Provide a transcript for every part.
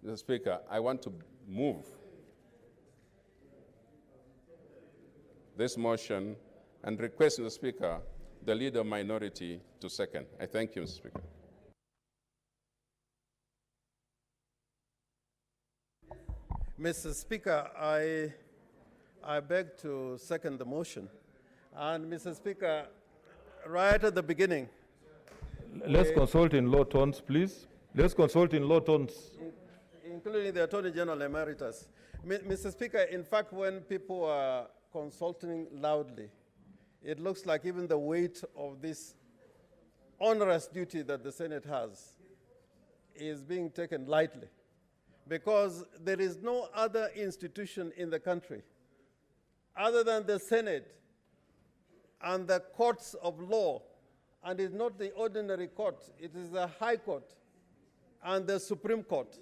Mr. Speaker, I want to move this motion and request, Mr. Speaker, the Leader Minority to second. I thank you, Mr. Speaker. Mr. Speaker, I beg to second the motion. And Mr. Speaker, right at the beginning, let's consult in low tones, please. Let's consult in low tones. Including the Attorney General Emeritus. Mr. Speaker, in fact, when people are consulting loudly, it looks like even the weight of this onerous duty that the Senate has is being taken lightly, because there is no other institution in the country other than the Senate and the courts of law, and it's not the ordinary court, it is the High Court and the Supreme Court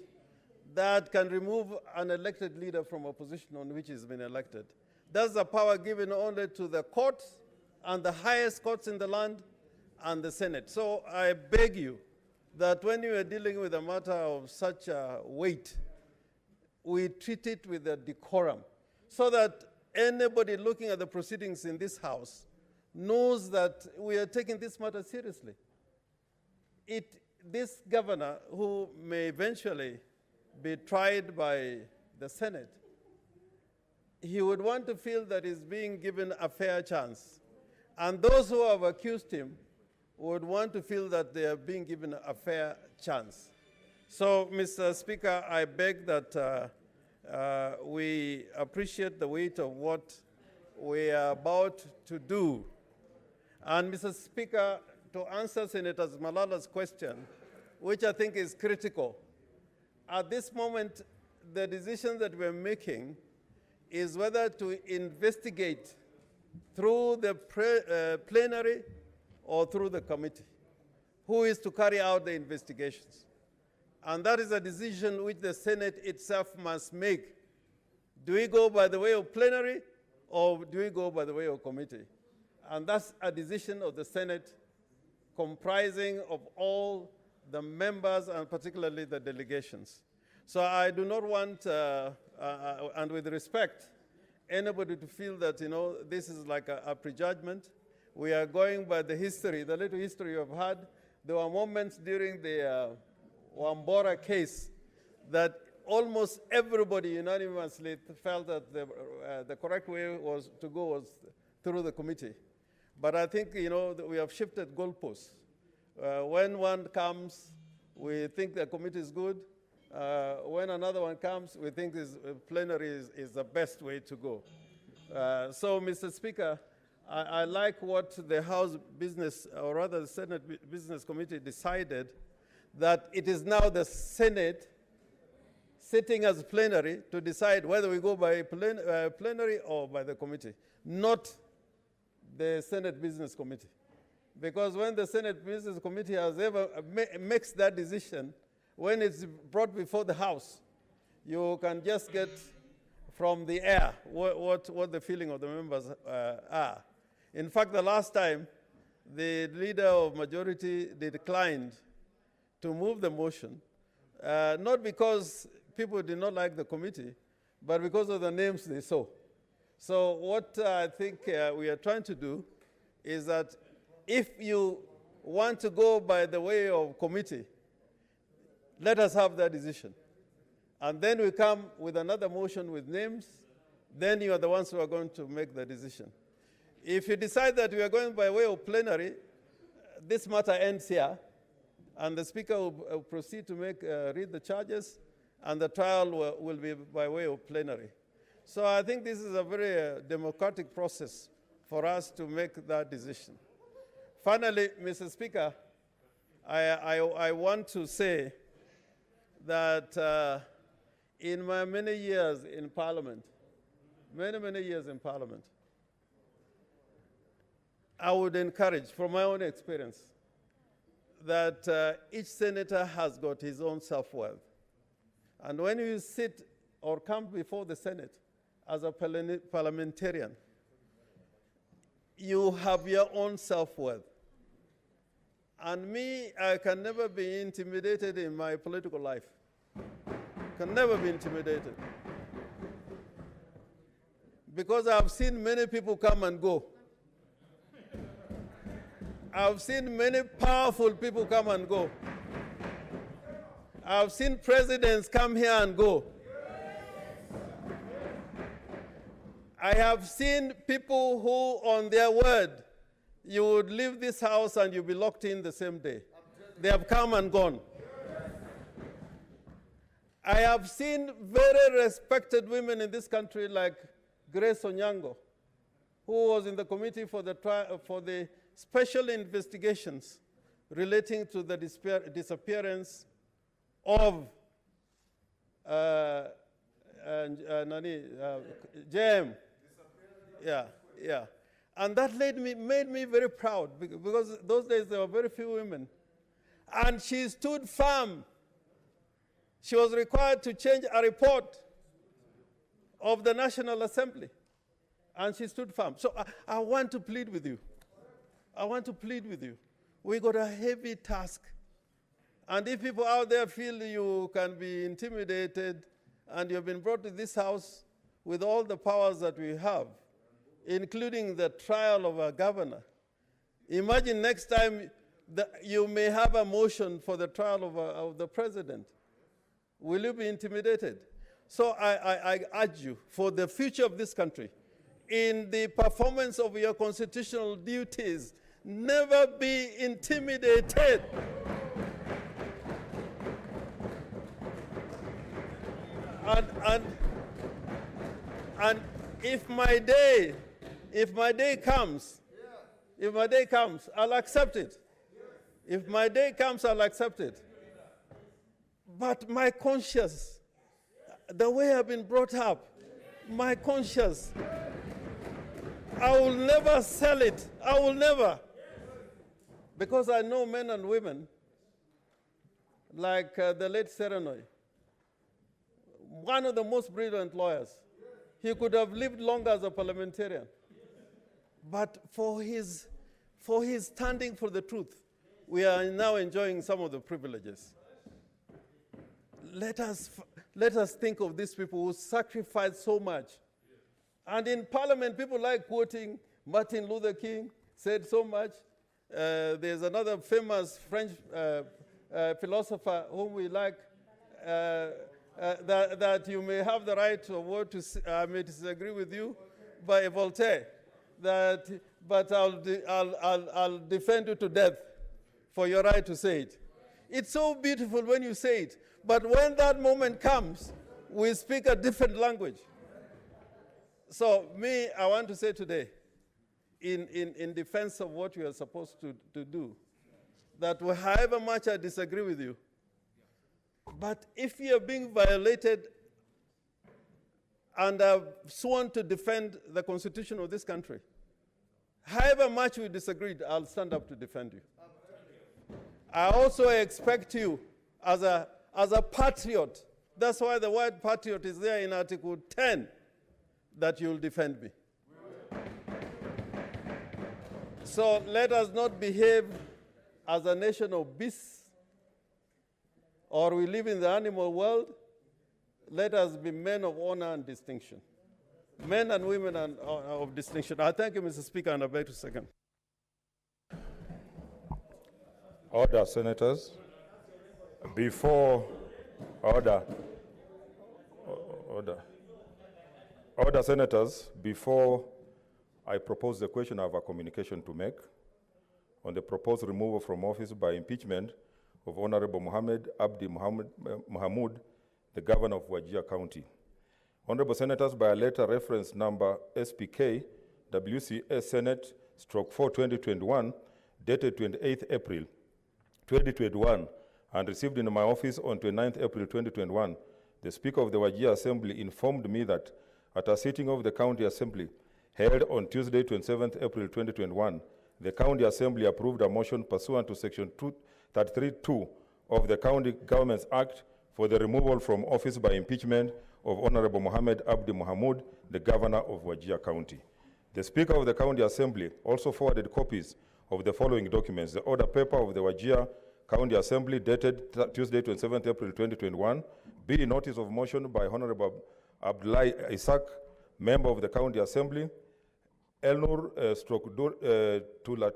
that can remove an elected leader from a position on which he's been elected. That's the power given only to the courts and the highest courts in the land and the Senate. So I beg you that when you are dealing with a matter of such a weight, we treat it with a decorum so that anybody looking at the proceedings in this House knows that we are taking this matter seriously. This governor, who may eventually be tried by the Senate, he would want to feel that he's being given a fair chance. And those who have accused him would want to feel that they are being given a fair chance. So, Mr. Speaker, I beg that we appreciate the weight of what we are about to do. And, Mr. Speaker, to answer Senator Malala's question, which I think is critical, at this moment, the decision that we're making is whether to investigate through the plenary or through the committee. Who is to carry out the investigations? And that is a decision which the Senate itself must make. Do we go by the way of plenary or do we go by the way of committee? And that's a decision of the Senate comprising of all the members and particularly the delegations. So I do not want, and with respect, anybody to feel that, this is like a prejudgment. We are going by the history, the little history you've had. There were moments during the Wambora case that almost everybody unanimously felt that the correct way to go was through the committee. But I think, we have shifted goalposts. When one comes, we think the committee is good. When another one comes, we think plenary is the best way to go. So, Mr. Speaker, I like what the House Business, or rather the Senate Business Committee decided, that it is now the Senate sitting as plenary to decide whether we go by plenary or by the committee, not the Senate Business Committee. Because when the Senate Business Committee has ever makes that decision, when it's brought before the House, you can just get from the air what the feeling of the members are. In fact, the last time, the leader of majority declined to move the motion, not because people did not like the committee, but because of the names they saw. So what I think we are trying to do is that if you want to go by the way of committee, let us have that decision. And then we come with another motion with names, then you are the ones who are going to make the decision. If you decide that we are going by way of plenary, this matter ends here, and the Speaker will proceed to read the charges, and the trial will be by way of plenary. So I think this is a very democratic process for us to make that decision. Finally, Mr. Speaker, I want to say that in my many years in Parliament, many years in Parliament, I would encourage, from my own experience, that each senator has got his own self-worth. And when you sit or come before the Senate as a parliamentarian, you have your own self-worth. And me, I can never be intimidated in my political life. can never be intimidated. Because I've seen many people come and go. I've seen many powerful people come and go. I've seen presidents come here and go. I have seen people who, on their word, you would leave this house and you'll be locked in the same day. They have come and gone. I have seen very respected women in this country like Grace Onyango, who was in the committee for the special investigations relating to the disappearance of JM. Yeah. And that made me very proud because those days there were very few women. And she stood firm. She was required to change a report of the National Assembly. And she stood firm. So I want to plead with you. I want to plead with you. We got a heavy task. And if people out there feel you can be intimidated and you've been brought to this house with all the powers that we have, including the trial of a governor, imagine next time you may have a motion for the trial of the president. Will you be intimidated? So I urge you, for the future of this country, in the performance of your constitutional duties, never be intimidated. And if my day comes, I'll accept it. If my day comes, I'll accept it. But my conscience, the way I've been brought up, my conscience, I will never sell it. I will never. Because I know men and women, like the late Serenoi, one of the most brilliant lawyers. He could have lived longer as a parliamentarian. But for his standing for the truth, we are now enjoying some of the privileges. Let us think of these people who sacrificed so much. And in Parliament, people like quoting Martin Luther King, said so much. There's another famous French philosopher whom we like, that you may have the right of what to say, I may disagree with you, by Voltaire, but I'll defend you to death for your right to say it. It's so beautiful when you say it, but when that moment comes, we speak a different language. So I want to say today, in defense of what you are supposed to do, that however much I disagree with you, but if you are being violated and have sworn to defend the Constitution of this country, however much we disagreed, I'll stand up to defend you. I also expect you as a patriot. That's why the word patriot is there in Article 10, that you'll defend me. So let us not behave as a nation of beasts, or we live in the animal world. Let us be men of honor and distinction. Men and women of distinction. I thank you, Mr. Speaker, and I beg to second. Order, Senators. Before order, Senators, before I propose the question, I have a communication to make on the proposed removal from office by impeachment of Honorable Mohammed Abdi Mohamud, the Governor of Wajir County. Honorable Senators, by a letter reference number SPK WCS Senate /4 2021, dated 28th April 2021, and received in my office on 29th April 2021, the Speaker of the Wajir Assembly informed me that at a sitting of the County Assembly held on Tuesday, 27th April 2021, the County Assembly approved a motion pursuant to Section 233(2) of the County Governments Act for the removal from office by impeachment of Honorable Mohammed Abdi Mohamud, the Governor of Wajir County. The Speaker of the County Assembly also forwarded copies of the following documents: the order paper of the Wajir County Assembly dated Tuesday, 27th April 2021, B, notice of motion by Honorable Abdullahi Isaac, member of the County Assembly, Elnur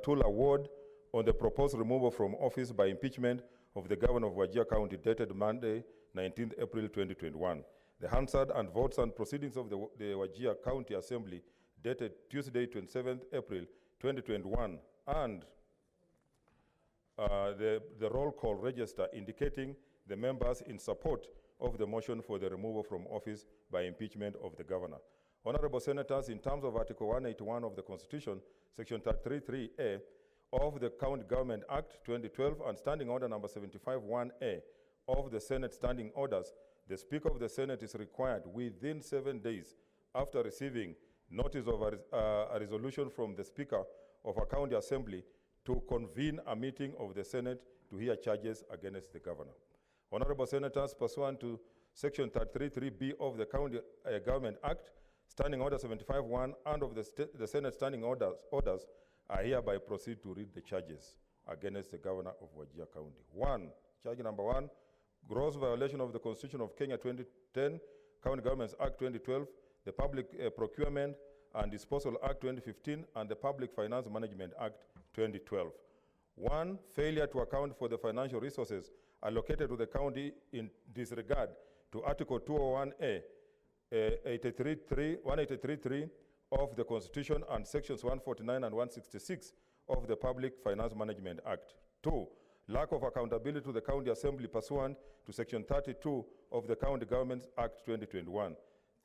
Tula Ward, on the proposed removal from office by impeachment of the governor of Wajir County, dated Monday, 19th April 2021. The Hansard and votes and proceedings of the Wajir County Assembly, dated Tuesday, 27th April 2021, and the roll call register indicating the members in support of the motion for the removal from office by impeachment of the governor. Honorable Senators, in terms of Article 181 of the Constitution, Section 33(a) of the County Government Act 2012 and Standing Order number 75(1)(a) of the Senate Standing Orders, the Speaker of the Senate is required within 7 days after receiving notice of a resolution from the Speaker of a County Assembly to convene a meeting of the Senate to hear charges against the governor. Honorable Senators, pursuant to Section 33(3)(b) of the County Government Act, Standing Order 75(1) and of the Senate Standing Orders, I hereby proceed to read the charges against the governor of Wajir County. 1. Charge number 1, gross violation of the Constitution of Kenya 2010, County Governments Act 2012, the Public Procurement and Disposal Act 2015, and the Public Finance Management Act 2012. 1. Failure to account for the financial resources allocated to the county in disregard to Article 201(a), 183.3 of the Constitution and Sections 149 and 166 of the Public Finance Management Act. 2. Lack of accountability to the County Assembly pursuant to Section 32 of the County Governments Act 2021.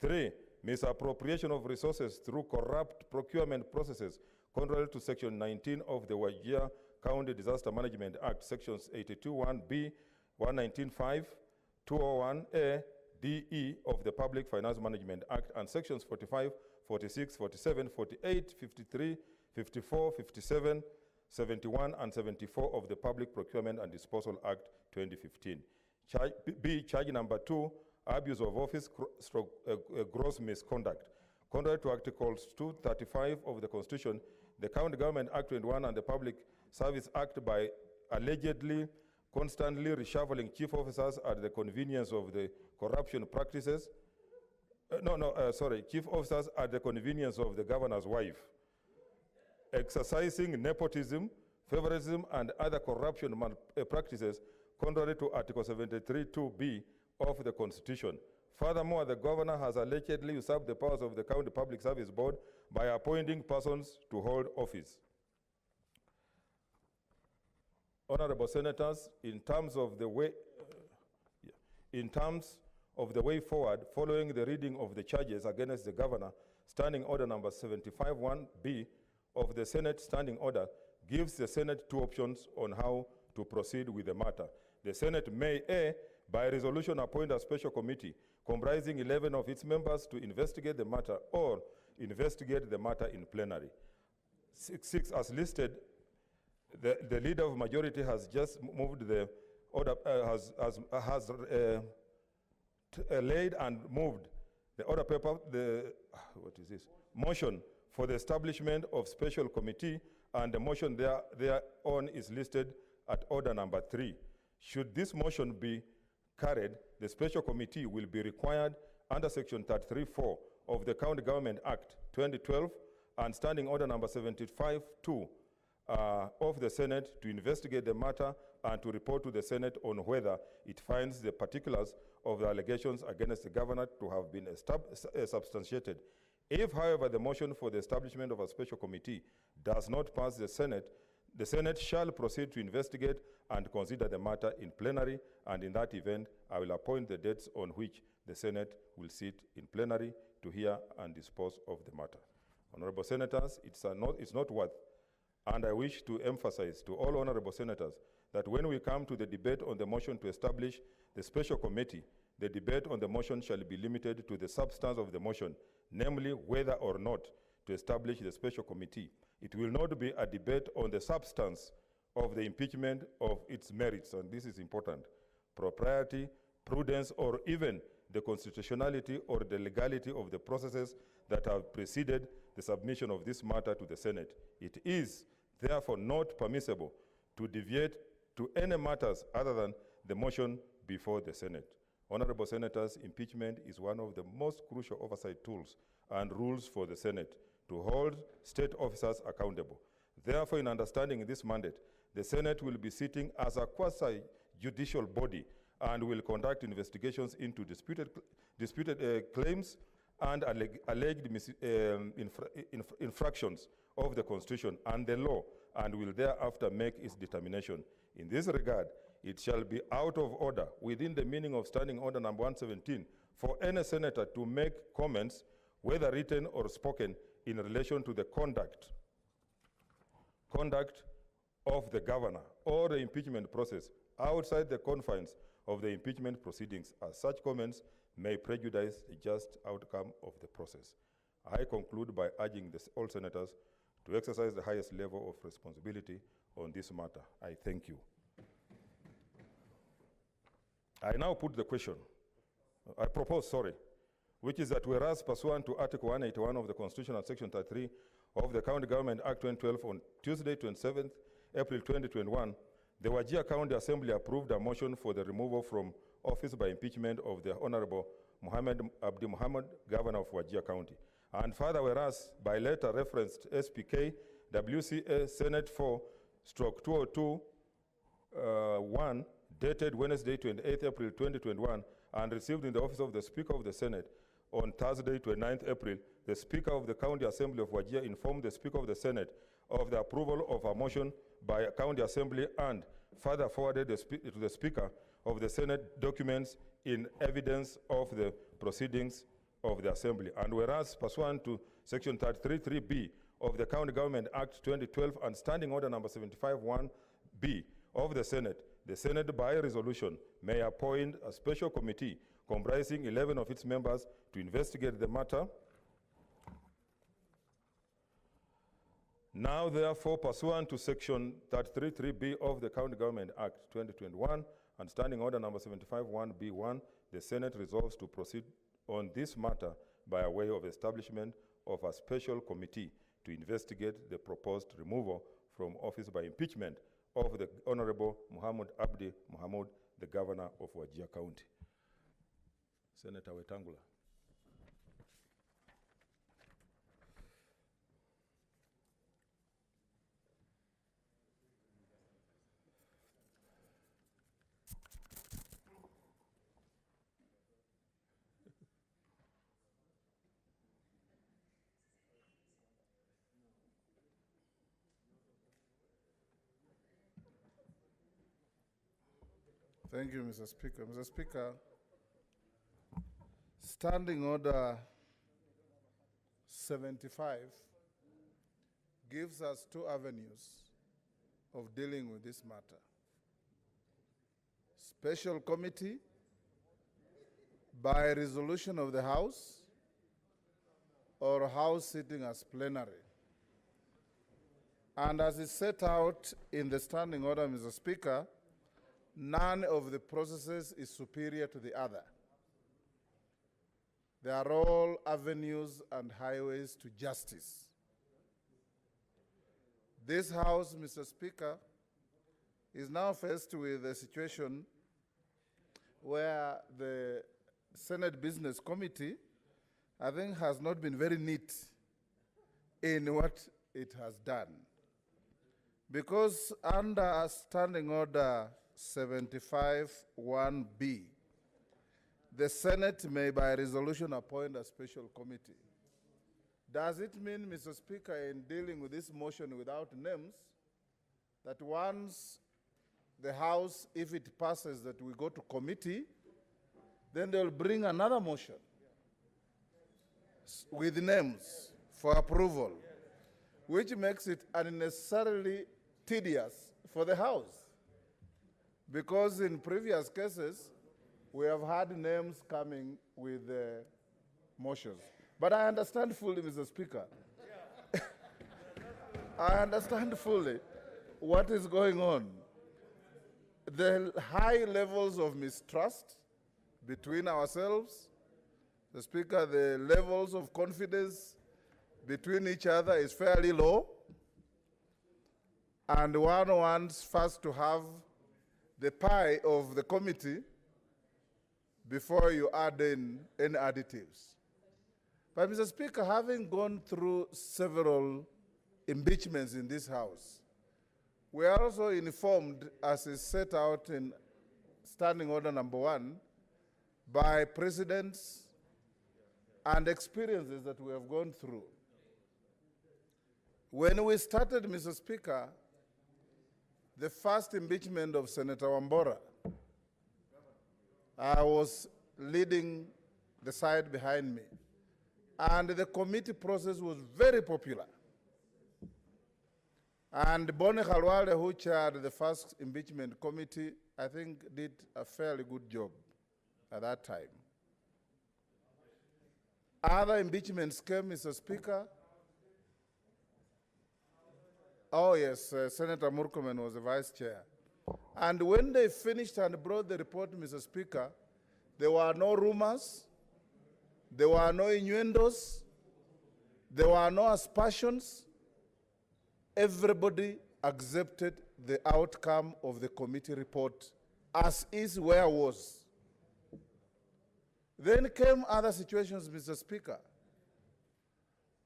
3. Misappropriation of resources through corrupt procurement processes contrary to Section 19 of the Wajir County Disaster Management Act, Sections 82(1)(b), 119(5), 201(a), D.E. of the Public Finance Management Act, and Sections 45, 46, 47, 48, 53, 54, 57, 71, and 74 of the Public Procurement and Disposal Act 2015. Charge number 2, abuse of office gross misconduct. Contrary to Articles 235 of the Constitution, the County Government Act 21 and the Public Service Act, by allegedly constantly reshuffling chief officers at the convenience of the corruption practices, chief officers at the convenience of the governor's wife, exercising nepotism, favoritism, and other corruption practices contrary to Article 73(2)(b) of the Constitution. Furthermore, the governor has allegedly usurped the powers of the County Public Service Board by appointing persons to hold office. Honorable Senators, in terms of the way forward, following the reading of the charges against the governor, Standing Order number 75(1)(b) of the Senate Standing Order gives the Senate two options on how to proceed with the matter. The Senate may A, by resolution, appoint a special committee comprising 11 of its members to investigate the matter, or investigate the matter in plenary. 6, as listed, the leader of majority has just moved the order, laid and moved the order paper, motion for the establishment of special committee, and the motion thereon is listed at order number 3. Should this motion be carried, the special committee will be required under Section 33(4) of the County Government Act 2012 and Standing Order number 75(2) of the Senate to investigate the matter and to report to the Senate on whether it finds the particulars of the allegations against the governor to have been substantiated. If, however, the motion for the establishment of a special committee does not pass the Senate shall proceed to investigate and consider the matter in plenary, and in that event, I will appoint the dates on which the Senate will sit in plenary to hear and dispose of the matter. Honorable Senators, it's noteworthy, and I wish to emphasize to all honorable senators that when we come to the debate on the motion to establish the special committee, the debate on the motion shall be limited to the substance of the motion, namely whether or not to establish the special committee. It will not be a debate on the substance of the impeachment of its merits, and this is important, propriety, prudence, or even the constitutionality or the legality of the processes that have preceded the submission of this matter to the Senate. It is therefore not permissible to deviate to any matters other than the motion before the Senate. Honorable Senators, impeachment is one of the most crucial oversight tools and rules for the Senate to hold state officers accountable. Therefore, in understanding this mandate, the Senate will be sitting as a quasi-judicial body and will conduct investigations into disputed claims and alleged infractions of the Constitution and the law, and will thereafter make its determination. In this regard, it shall be out of order within the meaning of Standing Order number 117 for any senator to make comments, whether written or spoken, in relation to the conduct of the governor or the impeachment process outside the confines of the impeachment proceedings, as such comments may prejudice the just outcome of the process. I conclude by urging all senators to exercise the highest level of responsibility on this matter. I thank you. I now put the question, I propose, which is that whereas pursuant to Article 181 of the Constitution and Section 33 of the County Government Act 2012 on Tuesday, 27th April 2021, the Wajir County Assembly approved a motion for the removal from office by impeachment of the Honorable Muhammad Abdi Muhammad, Governor of Wajir County. And further, whereas by letter referenced SPK WCA Senate 4/202-1, dated Wednesday, 28th April 2021, and received in the office of the Speaker of the Senate on Thursday, 29th April, the Speaker of the County Assembly of Wajir informed the Speaker of the Senate of the approval of a motion by a County Assembly and further forwarded to the Speaker of the Senate documents in evidence of the proceedings of the Assembly. And whereas pursuant to Section 33(3)(b) of the County Government Act 2012 and Standing Order number 75(1)(b) of the Senate by resolution may appoint a special committee comprising 11 of its members to investigate the matter. Now, therefore, pursuant to Section 33(3)(b) of the County Government Act 2021 and Standing Order number 75(1)(b)(1), the Senate resolves to proceed on this matter by way of establishment of a special committee to investigate the proposed removal from office by impeachment of the Honorable Muhammad Abdi Muhammad, the Governor of Wajir County. Senator Wetangula. Thank you, Mr. Speaker. Mr. Speaker, Standing Order 75 gives us two avenues of dealing with this matter. Special committee by resolution of the House or House sitting as plenary. And as is set out in the Standing Order, Mr. Speaker, none of the processes is superior to the other. They are all avenues and highways to justice. This House, Mr. Speaker, is now faced with a situation where the Senate Business Committee, I think, has not been very neat in what it has done. Because under Standing Order 75(1)(b), the Senate may by resolution appoint a special committee. Does it mean, Mr. Speaker, in dealing with this motion without names, that once the House, if it passes that we go to committee, then they'll bring another motion with names for approval, which makes it unnecessarily tedious for the House? Because in previous cases, we have had names coming with motions. But I understand fully, Mr. Speaker. I understand fully what is going on. The high levels of mistrust between ourselves, the Speaker, the levels of confidence between each other is fairly low. And one wants first to have the pie of the committee before you add in any additives. But Mr. Speaker, having gone through several impeachments in this House, we are also informed, as is set out in Standing Order number 1, by precedents and experiences that we have gone through. When we started, Mr. Speaker, the first impeachment of Senator Wambora, I was leading the side behind me. And the committee process was very popular. And Boni Khalwale, who chaired the first impeachment committee, I think did a fairly good job at that time. Other impeachments came, Mr. Speaker. Oh yes, Senator Murkomen was the vice chair. And when they finished and brought the report, Mr. Speaker, there were no rumors, there were no innuendos, there were no aspersions. Everybody accepted the outcome of the committee report as is where was. Then came other situations, Mr. Speaker.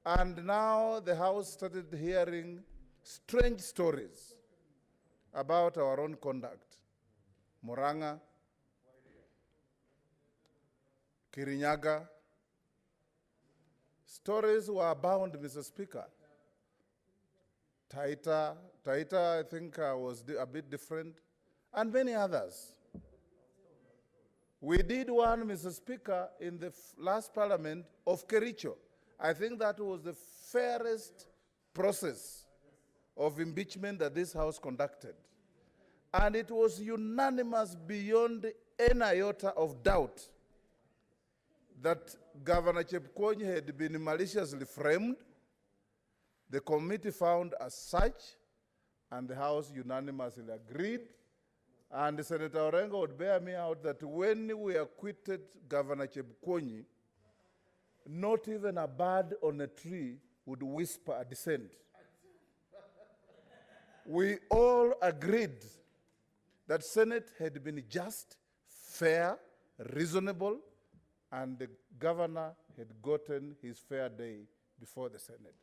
And now the House started hearing strange stories about our own conduct. Muranga, Kirinyaga. Stories were abound, Mr. Speaker. Taita, I think, was a bit different, and many others. We did one, Mr. Speaker, in the last parliament of Kericho. I think that was the fairest process of impeachment that this House conducted. And it was unanimous beyond any iota of doubt that Governor Chepkwony had been maliciously framed. The committee found as such, and the House unanimously agreed. And Senator Orengo would bear me out that when we acquitted Governor Chepkwony, not even a bird on a tree would whisper a dissent. We all agreed that Senate had been just, fair, reasonable, and the governor had gotten his fair day before the Senate.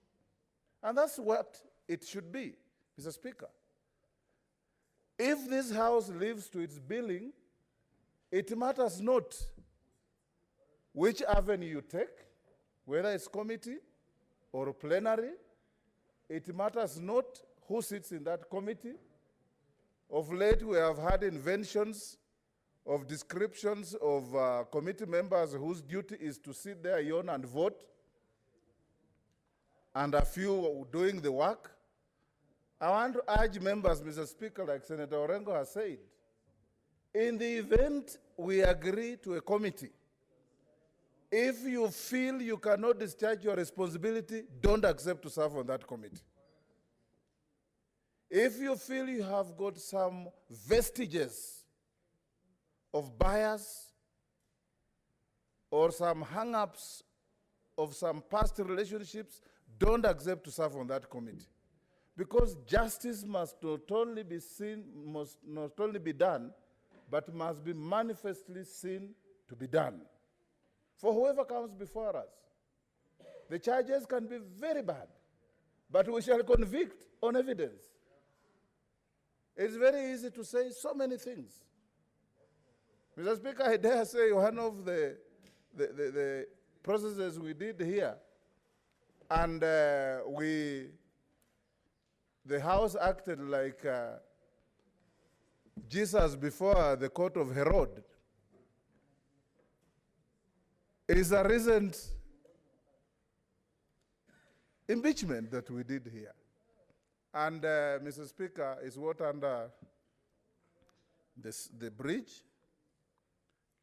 And that's what it should be, Mr. Speaker. If this House lives to its billing, it matters not which avenue you take, whether it's committee or plenary. It matters not who sits in that committee. Of late, we have had inventions of descriptions of committee members whose duty is to sit there, yawn, and vote, and a few doing the work. I want to urge members, Mr. Speaker, like Senator Orengo has said, in the event we agree to a committee, if you feel you cannot discharge your responsibility, don't accept to serve on that committee. If you feel you have got some vestiges of bias or some hang-ups of some past relationships, don't accept to serve on that committee. Because justice must not only be seen, must not only be done, but must be manifestly seen to be done. For whoever comes before us, the charges can be very bad, but we shall convict on evidence. It's very easy to say so many things. Mr. Speaker, I dare say one of the processes we did here, and the House acted like Jesus before the court of Herod. It is a recent impeachment that we did here. And Mr. Speaker, is what under the bridge.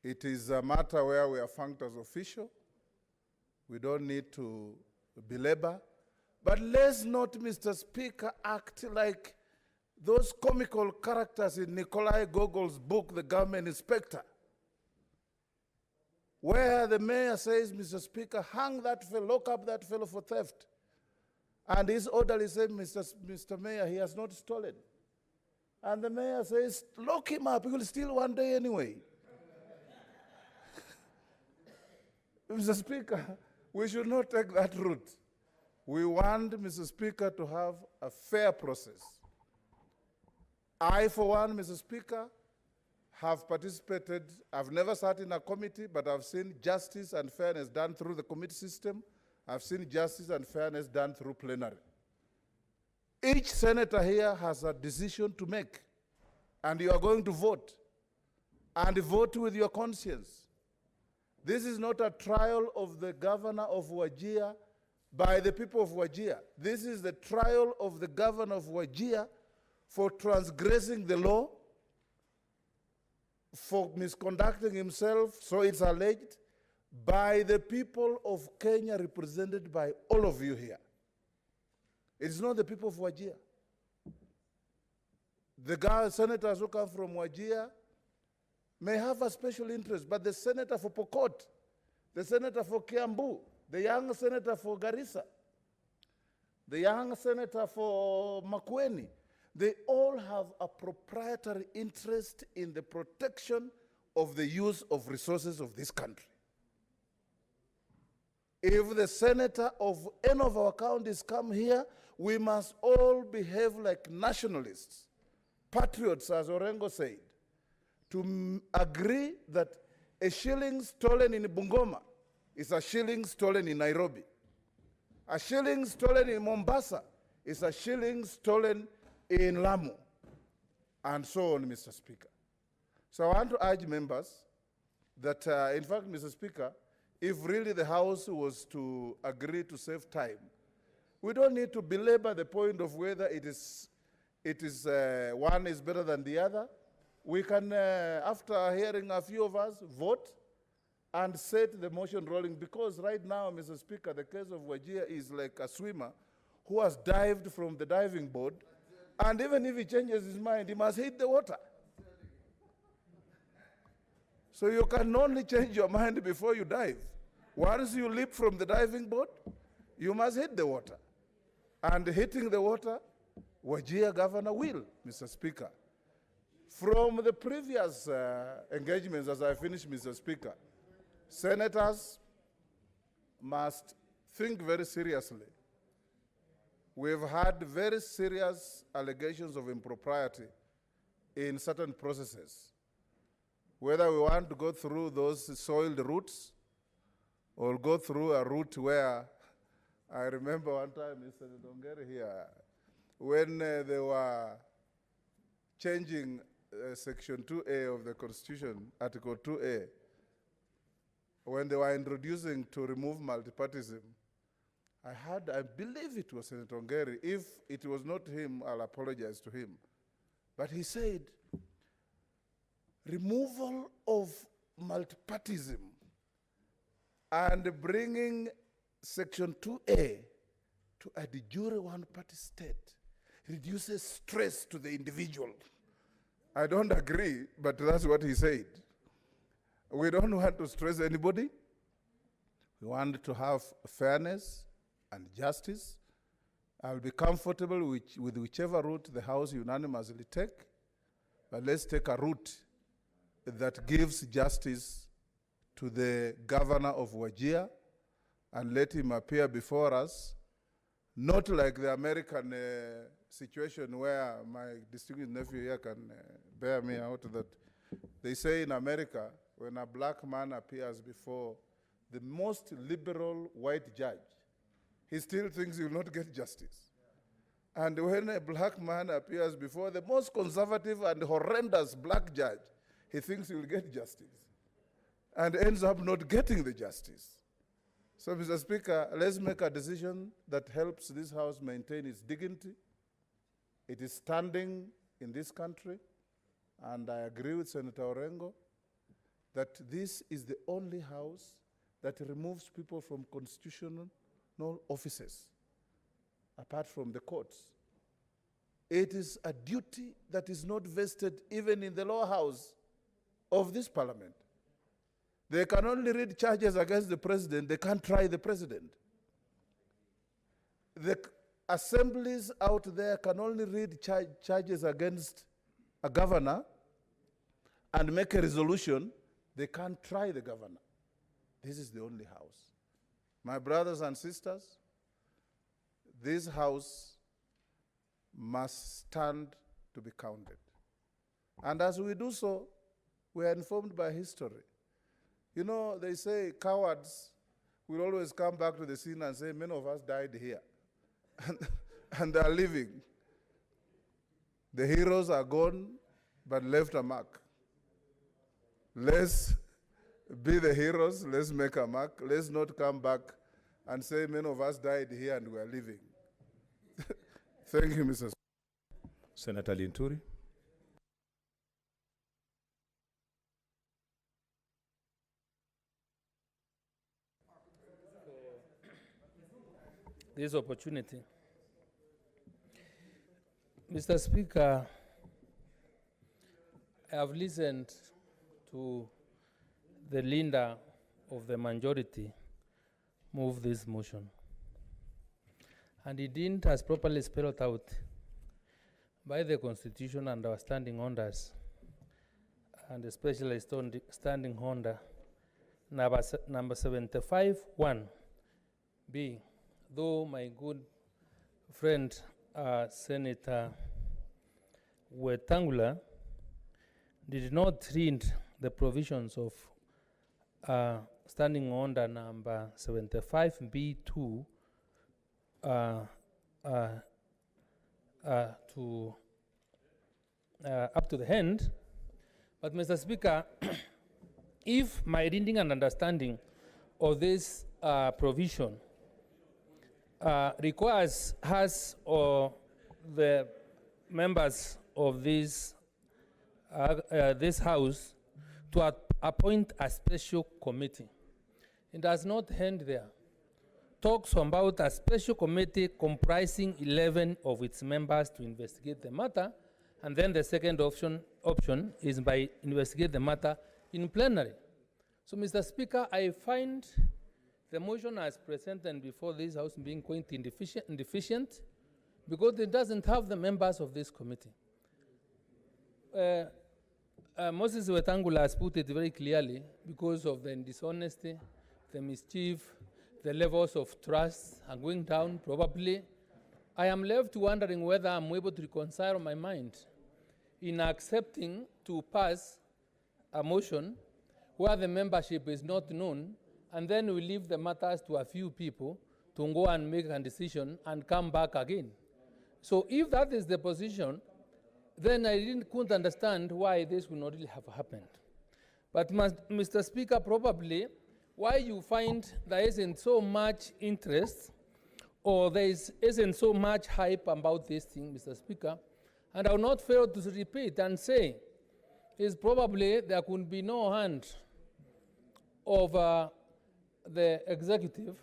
It is a matter where we are funked as official. We don't need to belabor. But let's not, Mr. Speaker, act like those comical characters in Nikolai Gogol's book, The Government Inspector, where the mayor says, Mr. Speaker, hang that fellow, lock up that fellow for theft. And his orderly said, Mr. Mayor, he has not stolen. And the mayor says, lock him up, he will steal one day anyway. Mr. Speaker, we should not take that route. We want, Mr. Speaker, to have a fair process. I, for one, Mr. Speaker, have participated. I've never sat in a committee, but I've seen justice and fairness done through the committee system. I've seen justice and fairness done through plenary. Each senator here has a decision to make, and you are going to vote, and vote with your conscience. This is not a trial of the governor of Wajir by the people of Wajir. This is the trial of the governor of Wajir for transgressing the law, for misconducting himself, so it's alleged, by the people of Kenya represented by all of you here. It's not the people of Wajir. The senators who come from Wajir may have a special interest, but the senator for Pokot, the senator for Kiambu, the young senator for Garissa, the young senator for Makueni, they all have a proprietary interest in the protection of the use of resources of this country. If the senator of any of our counties come here, we must all behave like nationalists, patriots, as Orengo said, to agree that a shilling stolen in Bungoma is a shilling stolen in Nairobi. A shilling stolen in Mombasa is a shilling stolen in Lamu, and so on, Mr. Speaker. So I want to urge members that, in fact, Mr. Speaker, if really the House was to agree to save time, we don't need to belabor the point of whether it is one is better than the other. We can, after hearing a few of us, vote and set the motion rolling, because right now, Mr. Speaker, the case of Wajir is like a swimmer who has dived from the diving board, and even if he changes his mind, he must hit the water. So you can only change your mind before you dive. Once you leap from the diving board, you must hit the water. And hitting the water, Wajir governor will, Mr. Speaker. From the previous engagements, as I finish, Mr. Speaker, senators must think very seriously. We've had very serious allegations of impropriety in certain processes. Whether we want to go through those soiled routes or go through a route where, I remember one time, Mr. Dongere here, when they were changing Section 2A of the Constitution, Article 2A, when they were introducing to remove multipartism, I believe it was Senator Ongeri. If it was not him, I'll apologize to him. But he said, removal of multipartism and bringing Section 2A to a de jure one-party state reduces stress to the individual. I don't agree, but that's what he said. We don't want to stress anybody. We want to have fairness and justice. I'll be comfortable with whichever route the House unanimously take, but let's take a route that gives justice to the governor of Wajir and let him appear before us, not like the American situation where my distinguished nephew here can bear me out, that they say in America, when a black man appears before the most liberal white judge, he still thinks he will not get justice. And when a black man appears before the most conservative and horrendous black judge, he thinks he will get justice and ends up not getting the justice. So, Mr. Speaker, let's make a decision that helps this House maintain its dignity. It is standing in this country, and I agree with Senator Orengo that this is the only House that removes people from constitutional offices, apart from the courts. It is a duty that is not vested even in the lower house of this parliament. They can only read charges against the president, they can't try the president. The assemblies out there can only read charges against a governor and make a resolution, they can't try the governor. This is the only house. My brothers and sisters, this house must stand to be counted. And as we do so, we are informed by history. You know, they say cowards will always come back to the scene and say, many of us died here. And they are living. The heroes are gone, but left a mark. Let's be the heroes, let's make a mark. Let's not come back and say many of us died here and we are living. Thank you, Mr. Senator Linturi. This opportunity. Mr. Speaker, I have listened to the leader of the majority move this motion. And he didn't as properly spelled out by the Constitution and our standing orders, and especially standing order number 75(1)(b), though my good friend Senator Wetangula did not read the provisions of standing order number 75(b)(2) up to the end. But Mr. Speaker, if my reading and understanding of this provision requires us or the members of this House to appoint a special committee, it does not end there. Talks about a special committee comprising 11 of its members to investigate the matter, and then the second option is by investigate the matter in plenary. So, Mr. Speaker, I find the motion as presented before this House being quite inefficient because it doesn't have the members of this committee. Moses Wetangula has put it very clearly because of the dishonesty, the mischief, the levels of trust are going down probably. I am left wondering whether I'm able to reconcile my mind in accepting to pass a motion where the membership is not known, and then we leave the matters to a few people to go and make a decision and come back again. So if that is the position, then I couldn't understand why this would not really have happened. But Mr. Speaker, probably why you find there isn't so much interest or there isn't so much hype about this thing, Mr. Speaker, and I will not fail to repeat and say, is probably there could be no hand of the executive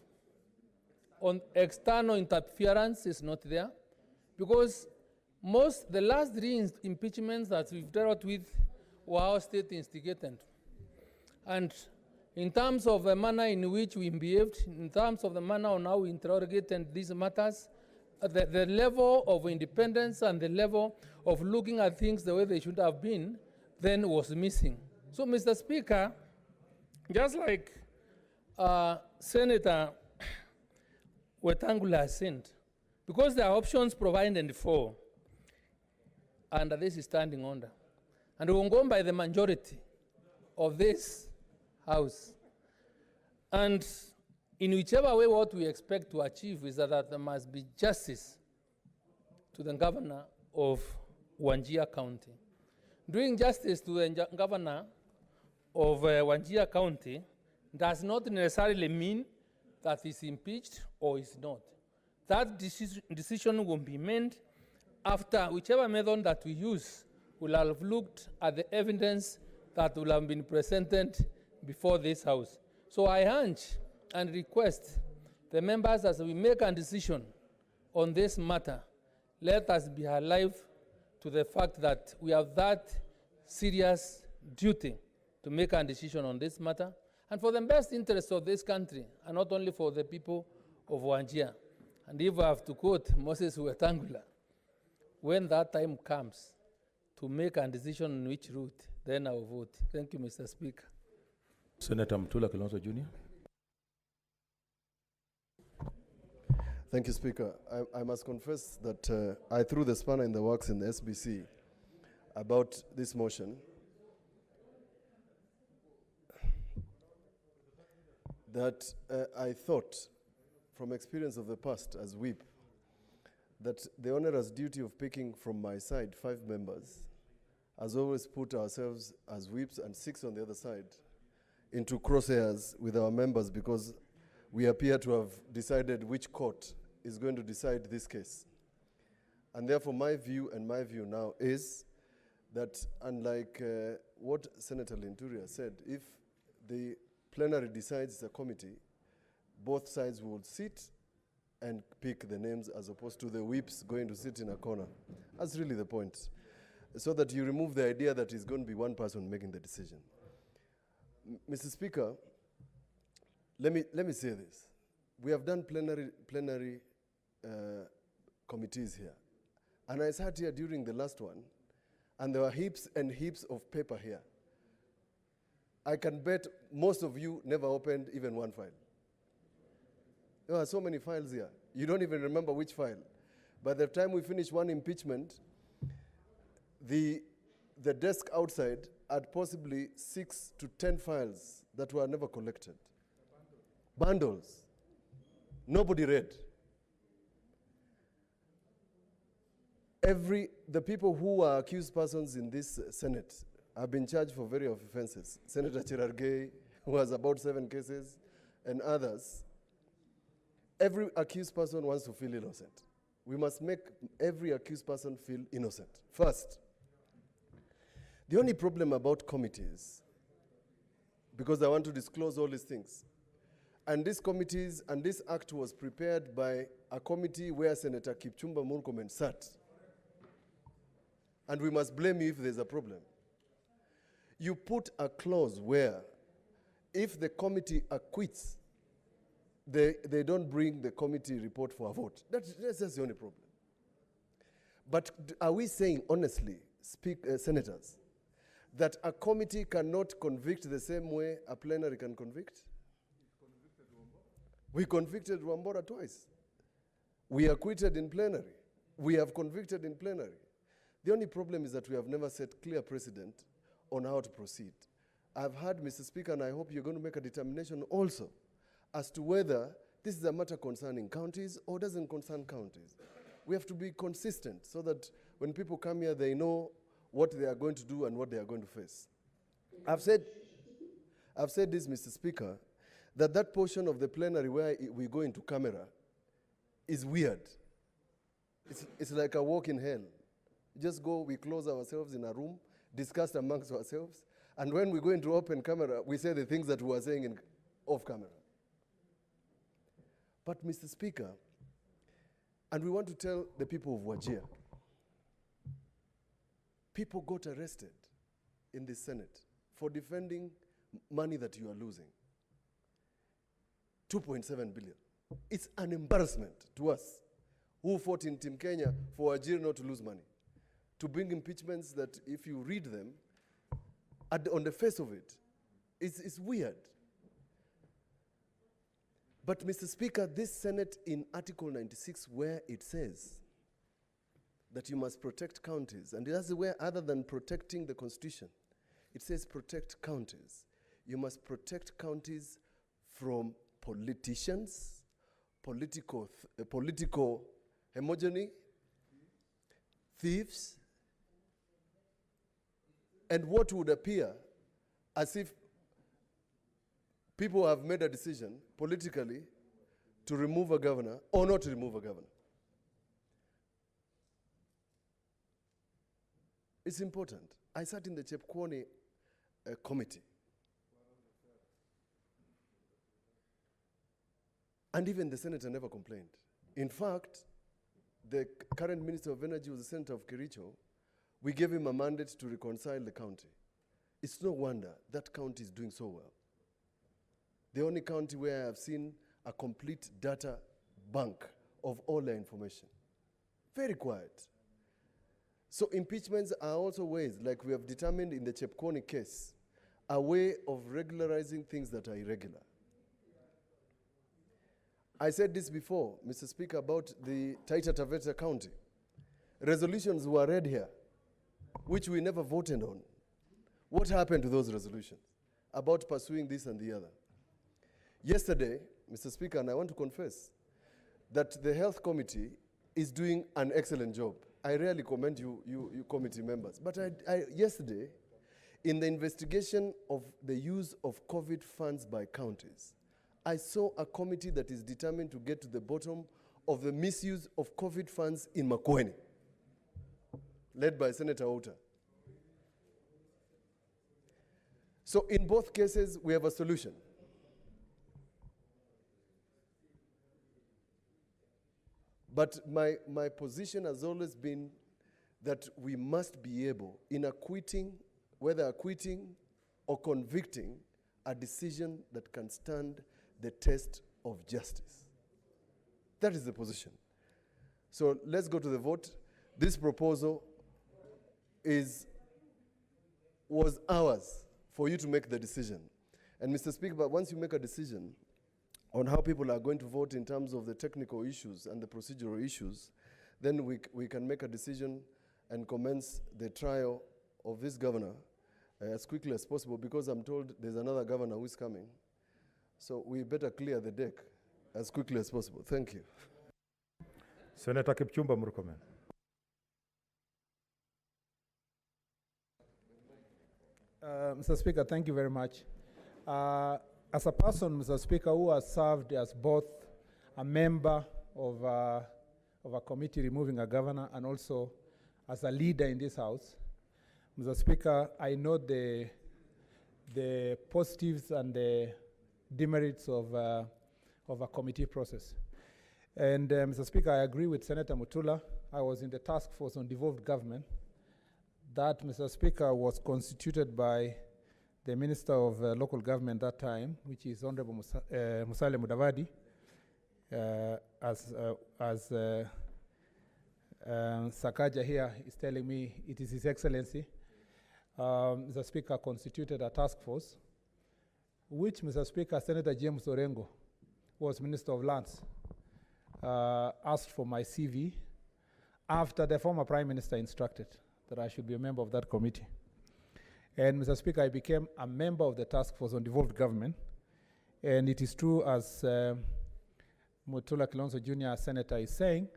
on external interference is not there, because the last three impeachments that we've dealt with were our state instigated. And in terms of the manner in which we behaved, in terms of the manner on how we interrogated these matters, the level of independence and the level of looking at things the way they should have been then was missing. So, Mr. Speaker, just like Senator Wetangula has said, because there are options provided for under this standing order, and we're going by the majority of this House, and in whichever way what we expect to achieve is that there must be justice to the governor of Wajir County. Doing justice to the governor of Wajir County does not necessarily mean that he's impeached or is not. That decision will be made after whichever method that we use will have looked at the evidence that will have been presented before this House. So I urge and request the members, as we make a decision on this matter, let us be alive to the fact that we have that serious duty to make a decision on this matter, and for the best interest of this country, and not only for the people of Wajir. And if I have to quote Moses Wetangula, when that time comes to make a decision on which route, then I will vote. Thank you, Mr. Speaker. Senator Mtula Kilonzo Jr. Thank you, Speaker. I must confess that I threw the spanner in the works in the SBC about this motion. That I thought, from experience of the past as whip, that the onerous duty of picking from my side 5 members has always put ourselves as whips and 6 on the other side into crosshairs with our members, because we appear to have decided which court is going to decide this case. And therefore my view now is that, unlike what Senator Linturia said, if the plenary decides it's a committee, both sides will sit and pick the names, as opposed to the whips going to sit in a corner. That's really the point. So that you remove the idea that it's going to be one person making the decision. Mr. Speaker, let me say this. We have done plenary committees here. And I sat here during the last one, and there were heaps and heaps of paper here. I can bet most of you never opened even one file. There are so many files here. You don't even remember which file. By the time we finish one impeachment, the desk outside had possibly 6 to 10 files that were never collected. Bundles. Nobody read. The people who are accused persons in this Senate have been charged for various offenses. Senator Cherargei, who has about 7 cases, and others. Every accused person wants to feel innocent. We must make every accused person feel innocent. First, the only problem about committees, because I want to disclose all these things, and these committees and this act was prepared by a committee where Senator Kipchumba Murkomen sat. And we must blame you if there's a problem. You put a clause where if the committee acquits, they don't bring the committee report for a vote. That's the only problem. But are we saying honestly, senators, that a committee cannot convict the same way a plenary can convict? We convicted Wambora twice. We acquitted in plenary. We have convicted in plenary. The only problem is that we have never set clear precedent on how to proceed. I've heard, Mr. Speaker, and I hope you're going to make a determination also as to whether this is a matter concerning counties or doesn't concern counties. We have to be consistent so that when people come here, they know what they are going to do and what they are going to face. I've said this, Mr. Speaker, that portion of the plenary where we go into camera is weird. It's like a walk in hell. Just go, we close ourselves in a room, discuss amongst ourselves, and when we go into open camera, we say the things that we were saying off camera. But, Mr. Speaker, and we want to tell the people of Wajir, people got arrested in the Senate for defending money that you are losing. 2.7 billion. It's an embarrassment to us who fought in Team Kenya for Wajir not to lose money, to bring impeachments that if you read them, on the face of it, it's weird. But, Mr. Speaker, this Senate in Article 96, where it says that you must protect counties, and that's the way, other than protecting the Constitution, it says protect counties. You must protect counties from politicians, political homogeny, thieves, and what would appear as if people have made a decision politically to remove a governor or not to remove a governor. It's important. I sat in the Chepkwony committee. And even the senator never complained. In fact, the current Minister of Energy was the senator of Kericho. We gave him a mandate to reconcile the county. It's no wonder that county is doing so well. The only county where I have seen a complete data bank of all their information. Very quiet. So impeachments are also ways, like we have determined in the Chepkwony case, a way of regularizing things that are irregular. I said this before, Mr. Speaker, about the Taita Taveta County. Resolutions were read here, which we never voted on. What happened to those resolutions about pursuing this and the other? Yesterday, Mr. Speaker, and I want to confess that the Health Committee is doing an excellent job. I rarely commend you committee members, but yesterday, in the investigation of the use of COVID funds by counties, I saw a committee that is determined to get to the bottom of the misuse of COVID funds in Makueni, led by Senator Outa. So in both cases, we have a solution. But my position has always been that we must be able, in acquitting, whether acquitting or convicting, a decision that can stand the test of justice. That is the position. So let's go to the vote. This proposal was ours for you to make the decision. And Mr. Speaker, but once you make a decision on how people are going to vote in terms of the technical issues and the procedural issues, then we can make a decision and commence the trial of this governor as quickly as possible, because I'm told there's another governor who is coming. So we better clear the deck as quickly as possible. Thank you. Senator Kipchumba Murkomen. Mr. Speaker, thank you very much. As a person, Mr. Speaker, who has served as both a member of a committee removing a governor and also as a leader in this House, Mr. Speaker, I know the positives and the demerits of a committee process. And Mr. Speaker, I agree with Senator Mutula. I was in the task force on devolved government. That, Mr. Speaker, was constituted by the Minister of Local Government that time, which is Honorable Musalia Mudavadi, as Sakaja here is telling me it is His Excellency. Mr. Speaker, constituted a task force, which, Mr. Speaker, Senator James Orengo was Minister of Lands, asked for my CV after the former Prime Minister instructed that I should be a member of that committee. And Mr. Speaker, I became a member of the task force on devolved government. And it is true, as Mutula Kilonzo Jr. Senator is saying,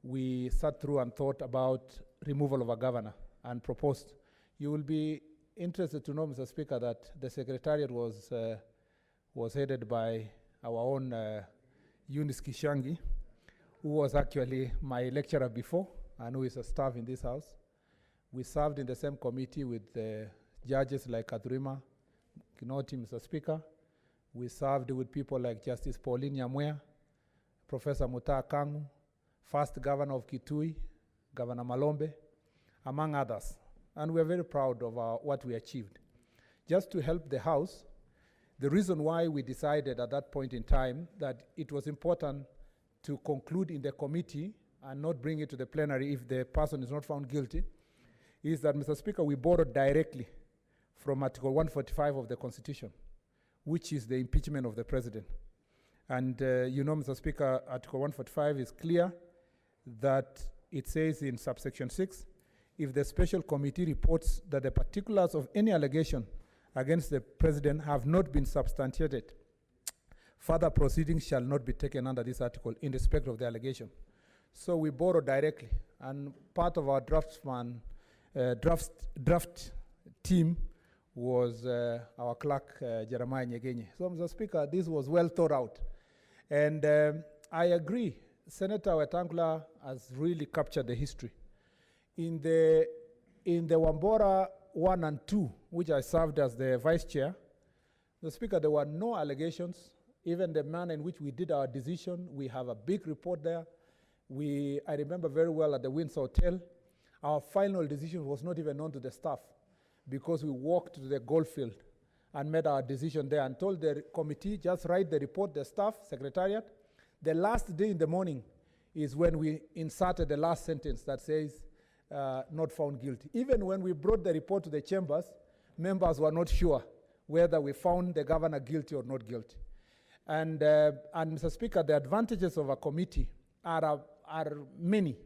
we sat through and thought about removal of a governor and proposed. You will be interested to know, Mr. Speaker, that the Secretariat was headed by our own Eunice Kishangi, who was actually my lecturer before and who is a staff in this House. We served in the same committee with judges like Kadurima Kinoti, Mr. Speaker. We served with people like Justice Pauline Nyamwea, Professor Mutaa Kangu, first governor of Kitui, Governor Malombe, among others. And we're very proud of what we achieved. Just to help the House, the reason why we decided at that point in time that it was important to conclude in the committee and not bring it to the plenary if the person is not found guilty is that, Mr. Speaker, we borrowed directly from Article 145 of the Constitution, which is the impeachment of the President. And you know, Mr. Speaker, Article 145 is clear that it says in subsection 6, if the special committee reports that the particulars of any allegation against the President have not been substantiated, further proceedings shall not be taken under this article in respect of the allegation. So we borrow directly, and part of our draft team was our clerk, Jeremiah Nyegenye. So, Mr. Speaker, this was well thought out. And I agree, Senator Wetangula has really captured the history. In the Wambora 1 and 2, which I served as the vice chair, Mr. Speaker, there were no allegations. Even the manner in which we did our decision, we have a big report there. I remember very well at the Windsor Hotel, our final decision was not even known to the staff because we walked to the golf field and made our decision there and told the committee, just write the report, the staff, secretariat. The last day in the morning is when we inserted the last sentence that says, not found guilty. Even when we brought the report to the chambers, members were not sure whether we found the governor guilty or not guilty. And Mr. Speaker, the advantages of a committee are many.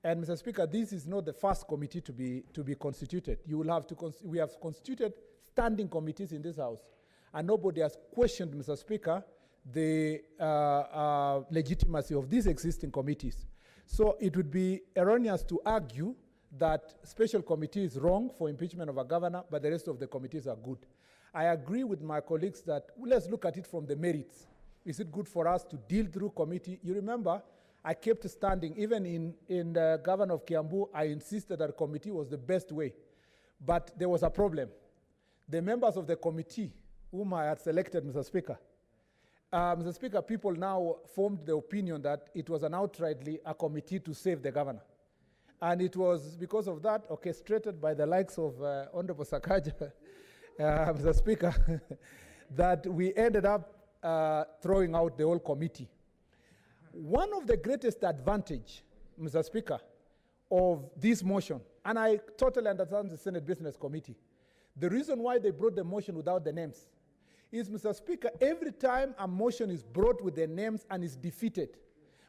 And Mr. Speaker, this is not the first committee to be constituted. You will have to, we have constituted standing committees in this House. And nobody has questioned, Mr. Speaker, the legitimacy of these existing committees. So it would be erroneous to argue that special committee is wrong for impeachment of a governor, but the rest of the committees are good. I agree with my colleagues that let's look at it from the merits. Is it good for us to deal through committee? You remember, I kept standing, even in the governor of Kiambu, I insisted that committee was the best way. But there was a problem. The members of the committee, whom I had selected, Mr. Speaker, Mr. Speaker, people now formed the opinion that it was an outrightly a committee to save the governor. And it was because of that, orchestrated by the likes of Honorable Sakaja, Mr. Speaker, that we ended up throwing out the whole committee. One of the greatest advantage, Mr. Speaker, of this motion, and I totally understand the Senate Business Committee, the reason why they brought the motion without the names is, Mr. Speaker, every time a motion is brought with the names and is defeated,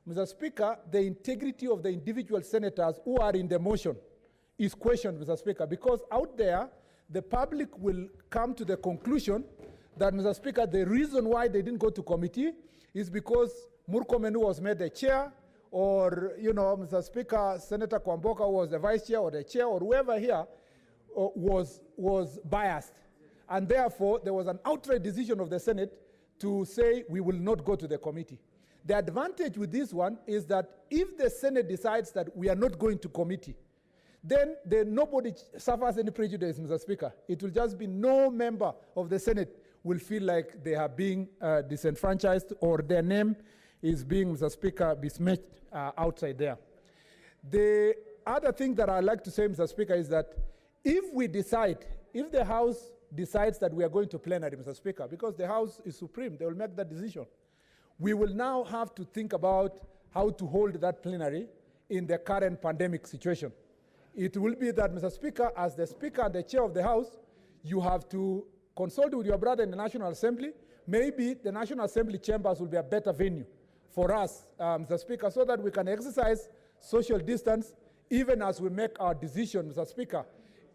Mr. Speaker, the integrity of the individual senators who are in the motion is questioned, Mr. Speaker, because out there, the public will come to the conclusion that, Mr. Speaker, the reason why they didn't go to committee is because Murkomenu was made the chair, or, Mr. Speaker, Senator Kwamboka was the vice chair or the chair, or whoever here was biased. And therefore, there was an outright decision of the Senate to say we will not go to the committee. The advantage with this one is that if the Senate decides that we are not going to committee, then nobody suffers any prejudice, Mr. Speaker. It will just be no member of the Senate will feel like they are being disenfranchised or their name is being, Mr. Speaker, besmirched outside there. The other thing that I'd like to say, Mr. Speaker, is that if the House decides that we are going to plenary, Mr. Speaker, because the House is supreme, they will make that decision. We will now have to think about how to hold that plenary in the current pandemic situation. It will be that, Mr. Speaker, as the Speaker and the Chair of the House, you have to consult with your brother in the National Assembly. Maybe the National Assembly chambers will be a better venue for us, Mr. Speaker, so that we can exercise social distance even as we make our decision, Mr. Speaker,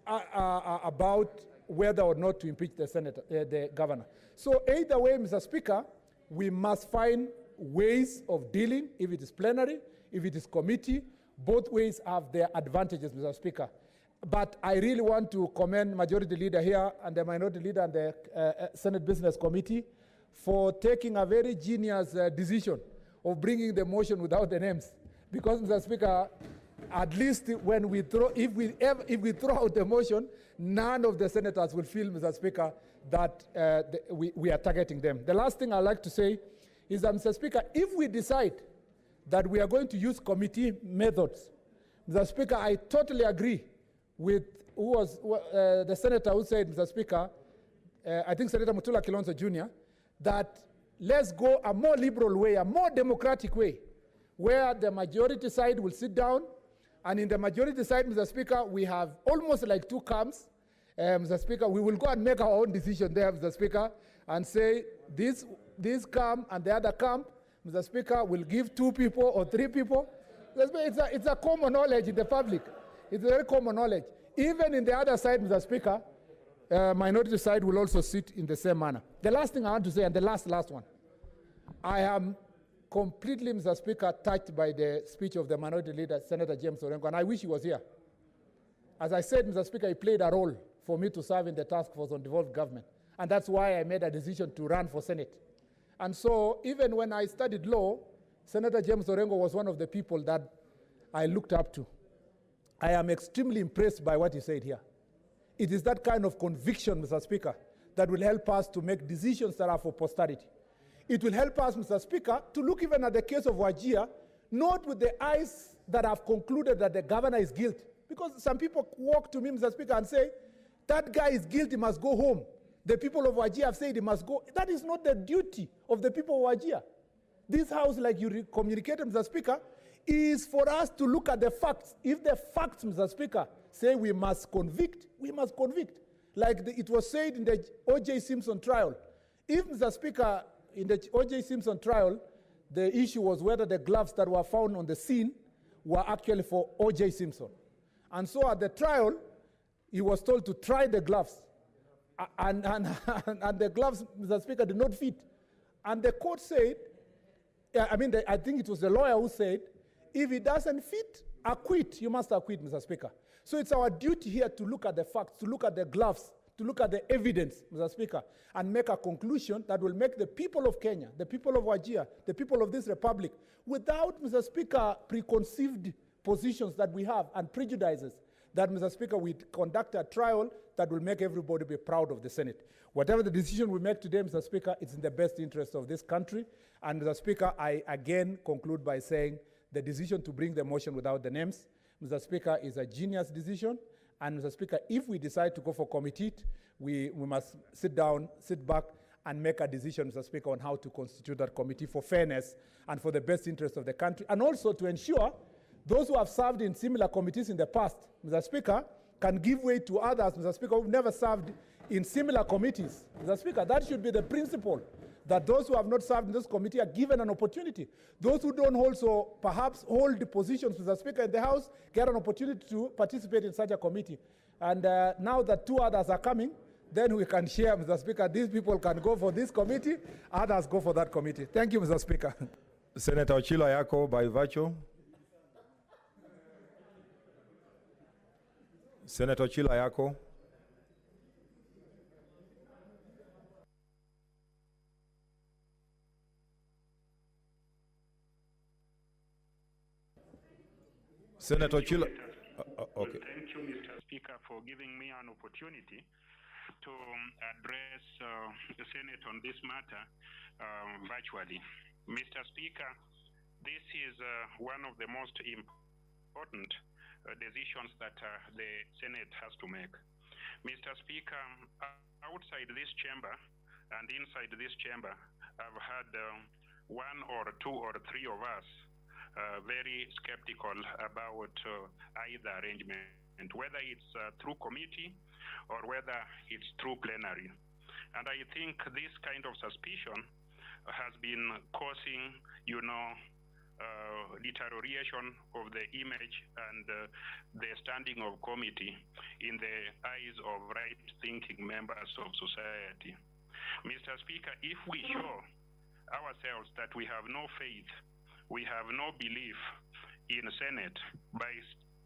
about whether or not to impeach the governor. So either way, Mr. Speaker, we must find ways of dealing, if it is plenary, if it is committee. Both ways have their advantages, Mr. Speaker. But I really want to commend Majority Leader here and the Minority Leader and the Senate Business Committee for taking a very genius decision of bringing the motion without the names. Because, Mr. Speaker, at least when we throw, if we throw out the motion, none of the senators will feel, Mr. Speaker, that we are targeting them. The last thing I'd like to say is that, Mr. Speaker, if we decide that we are going to use committee methods, Mr. Speaker, I totally agree with the senator who said, Mr. Speaker, I think Senator Mutula Kilonzo Jr., that let's go a more liberal way, a more democratic way, where the majority side will sit down, and in the majority side, Mr. Speaker, we have almost like two camps. Mr. Speaker, we will go and make our own decision there, Mr. Speaker, and say this camp and the other camp, Mr. Speaker, will give 2 people or 3 people. It's a common knowledge in the public. It's a very common knowledge. Even in the other side, Mr. Speaker, minority side will also sit in the same manner. The last thing I want to say, and the last one, I am completely, Mr. Speaker, touched by the speech of the Minority Leader, Senator James Orengo, and I wish he was here. As I said, Mr. Speaker, he played a role for me to serve in the task force on devolved government, and that's why I made a decision to run for Senate. And so even when I studied law, Senator James Orengo was one of the people that I looked up to. I am extremely impressed by what he said here. It is that kind of conviction, Mr. Speaker, that will help us to make decisions that are for posterity. It will help us, Mr. Speaker, to look even at the case of Wajir, not with the eyes that have concluded that the governor is guilty. Because some people walk to me, Mr. Speaker, and say, that guy is guilty, must go home. The people of Wajir have said he must go. That is not the duty of the people of Wajir. This House, like you communicated, Mr. Speaker, is for us to look at the facts. If the facts, Mr. Speaker, say we must convict, we must convict. Like it was said in the O.J. Simpson trial. If, Mr. Speaker, in the O.J. Simpson trial, the issue was whether the gloves that were found on the scene were actually for O.J. Simpson. And so at the trial, he was told to try the gloves. And the gloves, Mr. Speaker, did not fit. And the court said, I think it was the lawyer who said, if it doesn't fit, acquit. You must acquit, Mr. Speaker. So it's our duty here to look at the facts, to look at the gloves, to look at the evidence, Mr. Speaker, and make a conclusion that will make the people of Kenya, the people of Wajir, the people of this republic, without, Mr. Speaker, preconceived positions that we have and prejudices, that, Mr. Speaker, we conduct a trial that will make everybody be proud of the Senate. Whatever the decision we make today, Mr. Speaker, it's in the best interest of this country. And, Mr. Speaker, I again conclude by saying the decision to bring the motion without the names, Mr. Speaker, is a genius decision. And, Mr. Speaker, if we decide to go for committee, we must sit back, and make a decision, Mr. Speaker, on how to constitute that committee for fairness and for the best interest of the country, and also to ensure those who have served in similar committees in the past, Mr. Speaker, can give way to others, Mr. Speaker, who've never served in similar committees. Mr. Speaker, that should be the principle, that those who have not served in this committee are given an opportunity. Those who don't also perhaps hold the positions, Mr. Speaker, in the House, get an opportunity to participate in such a committee. And now that two others are coming, then we can share, Mr. Speaker. These people can go for this committee, others go for that committee. Thank you, Mr. Speaker. Senator Ochilo Ayako by virtue. Senator Ochilo Ayako. Senator Ochilo. Okay. Thank you, Mr. Speaker, for giving me an opportunity to address the Senate on this matter virtually. Mr. Speaker, this is one of the most important decisions that the Senate has to make. Mr. Speaker, outside this chamber and inside this chamber, I've had one or two or three of us very skeptical about either arrangement, whether it's through committee or whether it's through plenary. And I think this kind of suspicion has been causing, deterioration of the image and the standing of committee in the eyes of right-thinking members of society. Mr. Speaker, if we show ourselves that we have no faith, we have no belief in Senate by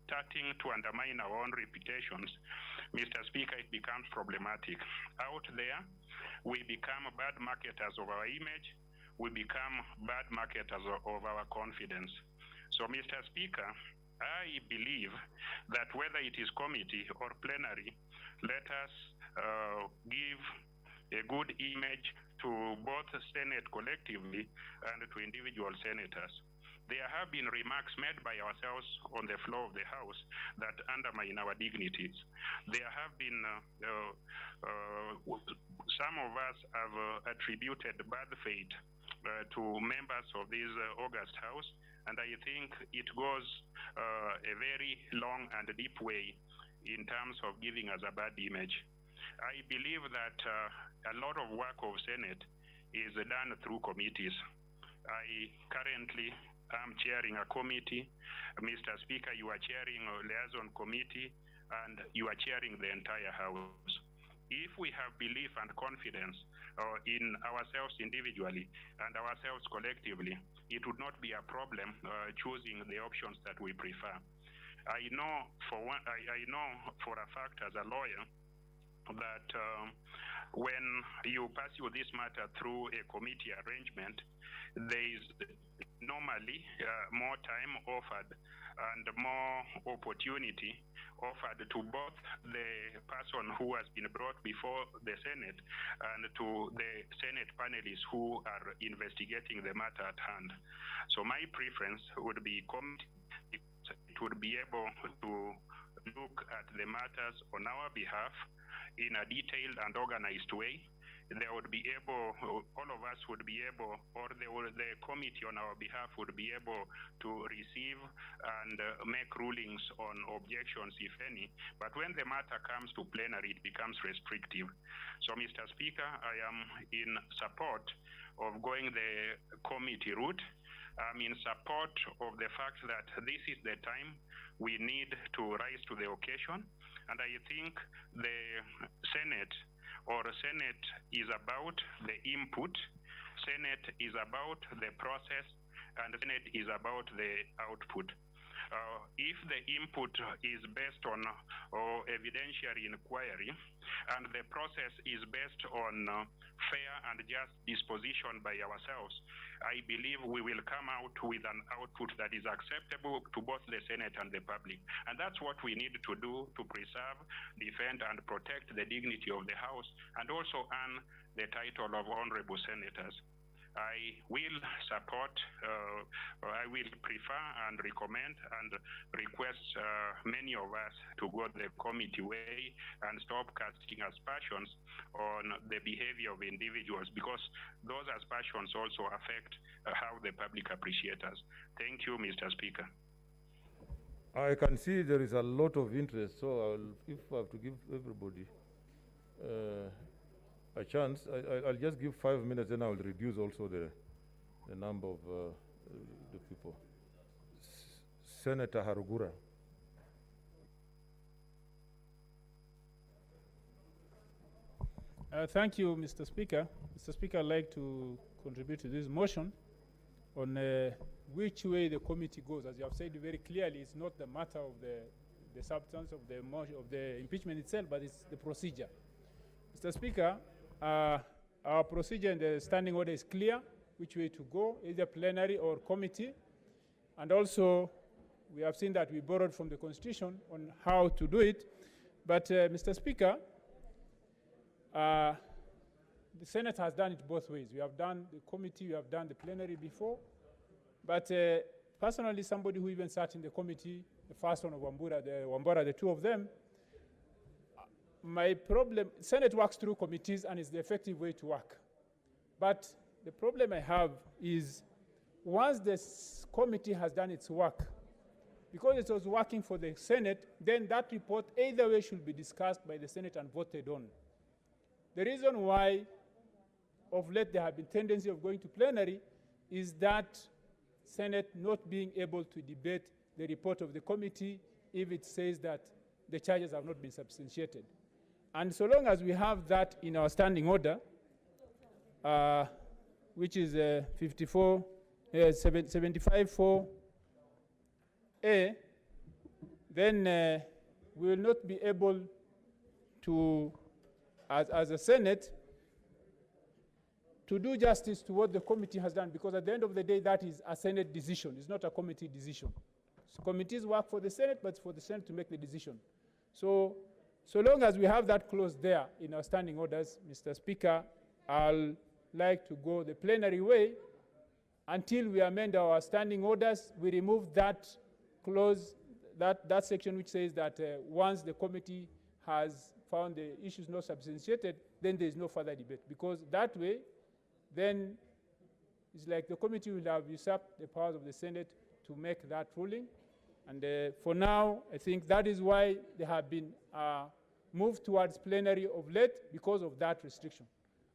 starting to undermine our own reputations, Mr. Speaker, it becomes problematic. Out there, we become bad marketers of our image, we become bad marketers of our confidence. So, Mr. Speaker, I believe that whether it is committee or plenary, let us give a good image to both Senate collectively and to individual senators. There have been remarks made by ourselves on the floor of the House that undermine our dignities. There have been, some of us have attributed bad fate to members of this august House, and I think it goes a very long and deep way in terms of giving us a bad image. I believe that a lot of work of Senate is done through committees. I currently am chairing a committee. Mr. Speaker, you are chairing a liaison committee, and you are chairing the entire House. If we have belief and confidence in ourselves individually and ourselves collectively, it would not be a problem choosing the options that we prefer. I know for a fact as a lawyer that when you pursue this matter through a committee arrangement, there is normally more time offered and more opportunity offered to both the person who has been brought before the Senate and to the Senate panelists who are investigating the matter at hand. So my preference would be committee. It would be able to look at the matters on our behalf in a detailed and organized way, they would be able, all of us would be able, or the committee on our behalf would be able to receive and make rulings on objections, if any. But when the matter comes to plenary, it becomes restrictive. So, Mr. Speaker, I am in support of going the committee route. I'm in support of the fact that this is the time we need to rise to the occasion. And I think the Senate is about the input, Senate is about the process, and the Senate is about the output. If the input is based on evidentiary inquiry and the process is based on fair and just disposition by ourselves, I believe we will come out with an output that is acceptable to both the Senate and the public. And that's what we need to do to preserve, defend, and protect the dignity of the House and also earn the title of honorable senators. I will support, I will prefer and recommend and request many of us to go the committee way and stop casting aspersions on the behavior of individuals, because those aspersions also affect how the public appreciate us. Thank you, Mr. Speaker. I can see there is a lot of interest, so if I have to give everybody a chance, I'll just give 5 minutes, then I'll reduce also the number of the people. Senator Harugura. Thank you, Mr. Speaker. Mr. Speaker, I'd like to contribute to this motion on which way the committee goes. As you have said very clearly, it's not the matter of the substance of the motion of the impeachment itself, but it's the procedure. Mr. Speaker, our procedure in the standing order is clear, which way to go, either plenary or committee. And also, we have seen that we borrowed from the Constitution on how to do it. But, Mr. Speaker, the Senate has done it both ways. We have done the committee, we have done the plenary before. But personally, somebody who even sat in the committee, the first one of Wambura, the two of them, my problem, Senate works through committees and is the effective way to work. But the problem I have is once this committee has done its work, because it was working for the Senate, then that report either way should be discussed by the Senate and voted on. The reason why of late there have been tendency of going to plenary is that Senate not being able to debate the report of the committee if it says that the charges have not been substantiated. And so long as we have that in our standing order, which is 75(4)(a), then we will not be able to, as a Senate, to do justice to what the committee has done, because at the end of the day, that is a Senate decision. It's not a committee decision. So committees work for the Senate, but it's for the Senate to make the decision. So long as we have that clause there in our standing orders, Mr. Speaker, I'll like to go the plenary way until we amend our standing orders. We remove that clause, that section which says that once the committee has found the issues not substantiated, then there is no further debate. Because that way, then it's like the committee will have usurped the powers of the Senate to make that ruling. And for now, I think that is why they have been moved towards plenary of late, because of that restriction.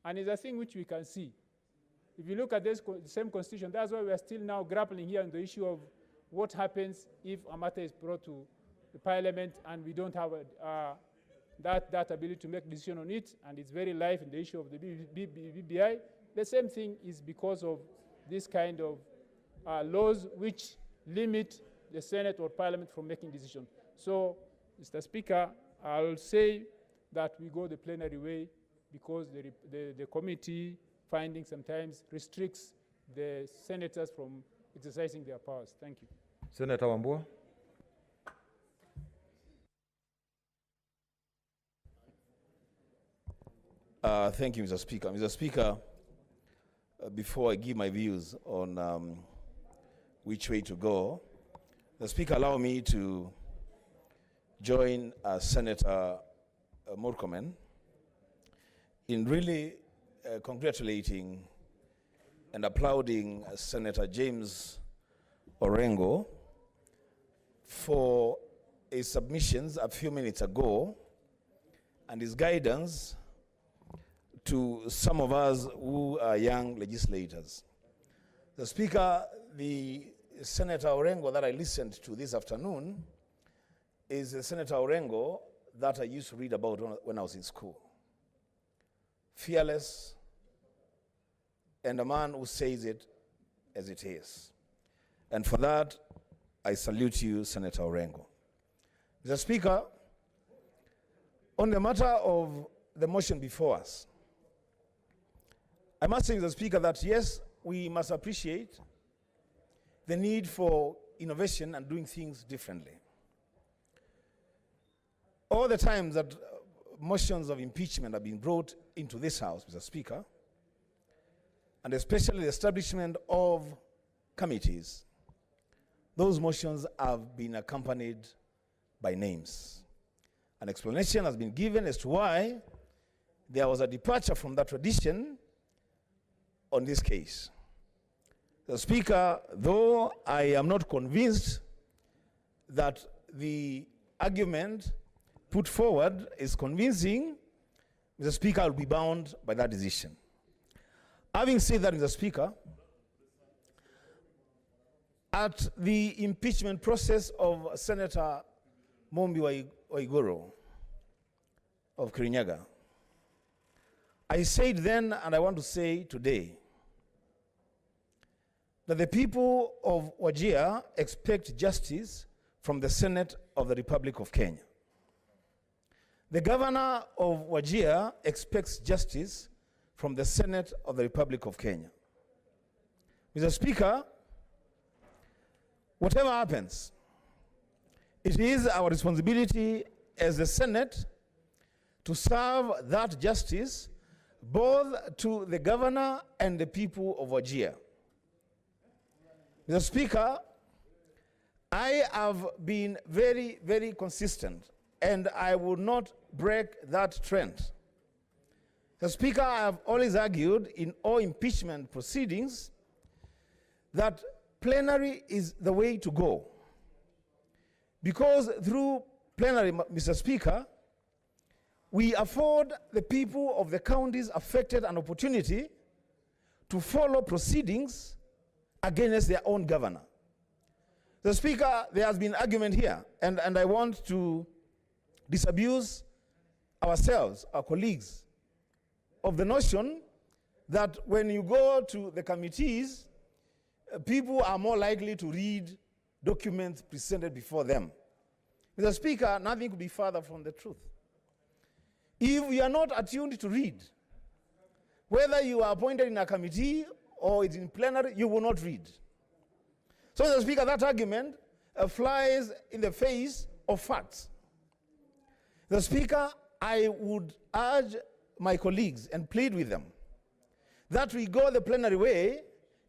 And it's a thing which we can see. If you look at this the same Constitution, that's why we are still now grappling here on the issue of what happens if a matter is brought to the Parliament and we don't have that ability to make decision on it, and it's very live in the issue of the BBI. The same thing is because of this kind of laws which limit the Senate or Parliament from making decisions. So, Mr. Speaker, I'll say that we go the plenary way, because the committee finding sometimes restricts the senators from exercising their powers. Thank you. Senator Wambua. Thank you, Mr. Speaker. Mr. Speaker, before I give my views on which way to go, the Speaker allow me to join Senator Murkomen in really congratulating and applauding Senator James Orengo for his submissions a few minutes ago and his guidance to some of us who are young legislators. The Speaker, the Senator Orengo that I listened to this afternoon is the Senator Orengo that I used to read about when I was in school. Fearless, and a man who says it as it is. And for that, I salute you, Senator Orengo. Mr. Speaker, on the matter of the motion before us, I must say, Mr. Speaker, that yes, we must appreciate the need for innovation and doing things differently. All the times that motions of impeachment have been brought into this House, Mr. Speaker, and especially the establishment of committees, those motions have been accompanied by names. An explanation has been given as to why there was a departure from that tradition on this case. The Speaker, though I am not convinced that the argument put forward is convincing, Mr. Speaker, I will be bound by that decision. Having said that, Mr. Speaker, at the impeachment process of Senator Mombi Waiguru of Kirinyaga, I said then, and I want to say today, that the people of Wajir expect justice from the Senate of the Republic of Kenya. The governor of Wajir expects justice from the Senate of the Republic of Kenya. Mr. Speaker, whatever happens, it is our responsibility as the Senate to serve that justice both to the governor and the people of Wajir. Mr. Speaker, I have been very, very consistent, and I will not break that trend. Mr. Speaker, I have always argued in all impeachment proceedings that plenary is the way to go. Because through plenary, Mr. Speaker, we afford the people of the counties affected an opportunity to follow proceedings against their own governor. The Speaker, there has been argument here, and I want to disabuse ourselves, our colleagues, of the notion that when you go to the committees, people are more likely to read documents presented before them. Mr. Speaker, nothing could be further from the truth. If you are not attuned to read, whether you are appointed in a committee or it's in plenary, you will not read. So, Mr. Speaker, that argument flies in the face of facts. Mr. Speaker, I would urge my colleagues and plead with them that we go the plenary way,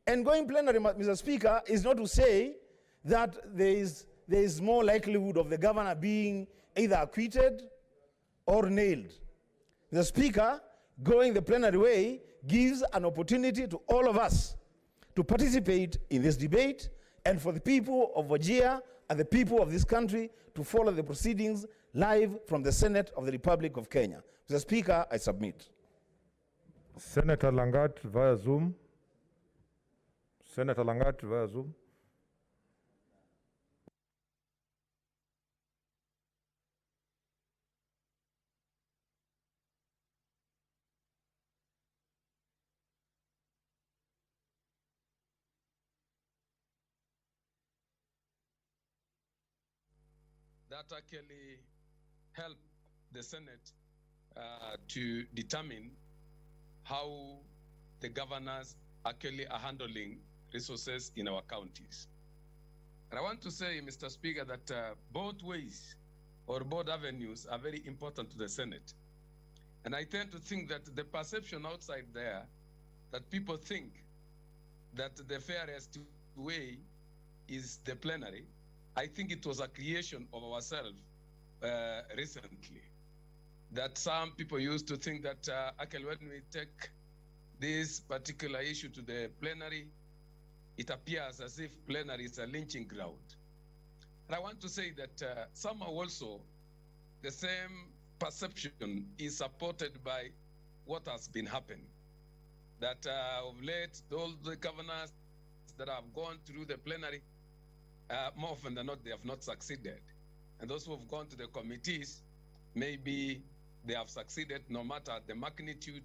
and going plenary, Mr. Speaker, is not to say that there is more likelihood of the governor being either acquitted or nailed. Mr. Speaker, going the plenary way gives an opportunity to all of us to participate in this debate, and for the people of Wajir and the people of this country to follow the proceedings live from the Senate of the Republic of Kenya. Mr. Speaker, I submit. Senator Langat via Zoom. Senator Langat via Zoom. That actually help the Senate to determine how the governors actually are handling resources in our counties. And I want to say, Mr. Speaker, that both ways or both avenues are very important to the Senate. And I tend to think that the perception outside there, that people think that the fairest way is the plenary, I think it was a creation of ourselves recently. That some people used to think that actually when we take this particular issue to the plenary, it appears as if plenary is a lynching ground. And I want to say that somehow also the same perception is supported by what has been happening. That of late, all the governors that have gone through the plenary, more often than not, they have not succeeded. And those who have gone to the committees, maybe they have succeeded no matter the magnitude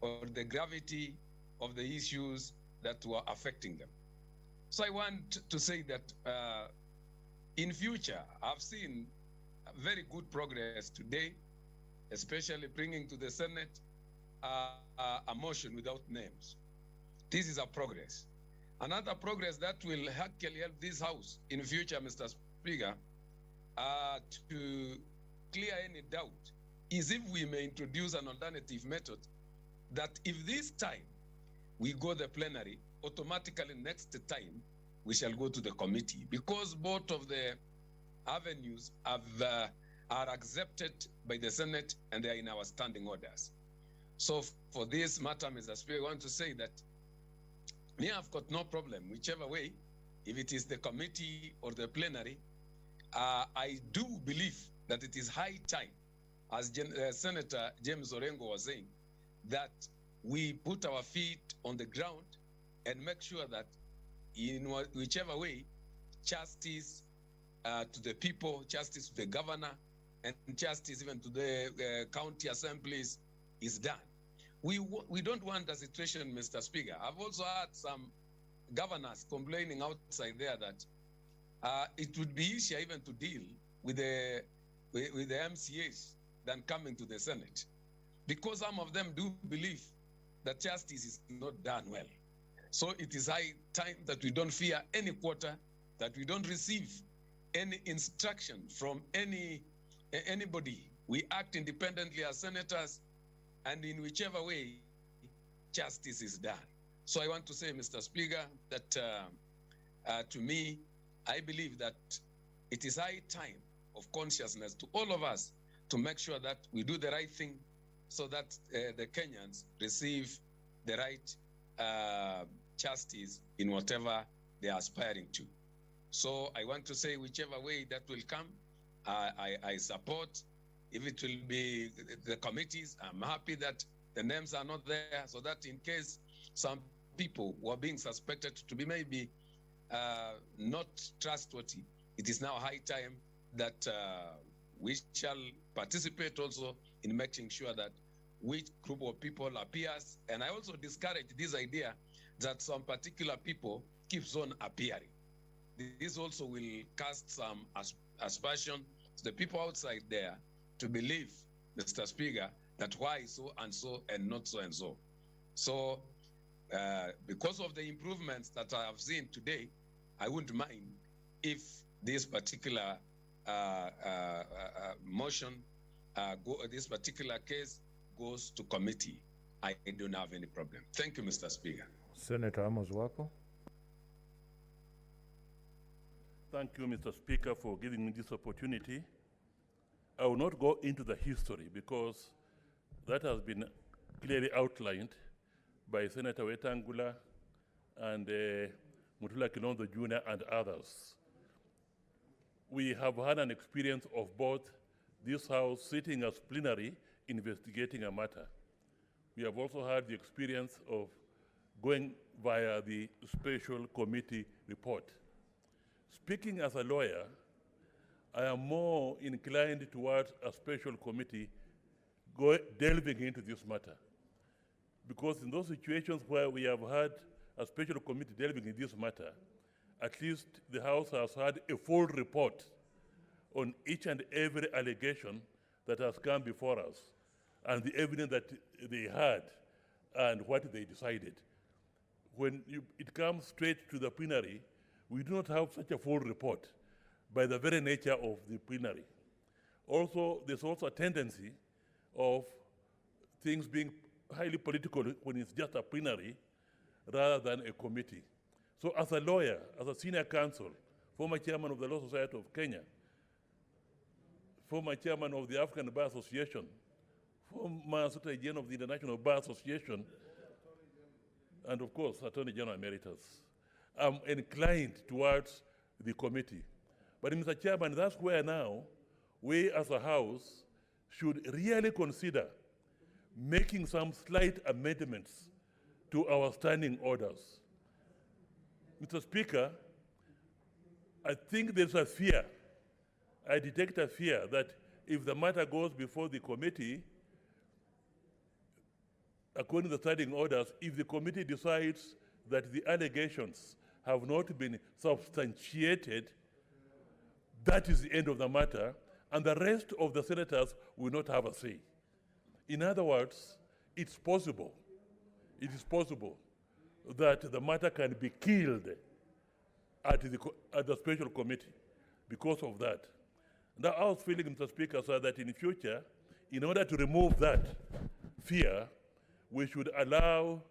or the gravity of the issues that were affecting them. So I want to say that in future, I've seen very good progress today, especially bringing to the Senate a motion without names. This is a progress. Another progress that will actually help this House in future, Mr. Speaker, to clear any doubt is if we may introduce an alternative method that if this time we go the plenary, automatically next time we shall go to the committee, because both of the avenues are accepted by the Senate and they are in our standing orders. So for this matter, Mr. Speaker, I want to say that me, I've got no problem, whichever way, if it is the committee or the plenary. I do believe that it is high time, as Senator James Orengo was saying, that we put our feet on the ground and make sure that in whichever way, justice to the people, justice to the governor, and justice even to the county assemblies is done. We don't want a situation, Mr. Speaker. I've also heard some governors complaining outside there that it would be easier even to deal with the MCAs than coming to the Senate, because some of them do believe that justice is not done well. So it is high time that we don't fear any quarter, that we don't receive any instruction from anybody. We act independently as senators, and in whichever way, justice is done. So I want to say, Mr. Speaker, that to me, I believe that it is high time of consciousness to all of us to make sure that we do the right thing so that the Kenyans receive the right justice in whatever they are aspiring to. So I want to say whichever way that will come, I support. If it will be the committees, I'm happy that the names are not there, so that in case some people who are being suspected to be maybe not trustworthy, it is now high time that we shall participate also in making sure that which group of people appears. And I also discourage this idea that some particular people keeps on appearing. This also will cast some aspersion to the people outside there to believe, Mr. Speaker, that why so and so and not so and so. So because of the improvements that I have seen today, I wouldn't mind if this particular motion, this particular case goes to committee. I don't have any problem. Thank you, Mr. Speaker. Senator Amos Wako. Thank you, Mr. Speaker, for giving me this opportunity. I will not go into the history because that has been clearly outlined by Senator Wetangula and Mutula Kilonzo Jr. and others. We have had an experience of both this House sitting as plenary investigating a matter. We have also had the experience of going via the special committee report. Speaking as a lawyer, I am more inclined towards a special committee delving into this matter. Because in those situations where we have had a special committee delving in this matter, at least the House has had a full report on each and every allegation that has come before us, and the evidence that they had, and what they decided. When it comes straight to the plenary, we do not have such a full report by the very nature of the plenary. Also, there's also a tendency of things being highly political when it's just a plenary rather than a committee. So as a lawyer, as a senior counsel, former chairman of the Law Society of Kenya, former chairman of the African Bar Association, former Secretary General of the International Bar Association, and of course, Attorney General Emeritus, I'm inclined towards the committee. But Mr. Chairman, that's where now we as a House should really consider making some slight amendments to our standing orders. Mr. Speaker, I think there's a fear, I detect a fear that if the matter goes before the committee, according to the standing orders, if the committee decides that the allegations have not been substantiated, that is the end of the matter, and the rest of the senators will not have a say. In other words, it is possible that the matter can be killed at the special committee because of that. Now, I was feeling, Mr. Speaker, sir, that in the future, in order to remove that fear, we should allow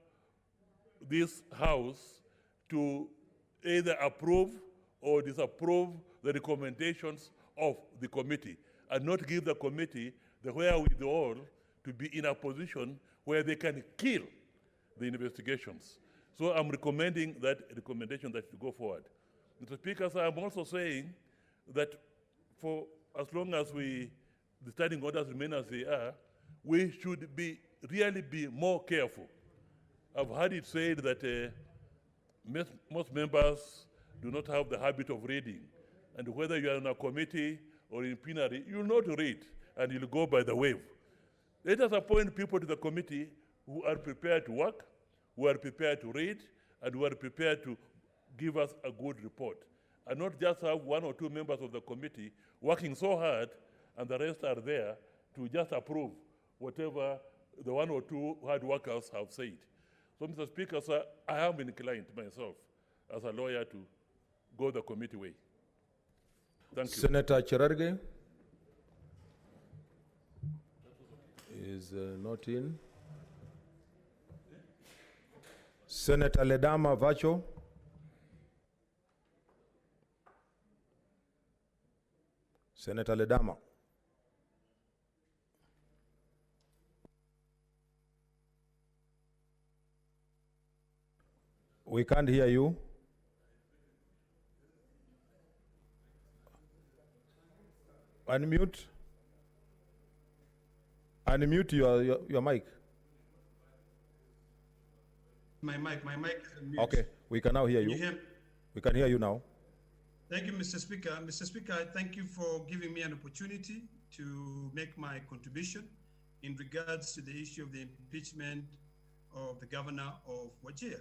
this House to either approve or disapprove the recommendations of the committee and not give the committee the wherewithal to be in a position where they can kill the investigations. So I'm recommending that recommendation that to go forward. Mr. Speaker, sir, I'm also saying that for as long as the standing orders remain as they are, we should really be more careful. I've heard it said that most members do not have the habit of reading. And whether you are in a committee or in plenary, you'll not read and you'll go by the wave. Let us appoint people to the committee who are prepared to work, who are prepared to read, and who are prepared to give us a good report. And not just have one or two members of the committee working so hard and the rest are there to just approve whatever the one or two hard workers have said. So, Mr. Speaker, sir, I am inclined myself as a lawyer to go the committee way. Thank you. Senator Cherargei is not in. Senator Ledama Vacho. Senator Ledama. We can't hear you. Unmute. Unmute your mic. My mic is on mute. Okay, we can now hear you. Can you hear me? We can hear you now. Thank you, Mr. Speaker. Mr. Speaker, I thank you for giving me an opportunity to make my contribution in regards to the issue of the impeachment of the governor of Wajir.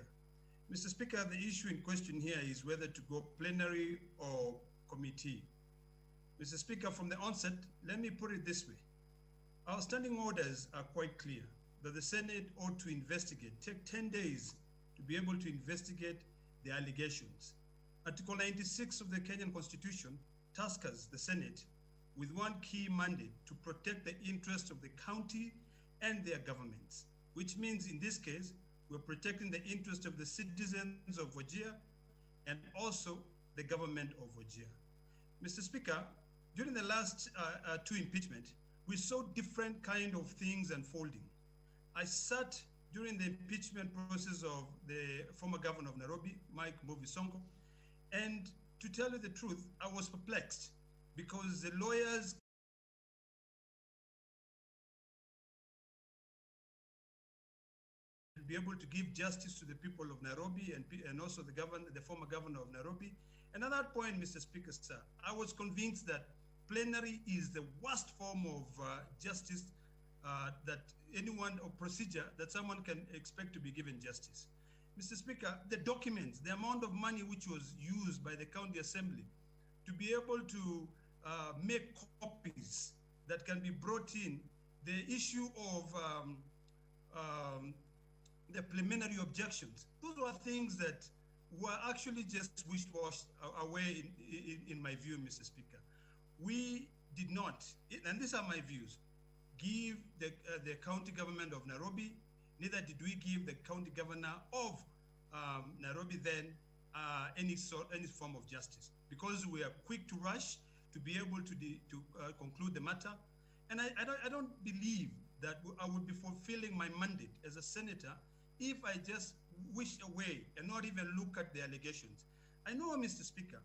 Mr. Speaker, the issue in question here is whether to go plenary or committee. Mr. Speaker, from the onset, let me put it this way. Our standing orders are quite clear that the Senate ought to investigate, take 10 days to be able to investigate the allegations. Article 96 of the Kenyan Constitution tasks the Senate with one key mandate to protect the interests of the county and their governments, which means in this case, we're protecting the interest of the citizens of Wajir and also the government of Wajir. Mr. Speaker, during the last two impeachment, we saw different kind of things unfolding. I sat during the impeachment process of the former governor of Nairobi, Mike Mbuvi Sonko, and to tell you the truth, I was perplexed because the lawyers be able to give justice to the people of Nairobi and also the former governor of Nairobi. And at that point, Mr. Speaker, sir, I was convinced that plenary is the worst form of justice that anyone, or procedure that someone can expect to be given justice. Mr. Speaker, the documents, the amount of money which was used by the county assembly to be able to make copies that can be brought in, the issue of the preliminary objections, those were things that were actually just wished-washed away in my view, Mr. Speaker. We did not, and these are my views, give the county government of Nairobi, neither did we give the county governor of Nairobi then any form of justice, because we are quick to rush to be able to conclude the matter. And I don't believe that I would be fulfilling my mandate as a senator if I just wish away and not even look at the allegations. I know, Mr. Speaker,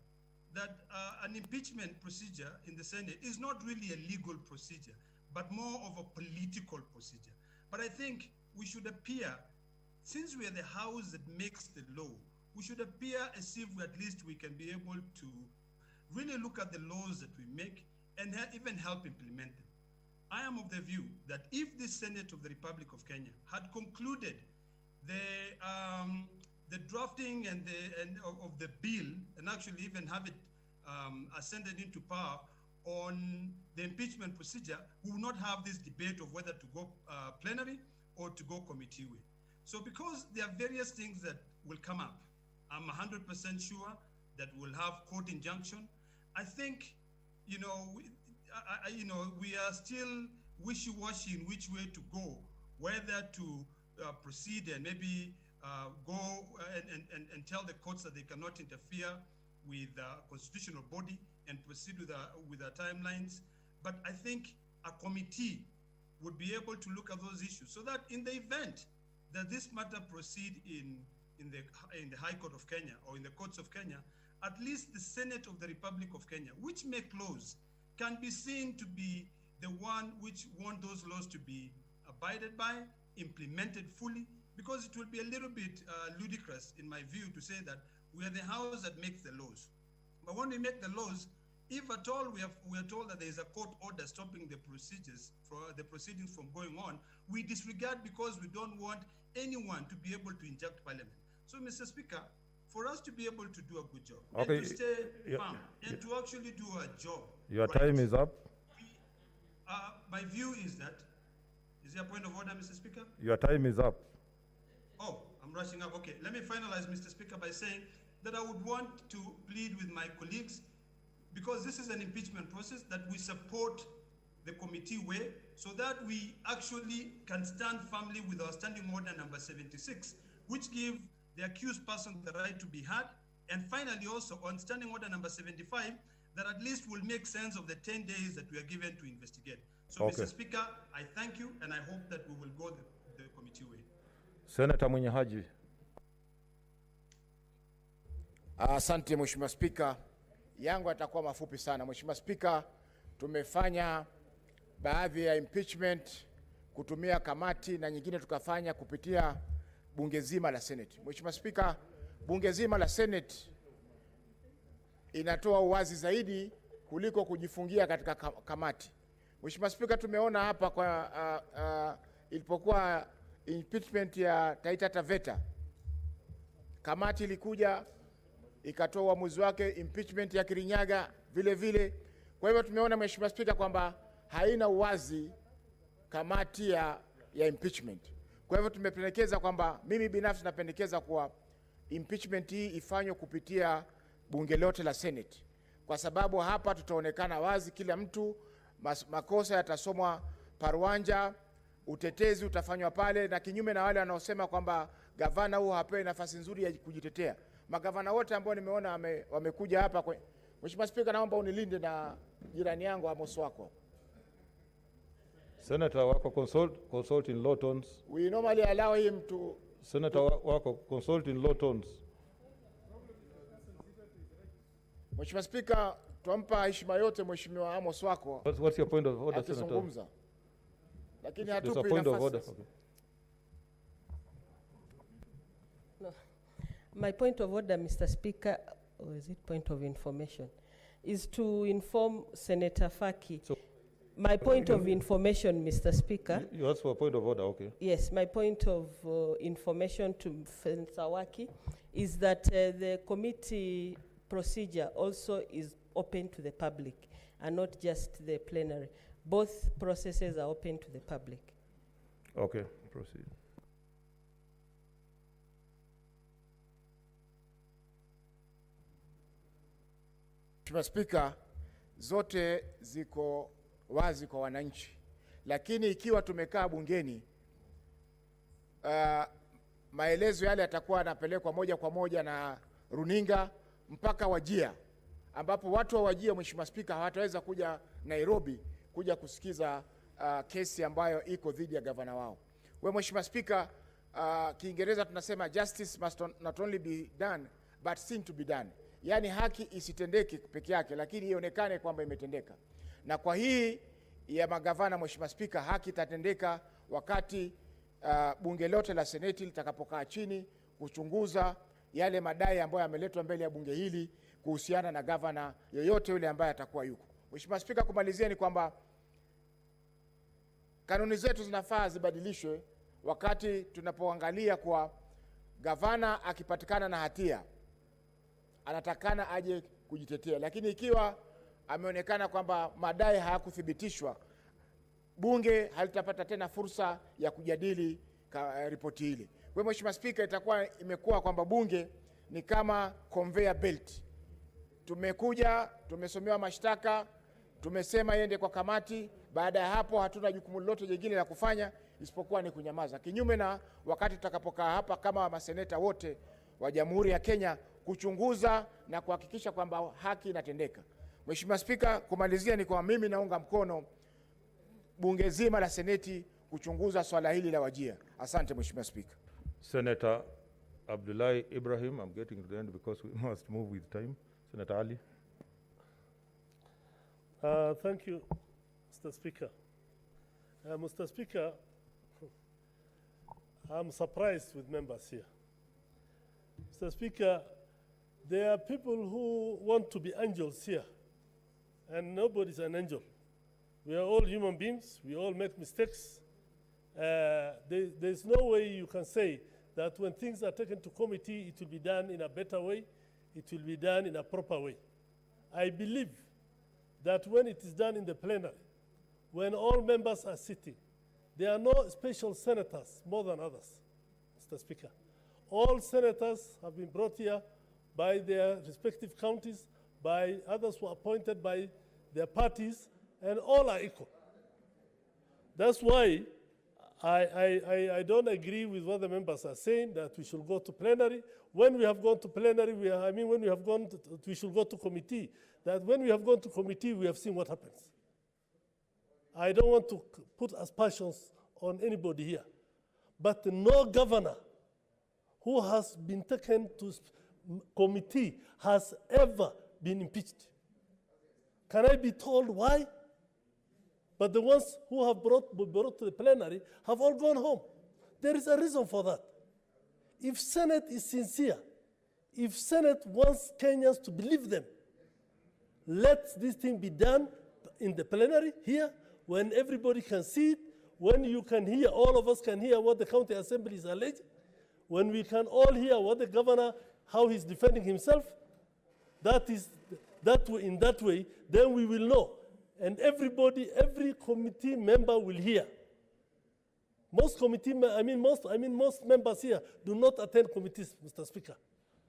that an impeachment procedure in the Senate is not really a legal procedure, but more of a political procedure. But I think we should appear, since we are the house that makes the law, we should appear as if at least we can be able to really look at the laws that we make and even help implement them. I am of the view that if the Senate of the Republic of Kenya had concluded the drafting of the bill and actually even have it ascended into power on the impeachment procedure, we will not have this debate of whether to go plenary or to go committee way. So because there are various things that will come up, I'm 100% sure that we'll have court injunction. I think, we are still wishy-washy in which way to go, whether to proceed and maybe go and tell the courts that they cannot interfere with the constitutional body and proceed with our timelines. But I think a committee would be able to look at those issues so that in the event that this matter proceed in the High Court of Kenya or in the courts of Kenya, at least the Senate of the Republic of Kenya, which make laws, can be seen to be the one which want those laws to be abided by, implemented fully, because it will be a little bit ludicrous, in my view, to say that we are the house that makes the laws. But when we make the laws, if at all we are told that there is a court order stopping the proceedings from going on, we disregard because we don't want anyone to be able to inject Parliament. So, Mr. Speaker, for us to be able to do a good job, okay, and to stay firm, and to actually do a job. Your right, time is up. My view is that, is there a point of order, Mr. Speaker? Your time is up. Oh, I'm rushing up. Okay, let me finalize, Mr. Speaker, by saying that I would want to plead with my colleagues, because this is an impeachment process, that we support the committee way so that we actually can stand firmly with our standing order number 76, which give the accused person the right to be heard. And finally, also on standing order number 75, that at least will make sense of the 10 days that we are given to investigate. So, okay, Mr. Speaker, I thank you, and I hope that we will go the committee way. Senator Mwenyehaji. Asante Mheshimiwa Spika, yangu atakuwa mafupi sana. Mheshimiwa Spika, tumefanya baadhi ya impeachment kutumia kamati na nyingine tukafanya kupitia bunge zima la Senate. Mheshimiwa Spika, bunge zima la Senate inatoa uwazi zaidi kuliko kujifungia katika kamati. Mheshimiwa Spika, tumeona hapa kwa ilipokuwa impeachment ya Taita Taveta, kamati ilikuja ikatoa uamuzi wake, impeachment ya Kirinyaga vile vile. Kwa hivyo tumeona Mheshimiwa Spika kwamba haina uwazi kamati ya impeachment. Kwa hivyo tumependekeza kwamba, mimi binafsi napendekeza kuwa impeachment hii ifanywe kupitia bunge lote la Senate, kwa sababu hapa tutaonekana wazi, kila mtu, makosa yatasomwa paruanja, utetezi utafanywa pale, na kinyume na wale wanaosema kwamba gavana huo hapewi nafasi nzuri ya kujitetea. Magavana wote ambao nimeona wamekuja hapa. Mheshimiwa Spika, naomba unilinde na jirani yangu Amos wako. Senator wako consult in low tones. We normally allow him to. Senator wako consult in low tones. Mheshimiwa Spika, tuampa heshima yote Mheshimiwa Amos wako. What's your point of order, Senator? Lakini hatupi nafasi. Point of order. Okay. No. My point of order, Mr. Speaker, or is it point of information, is to inform Senator Faki. So, my point of information, Mr. Speaker. You asked for a point of order, okay. Yes, my point of information to Senator Waki is that the committee procedure also is open to the public and not just the plenary. Both processes are open to the public. Okay, proceed. Mheshimiwa Spika, zote ziko wazi kwa wananchi, lakini ikiwa tumekaa bungeni, maelezo yale yatakuwa yanapelekwa moja kwa moja na runinga mpaka Wajir, ambapo watu wa Wajir, Mheshimiwa Spika, hawataweza kuja Nairobi kuja kusikiza kesi ambayo iko dhidi ya gavana wao. Wewe Mheshimiwa Spika, Kiingereza tunasema justice must not only be done but seen to be done, yaani haki isitendeke peke yake, lakini ionekane kwamba imetendeka. Na kwa hii ya magavana, Mheshimiwa Spika, haki itatendeka wakati bunge lote la Seneti litakapokaa chini kuchunguza yale madai ambayo yameletwa mbele ya bunge hili kuhusiana na gavana yoyote yule ambaye atakuwa yuko. Mheshimiwa Spika, kumalizia ni kwamba kanuni zetu zinafaa zibadilishwe wakati tunapoangalia kwa gavana akipatikana na hatia anatakana aje kujitetea, lakini ikiwa ameonekana kwamba madai hayakuthibitishwa, bunge halitapata tena fursa ya kujadili ripoti hili. Kwa Mheshimiwa Spika, itakuwa imekuwa kwamba bunge ni kama conveyor belt. Tumekuja, tumesomewa mashtaka, tumesema iende kwa kamati, baada ya hapo hatuna jukumu lolote jingine la kufanya isipokuwa ni kunyamaza. Kinyume na wakati tutakapokaa hapa kama maseneta wote wa Jamhuri ya Kenya kuchunguza na kuhakikisha kwamba haki inatendeka. Mheshimiwa Spika, kumalizia ni kwa mimi naunga mkono bunge zima la Seneti kuchunguza swala hili la Wajir. Asante Mheshimiwa Spika. Senator Abdullahi Ibrahim, I'm getting to the end because we must move with time. Senator Ali. Thank you, Mr. Speaker. Mr. Speaker, I'm surprised with members here. Mr. Speaker, there are people who want to be angels here, and nobody's an angel. We are all human beings. We all make mistakes. There's no way you can say that when things are taken to committee, it will be done in a better way. It will be done in a proper way. I believe that when it is done in the plenary, when all members are sitting, there are no special senators more than others, Mr. Speaker. All senators have been brought here by their respective counties, by others who are appointed by their parties, and all are equal. That's why I don't agree with what the members are saying, that we should go to plenary. When we have gone to plenary, when we have gone to, we should go to committee. That when we have gone to committee, we have seen what happens. I don't want to put aspersions on anybody here, but no governor who has been taken to committee has ever been impeached. Can I be told why? But the ones who have brought to the plenary have all gone home. There is a reason for that. If Senate is sincere, if Senate wants Kenyans to believe them, let this thing be done in the plenary here, when everybody can see it, when you can hear, all of us can hear what the county assembly is alleging, when we can all hear what the governor, how he's defending himself, in that way, then we will know. And everybody, every committee member will hear. Most members here do not attend committees, Mr. Speaker.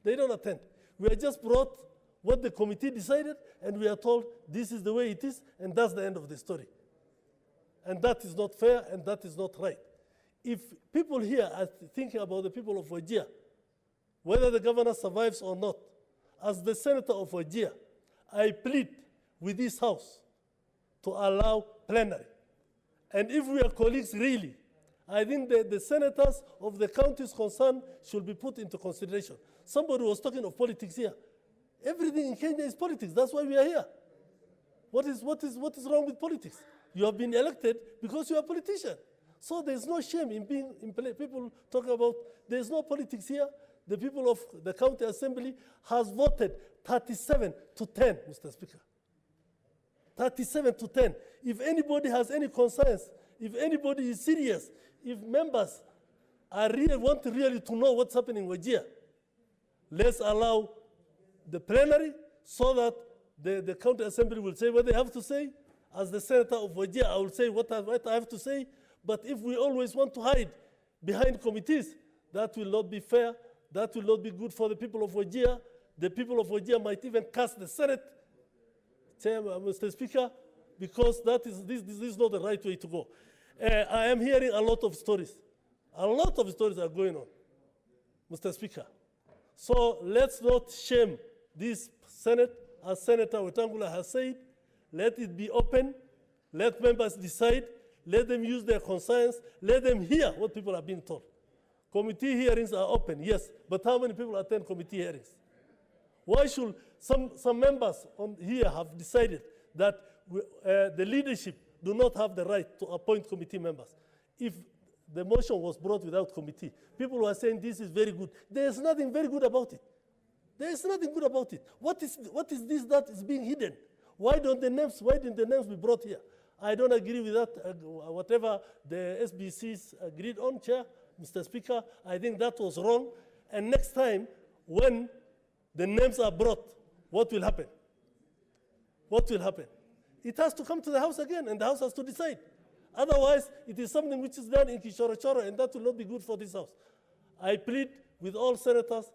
They don't attend. We are just brought what the committee decided, and we are told this is the way it is, and that's the end of the story. And that is not fair, and that is not right. If people here are thinking about the people of Wajir, whether the governor survives or not, as the senator of Wajir, I plead with this House to allow plenary. And if we are colleagues really, I think that the senators of the counties concerned should be put into consideration. Somebody was talking of politics here. Everything in Kenya is politics. That's why we are here. What is wrong with politics? You have been elected because you are a politician. So there's no shame in being, people talk about, there's no politics here. The people of the county assembly has voted 37 to 10, Mr. Speaker. 37 to 10. If anybody has any concerns, if anybody is serious, if members are want really to know what's happening in Wajir, let's allow the plenary so that the county assembly will say what they have to say. As the senator of Wajir, I will say what I have to say. But if we always want to hide behind committees, that will not be fair. That will not be good for the people of Wajir. The people of Wajir might even cast the Senate, Mr. Speaker, because this is not the right way to go. I am hearing a lot of stories. A lot of stories are going on, Mr. Speaker. So let's not shame this Senate, as Senator Wetangula has said. Let it be open. Let members decide. Let them use their concerns. Let them hear what people are being told. Committee hearings are open, yes, but how many people attend committee hearings? Why should some members on here have decided that the leadership do not have the right to appoint committee members? If the motion was brought without committee, people were saying this is very good. There's nothing very good about it. There's nothing good about it. What is this that is being hidden? Why didn't the names be brought here? I don't agree with that, whatever the SBCs agreed on, Chair, Mr. Speaker. I think that was wrong. And next time, when the names are brought, what will happen? What will happen? It has to come to the House again, and the House has to decide. Otherwise, it is something which is done in Kishoro, and that will not be good for this House. I plead with all senators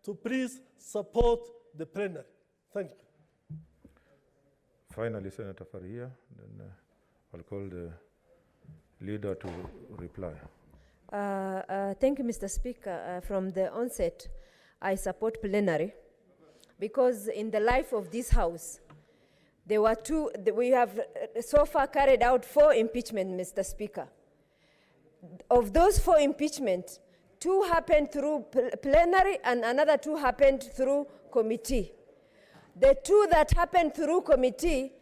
to please support the plenary. Thank you. Finally, Senator Faria, then I'll call the leader to reply. Thank you, Mr. Speaker. From the onset, I support plenary because in the life of this House, there were we have so far carried out 4 impeachments, Mr. Speaker. Of those 4 impeachments, 2 happened through plenary and another 2 happened through committee. The 2 that happened through committee,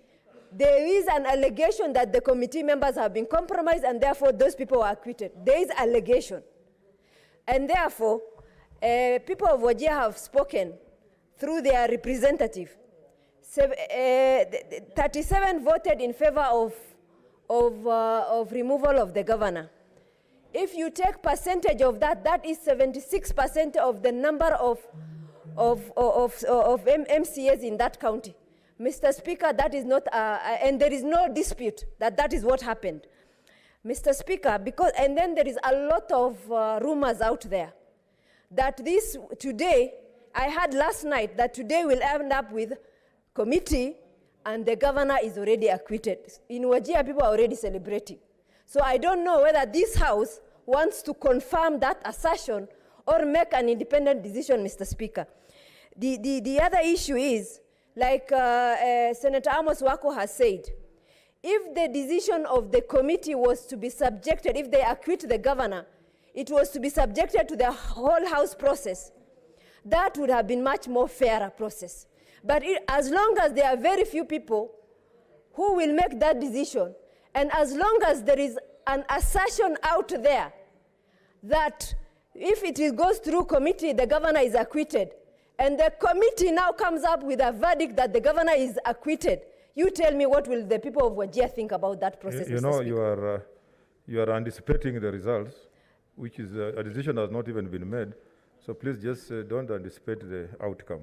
there is an allegation that the committee members have been compromised and therefore those people were acquitted. There is allegation. And therefore, people of Wajir have spoken through their representative. 37 voted in favor of removal of the governor. If you take percentage of that, that is 76% of the number of MCAs in that county. Mr. Speaker, that is not, and there is no dispute that that is what happened. Mr. Speaker, and then there is a lot of rumors out there that this today, I heard last night that today we'll end up with committee and the governor is already acquitted. In Wajir, people are already celebrating. So I don't know whether this House wants to confirm that assertion or make an independent decision, Mr. Speaker. The other issue is, like Senator Amos Wako has said, if the decision of the committee was to be subjected, if they acquit the governor, it was to be subjected to the whole House process. That would have been much more fairer process. But as long as there are very few people who will make that decision, and as long as there is an assertion out there that if it goes through committee, the governor is acquitted, and the committee now comes up with a verdict that the governor is acquitted, you tell me what will the people of Wajir think about that process, You know, you are anticipating the results, which is a decision has not even been made. So please just don't anticipate the outcome.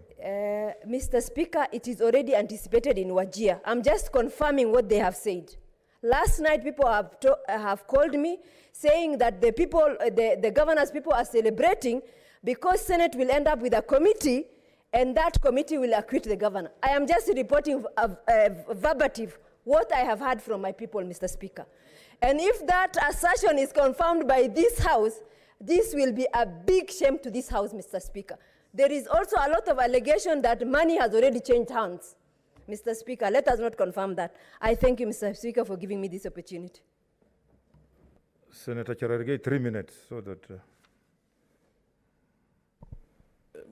Mr. Speaker, it is already anticipated in Wajir. I'm just confirming what they have said. Last night, people have called me saying that the governor's people are celebrating because Senate will end up with a committee and that committee will acquit the governor. I am just reporting verbatim what I have heard from my people, Mr. Speaker. And if that assertion is confirmed by this House, this will be a big shame to this House, Mr. Speaker. There is also a lot of allegation that money has already changed hands. Mr. Speaker, let us not confirm that. I thank you, Mr. Speaker, for giving me this opportunity. Senator Cherargei, 3 minutes, so that...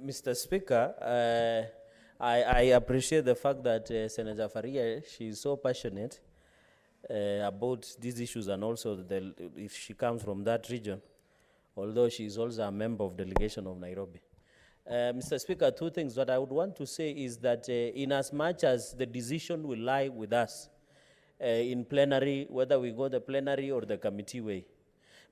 Mr. Speaker, I appreciate the fact that Senator Faria, she is so passionate about these issues, and also if she comes from that region, although she is also a member of the delegation of Nairobi. Mr. Speaker, 2 things. What I would want to say is that in as much as the decision will lie with us in plenary, whether we go the plenary or the committee way,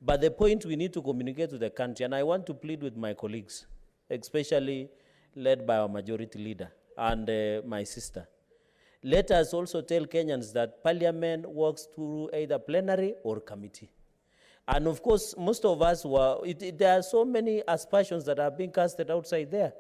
but the point we need to communicate to the country, and I want to plead with my colleagues, especially led by our majority leader and my sister. Let us also tell Kenyans that parliament works through either plenary or committee. And of course, most of us there are so many aspersions that are being casted outside there.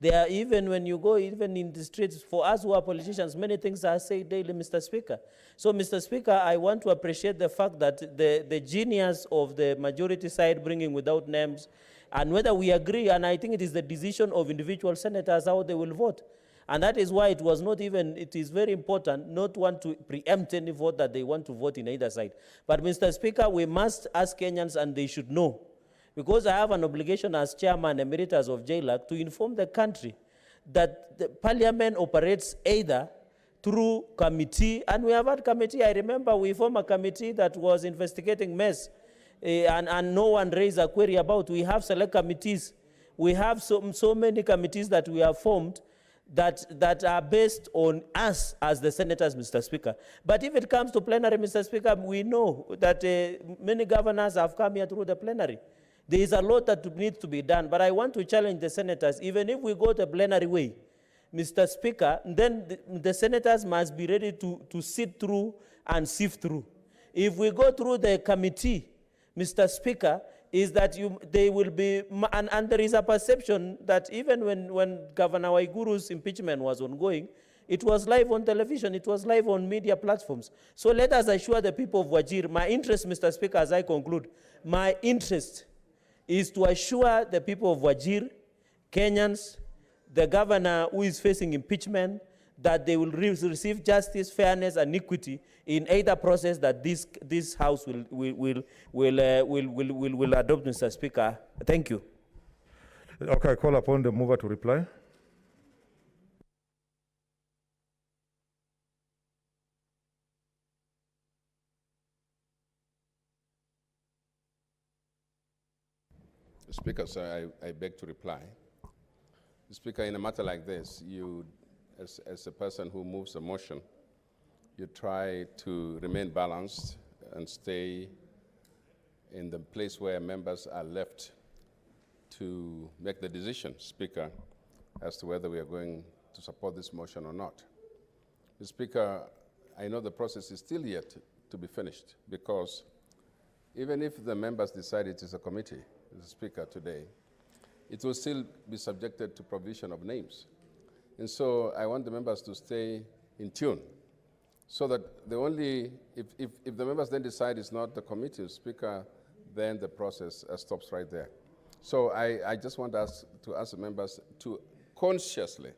There are, even when you go, even in the streets, for us who are politicians, many things are said daily, Mr. Speaker. So, Mr. Speaker, I want to appreciate the fact that the genius of the majority side bringing without names, and whether we agree, and I think it is the decision of individual senators how they will vote. And that is why it was not even, it is very important not want to preempt any vote that they want to vote in either side. But Mr. Speaker, we must ask Kenyans, and they should know, because I have an obligation as chairman emeritus of JLAC to inform the country that the parliament operates either through committee, and we have had committee. I remember we formed a committee that was investigating mess, and no one raised a query about. We have select committees. We have so many committees that we have formed that are based on us as the senators, Mr. Speaker. But if it comes to plenary, Mr. Speaker, we know that many governors have come here through the plenary. There is a lot that needs to be done, but I want to challenge the senators, even if we go the plenary way, Mr. Speaker, then the senators must be ready to sit through and sift through. If we go through the committee, Mr. Speaker, is that they will be, and there is a perception that even when Governor Waiguru's impeachment was ongoing, it was live on television, it was live on media platforms. So let us assure the people of Wajir, my interest, Mr. Speaker, as I conclude, my interest is to assure the people of Wajir, Kenyans, the governor who is facing impeachment, that they will receive justice, fairness, and equity in either process that this House will adopt, Mr. Speaker. Thank you. Okay, I call upon the mover to reply. Speaker, sir, I beg to reply. Speaker, in a matter like this, you, as a person who moves a motion, you try to remain balanced and stay in the place where members are left to make the decision, Speaker, as to whether we are going to support this motion or not. Speaker, I know the process is still yet to be finished, because even if the members decide it is a committee, Mr. Speaker, today, it will still be subjected to provision of names. And so I want the members to stay in tune, so that the only, if the members then decide it's not the committee, Speaker, then the process stops right there. So I just want us to ask the members to consciously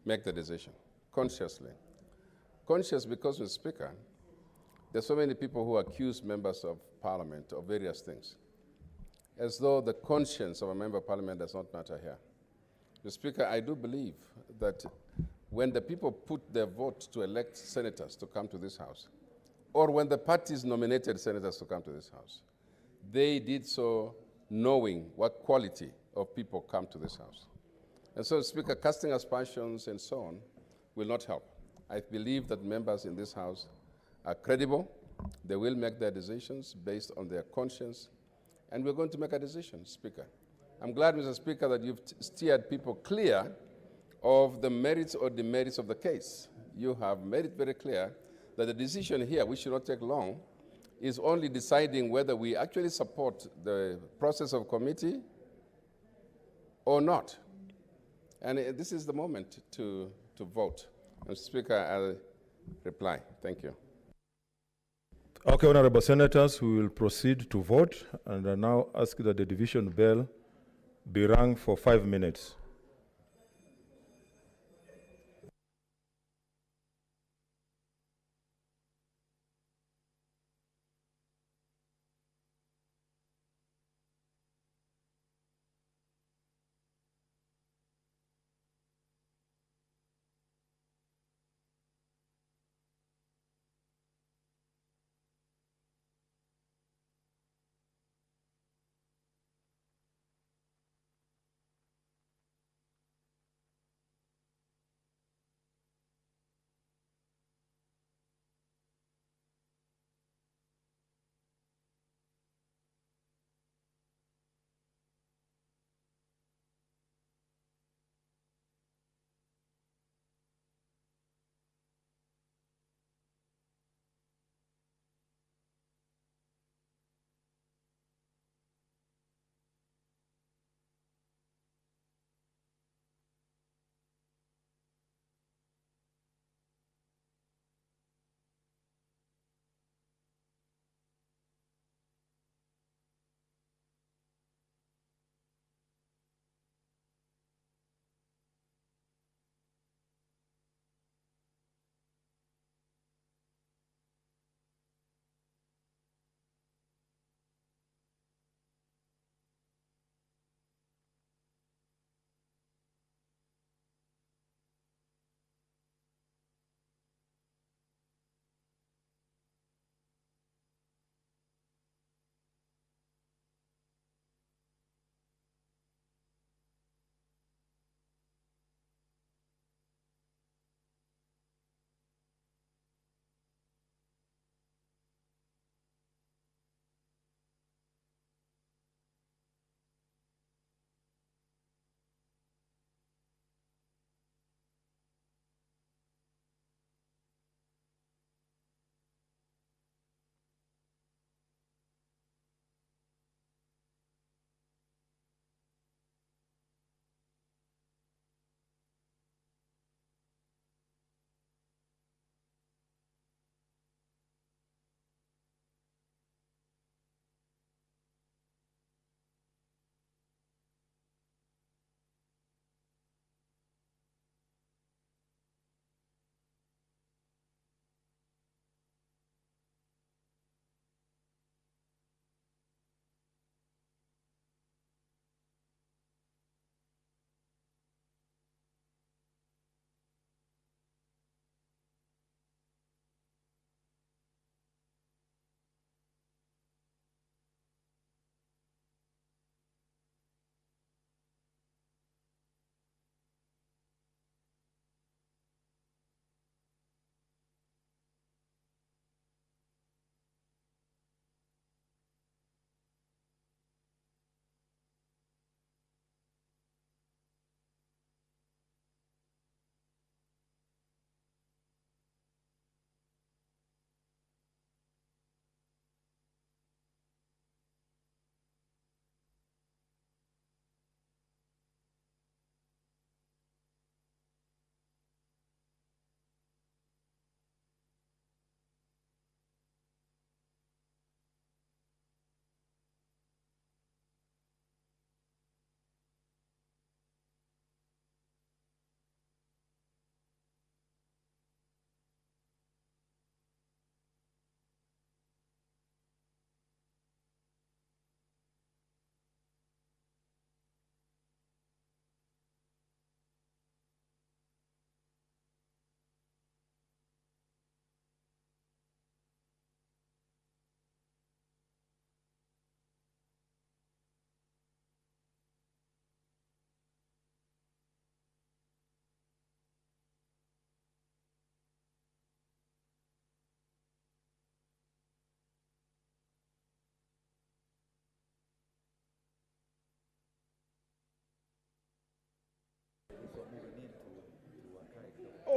make the decision, consciously. Conscious because, Mr. Speaker, there's so many people who accuse members of parliament of various things, as though the conscience of a member of parliament does not matter here. Mr. Speaker, I do believe that when the people put their vote to elect senators to come to this House, or when the parties nominated senators to come to this House, they did so knowing what quality of people come to this House. And so, Speaker, casting aspersions and so on will not help. I believe that members in this House are credible. They will make their decisions based on their conscience, and we're going to make a decision, Speaker. I'm glad, Mr. Speaker, that you've steered people clear of the merits or demerits of the case. You have made it very clear that the decision here, which should not take long, is only deciding whether we actually support the process of committee or not. And this is the moment to vote. Mr. Speaker, I'll reply. Thank you. Okay, honorable senators, we will proceed to vote, and I now ask that the division bell be rung for 5 minutes.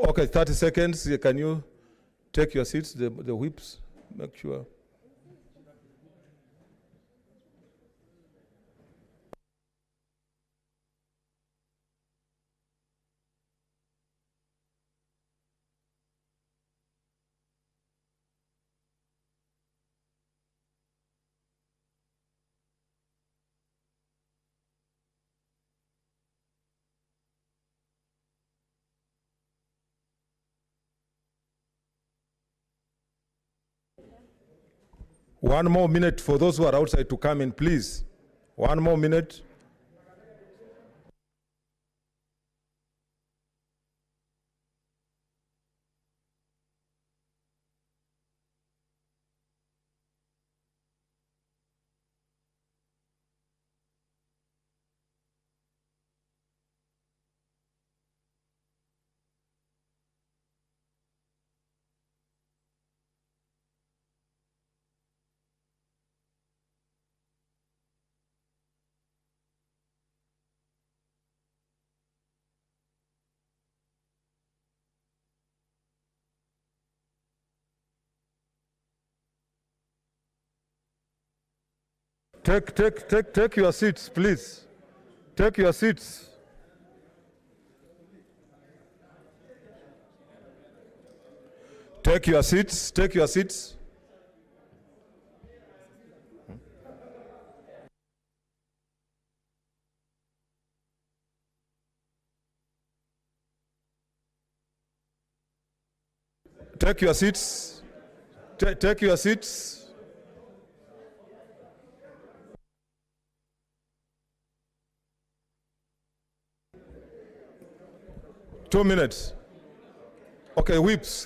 Okay, 30 seconds. Can you take your seats, the whips? Make sure. One more minute for those who are outside to come in, please. One more minute. Take your seats, please. Take your seats. Take your seats. Take your seats. Take your seats. Take your seats. Two minutes. Okay, whips.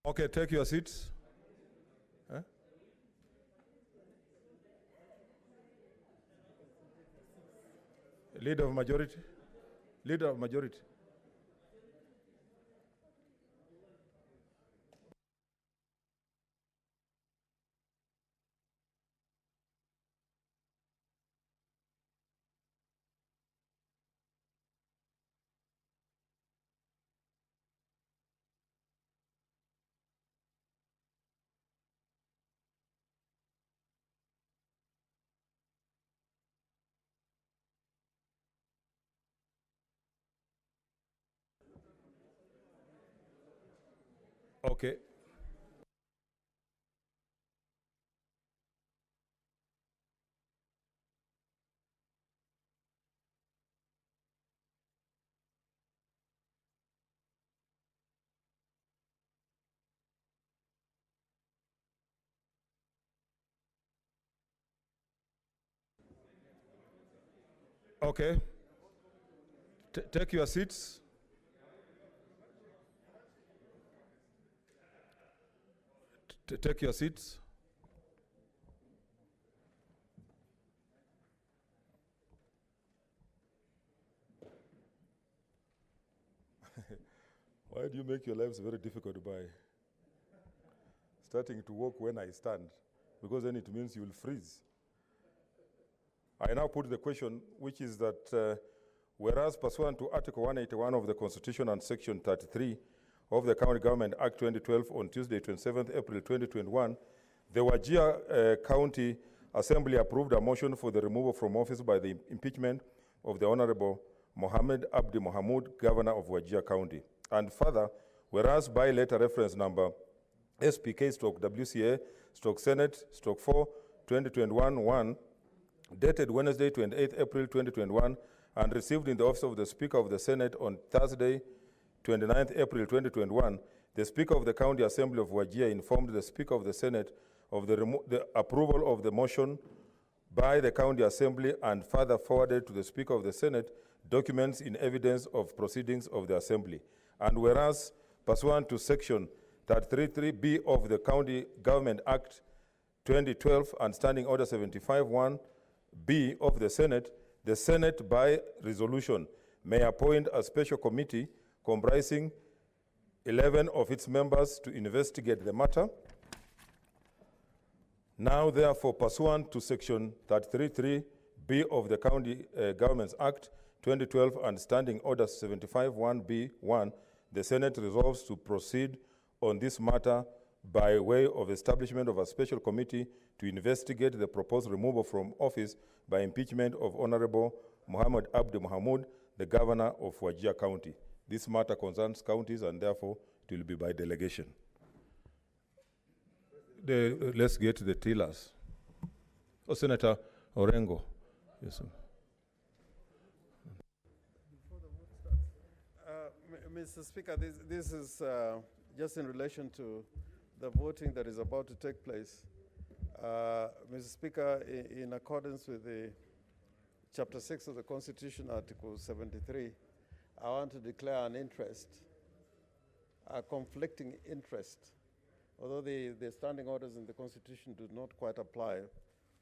Okay, take your seats. Huh? Leader of majority. Leader of majority. Okay. Okay. Take your seats. Take your seats. Why do you make your lives very difficult by starting to walk when I stand? Because then it means you will freeze. I now put the question, which is that whereas pursuant to Article 181 of the Constitution and Section 33 of the County Government Act 2012 on Tuesday, 27th April 2021, the Wajir County Assembly approved a motion for the removal from office by the impeachment of the Honorable Mohammed Abdi Mohamud, Governor of Wajir County. And further, whereas by letter reference number SPK/WCA/Senate/4/2021-1, dated Wednesday, 28 April 2021, and received in the office of the Speaker of the Senate on Thursday, 29 April 2021, the Speaker of the County Assembly of Wajir informed the Speaker of the Senate of the approval of the motion by the County Assembly and further forwarded to the Speaker of the Senate documents in evidence of proceedings of the Assembly. And whereas, pursuant to Section 33(3)(b) of the County Government Act 2012 and Standing Order 75(1)(b) of the Senate by resolution may appoint a special committee comprising 11 of its members to investigate the matter. Now, therefore, pursuant to Section 33(3)(b) of the County Governments Act 2012 and Standing Order 75(1)(b)(1), the Senate resolves to proceed on this matter by way of establishment of a special committee to investigate the proposed removal from office by impeachment of Honorable Mohammed Abdi Mohamud, the Governor of Wajir County. This matter concerns counties and therefore it will be by delegation. Let's get to the tellers. Oh, Senator Orengo. Yes, sir. Mr. Speaker, this is just in relation to the voting that is about to take place. Mr. Speaker, in accordance with the Chapter 6 of the Constitution, Article 73, I want to declare an interest, a conflicting interest. Although the standing orders in the Constitution do not quite apply,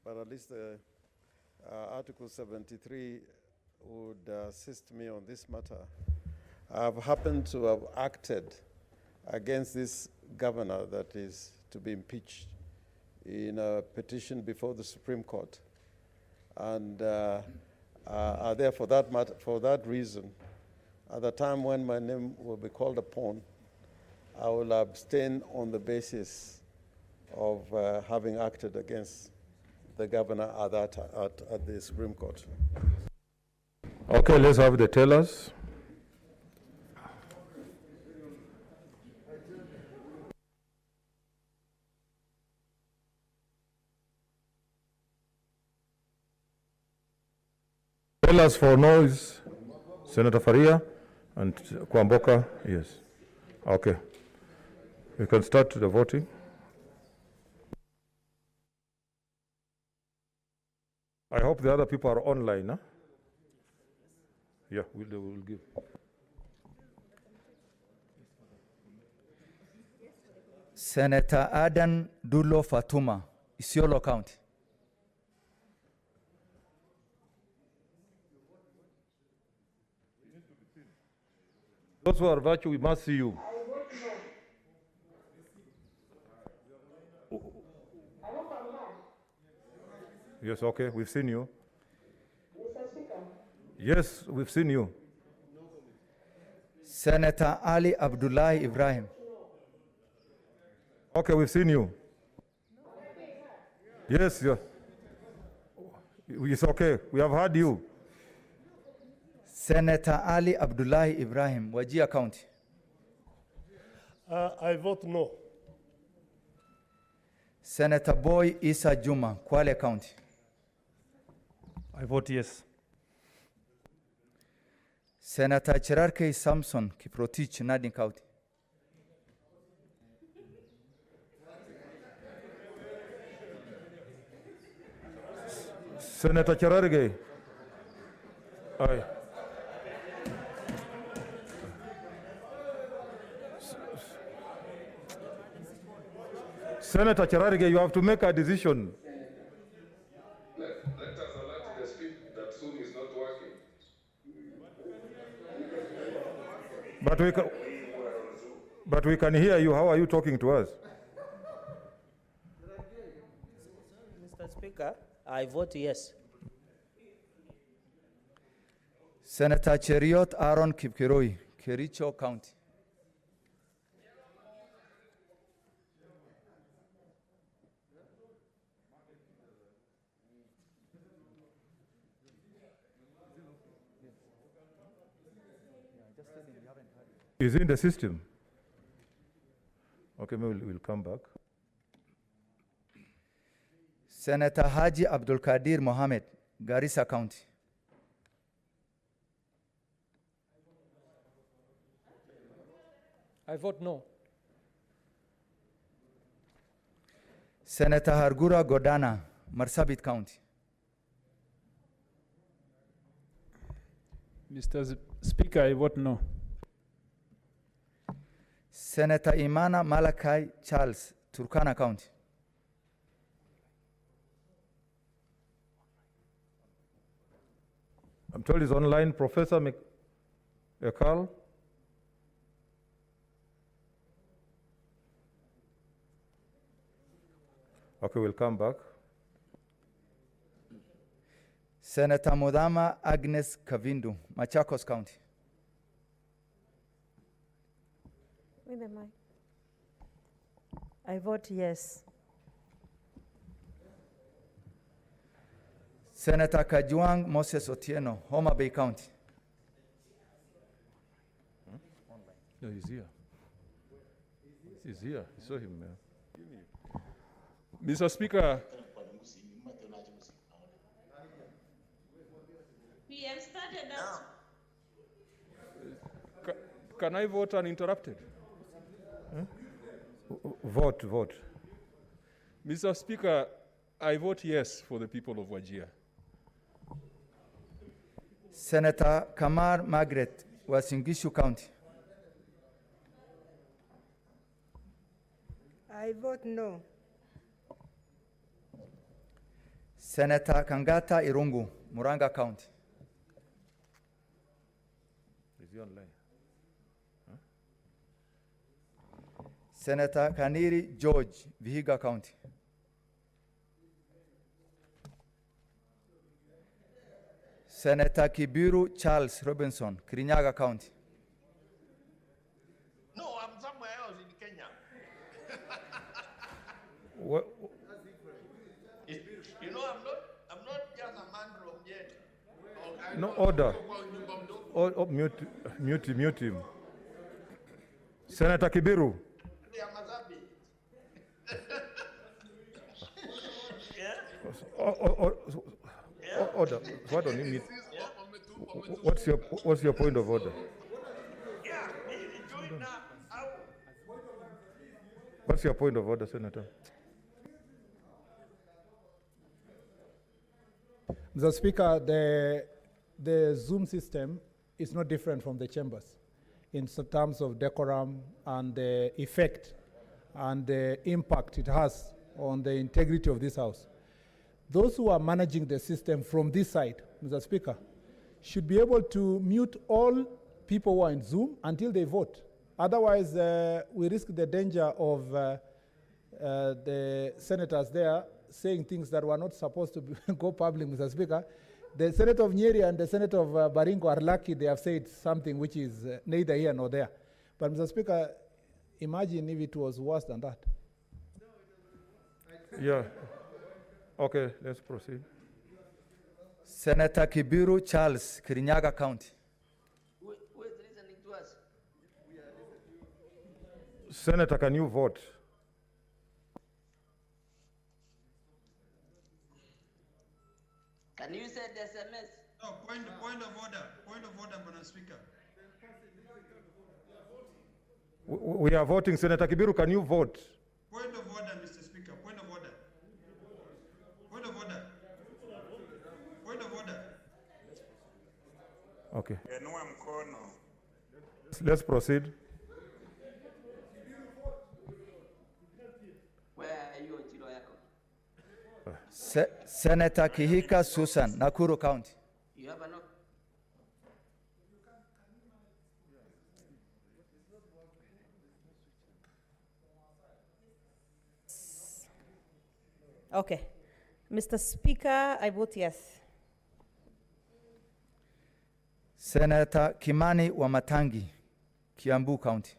but at least Article 73 would assist me on this matter. I've happened to have acted against this governor that is to be impeached in a petition before the Supreme Court. And there for that reason, at the time when my name will be called upon, I will abstain on the basis of having acted against the governor at the Supreme Court. Okay, let's have the tellers. Tellers for no is Senator Faria and Kwamboka, yes. Okay. We can start the voting. I hope the other people are online, huh? Yeah, we'll give. Senator Adan Dulo Fatuma, Isiolo County. Those who are virtual, we must see you. Yes, okay, we've seen you. Mr. Speaker. Yes, we've seen you. Senator Ali Abdullahi Ibrahim. Okay, we've seen you. Yes, yeah. It's okay, we have heard you. Senator Ali Abdullahi Ibrahim, Wajir County. I vote no. Senator Boy Isa Juma, Kwale County. I vote yes. Senator Cherarke Samson, Kiprotich, Nadin County. Senator Cherarke. Aye. Senator Cherargei, you have to make a decision. Let us alert the speaker that Zoom is not working. But we can hear you. How are you talking to us? Mr. Speaker, I vote yes. Senator Cheriot Aaron Kipkiroi, Kericho County. Is in the system. Okay, maybe we'll come back. Senator Haji Abdul Kadir Mohammed, Garissa County. I vote no. Senator Hargura Godana, Marsabit County. Mr. Speaker, I vote no. Senator Imana Malakai Charles, Turkana County. I'm told he's online. Professor Ekal. Okay, we'll come back. Senator Mudama Agnes Kavindu, Machakos County. With the mic. I vote yes. Senator Kajuang Moses Otieno, Homa Bay County. No, he's here. He's here. I saw him. Mr. Speaker, we have started out. Can I vote uninterrupted? Vote. Mr. Speaker, I vote yes for the people of Wajir. Senator Kamar Margaret, Wasingishu County. I vote no. Senator Kangata Irungu, Muranga County. Is he online? Huh? Senator Kaniri George, Vihiga County. Senator Kibiru Charles Robinson, Kirinyaga County. No, I'm somewhere else in Kenya. What? You know, I'm not just a man from yet. No, order. Mute him. Senator Kibiru. Order. Why don't you meet? What's your point of order? What's your point of order, Senator? Mr. Speaker, the Zoom system is not different from the chambers in terms of decorum and the effect and the impact it has on the integrity of this House. Those who are managing the system from this side, Mr. Speaker, should be able to mute all people who are in Zoom until they vote. Otherwise, we risk the danger of the senators there saying things that were not supposed to go public, Mr. Speaker. The Senator of Nyeri and the Senator of Baringo are lucky they have said something which is neither here nor there. But, Mr. Speaker, imagine if it was worse than that. Yeah. Okay, let's proceed. Senator Kibiru Charles, Kirinyaga County. Who is listening to us? Senator, can you vote? Can you send SMS? No, point of order. Point of order, Madam Speaker. We are voting. Senator Kibiru, can you vote? Point of order, Mr. Speaker. Point of order. Point of order. Point of order. Okay. Let's proceed. Where are you, Chilo Yako? Senator Kihika Susan, Nakuru County. You have a knock. Okay. Mr. Speaker, I vote yes. Senator Kimani Wamatangi, Kiambu County.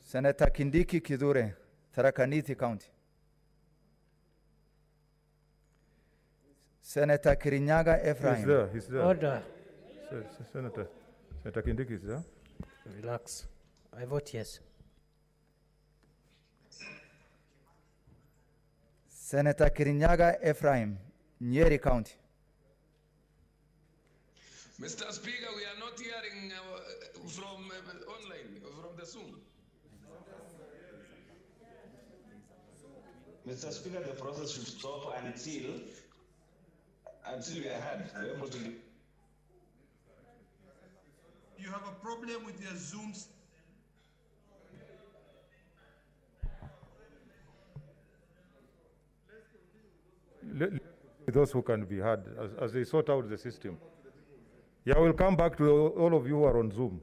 Senator Kindiki Kidure, Tharaka Nithi County. Senator Kirinyaga Ephraim. He's there, he's there. Order. Senator Kindiki is there. Relax. I vote yes. Senator Kirinyaga Ephraim, Nyeri County. Mr. Speaker, we are not hearing from online, from the Zoom. Mr. Speaker, the process should stop until we are heard. We're able to. You have a problem with your Zooms. Those who can be heard as they sort out the system. Yeah, we'll come back to all of you who are on Zoom.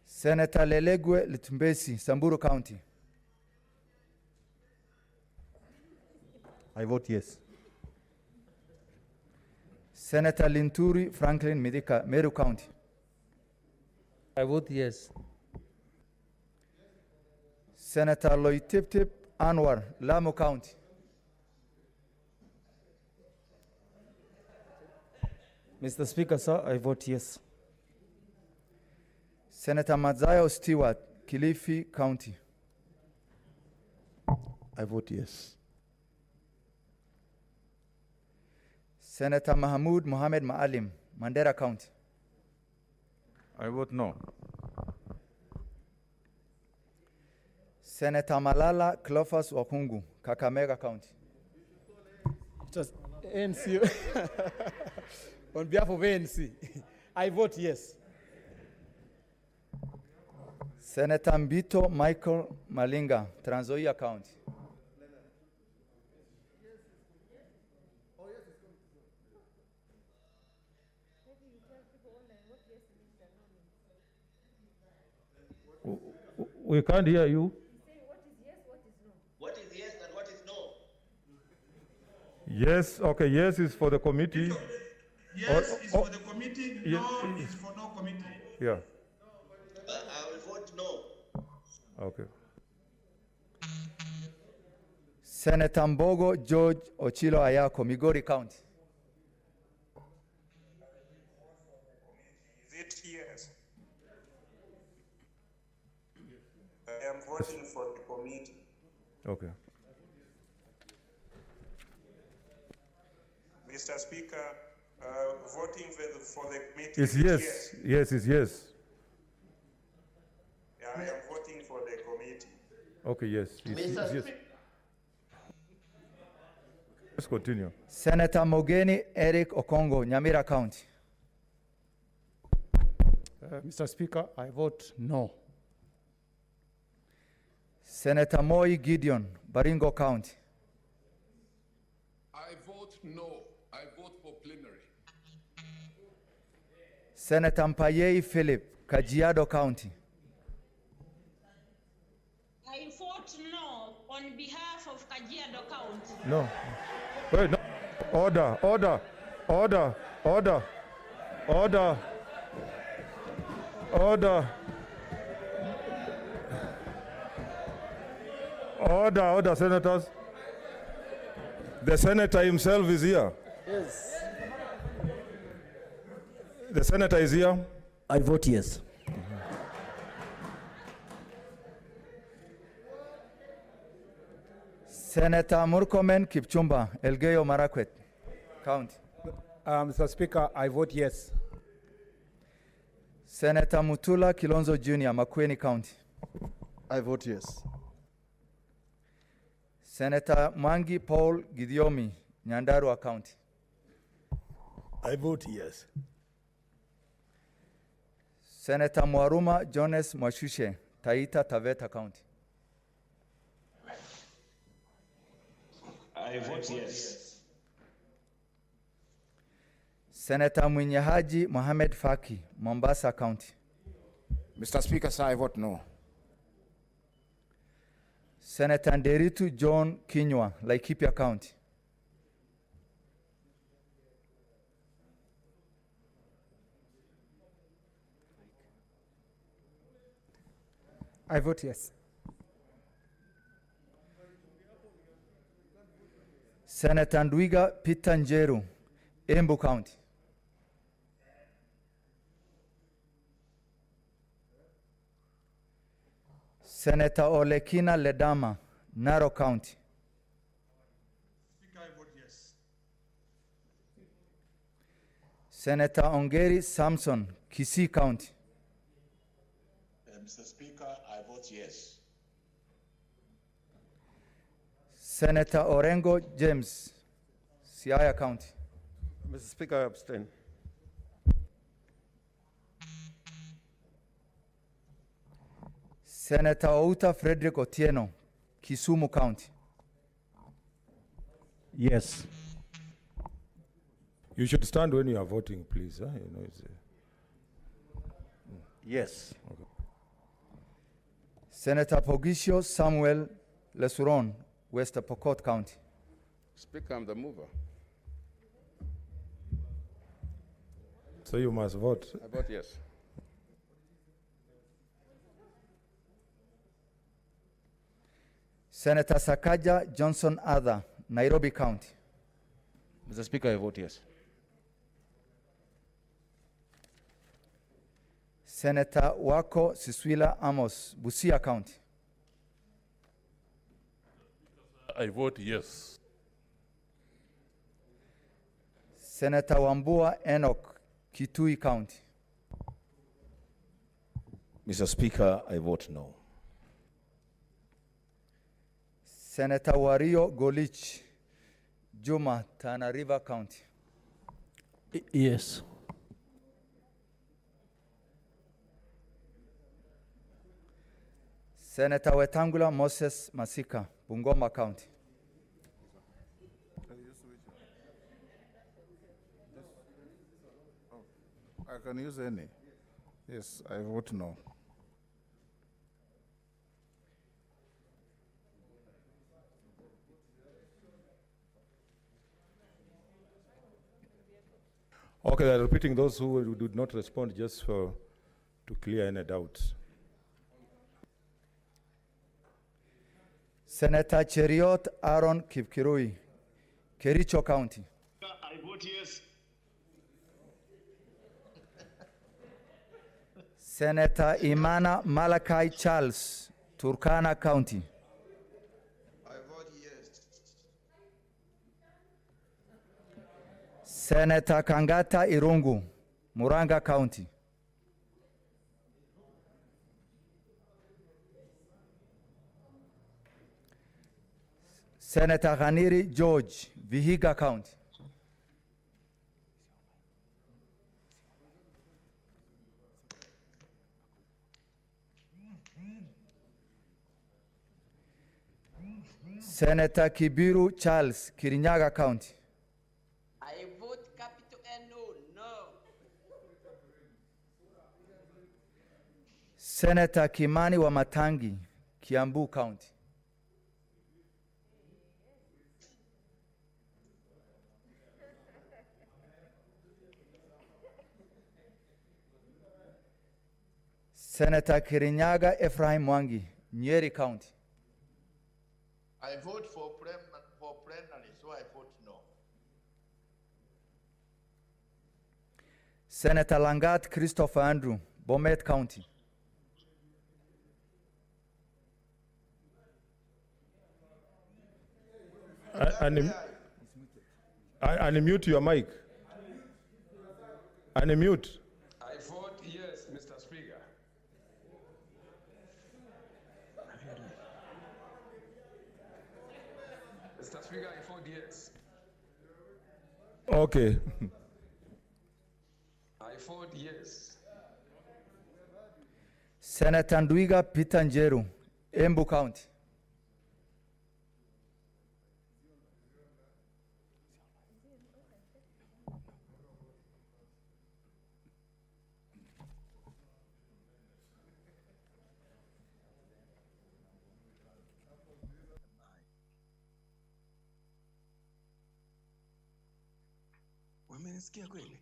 Senator Lelegwe Litumbesi, Samburu County. I vote yes. Senator Linturi Franklin Midika, Meru County. I vote yes. Senator Loitip Anwar, Lamu County. Mr. Speaker, sir, I vote yes. Senator Mazayo Stewart, Kilifi County. I vote yes. Senator Mahmoud Mohamed Maalim, Mandera County. I vote no. Senator Malala Cleophas Wakungu, Kakamega County. Just ANC. On behalf of ANC, I vote yes. Senator Mbito Michael Malinga, Trans Nzoia County. We can't hear you. What is yes and what is no? Yes, okay, yes is for the committee. Yes is for the committee, no is for no committee. Yeah. I will vote no. Okay. Senator Mbogo George Ochilo Ayako, Migori County. Is it yes? I am voting for the committee. Okay. Mr. Speaker, voting for the committee It's yes. Yes, it's yes. Yeah, I am voting for the committee. Okay, yes. It's yes. Let's continue. Senator Mogeni Eric Okongo, Nyamira County. Mr. Speaker, I vote no. Senator Moi Gideon, Baringo County. I vote no. I vote for plenary. Senator Mpayei Philip, Kajiado County. I vote no on behalf of Kajiado County. No. Wait, no. Order, order, order, order, order, order. Order, senators. The senator himself is here. Yes. The senator is here. I vote yes. Senator Murkomen Kipchumba, Elgeyo Marakwet County. Mr. Speaker, I vote yes. Senator Mutula Kilonzo Jr., Makueni County. I vote yes. Senator Mwangi Paul Gidiomi, Nyandarua County. I vote yes. Senator Mwaruma Jones Mwashushe, Taita Taveta County. I vote yes. Senator Mwinyahaji Mohamed Faki, Mombasa County. Mr. Speaker, sir, I vote no. Senator Nderitu John Kinywa, Laikipia County. I vote yes. Senator Ndwiga Peter Njeru, Embu County. Senator Olekina Ledama, Narok County. Speaker, I vote yes. Senator Ongeri Samson, Kisii County. Mr. Speaker, I vote yes. Senator Orengo James, Siaya County. Mr. Speaker, I abstain. Senator Outa Frederick Otieno, Kisumu County. Yes. You should stand when you are voting, please. You know, it's, Yes. okay. Senator Pogisio Samuel Lesuron, West Pokot County. Speaker, I'm the mover. So you must vote. I vote yes. Senator Sakaja Johnson Adha, Nairobi County. Mr. Speaker, I vote yes. Senator Wako Siswila Amos, Busia County. I vote yes. Senator Wambua Enoch, Kitui County. Mr. Speaker, I vote no. Senator Wario Golich, Juma, Tana River County. Yes. Senator Wetangula Moses Masika, Bungoma County. I can use any. Yes, I vote no. Okay, I'm repeating those who did not respond just to clear any doubts. Senator Cheriot Aaron Kipkirui, Kericho County. I vote yes. Senator Imana Malachi Charles, Turkana County. I vote yes. Senator Kangata Irungu, Muranga County. Senator Ghaniri George, Vihiga County. Senator Kibiru Charles, Kirinyaga County. I vote capital N-O, no. Senator Kimani Wamatangi, Kiambu County. Senator Kirinyaga Ephraim Mwangi, Nyeri County. I vote for plenary, so I vote no. Senator Langat Christopher Andrew, Bomet County. Unmute your mic. Unmute. I vote yes, Mr. Speaker. Speaker, I vote yes. Okay. I vote yes. Senator Ndwiga Peter Njeru, Embu County. Wamenisikia kweli?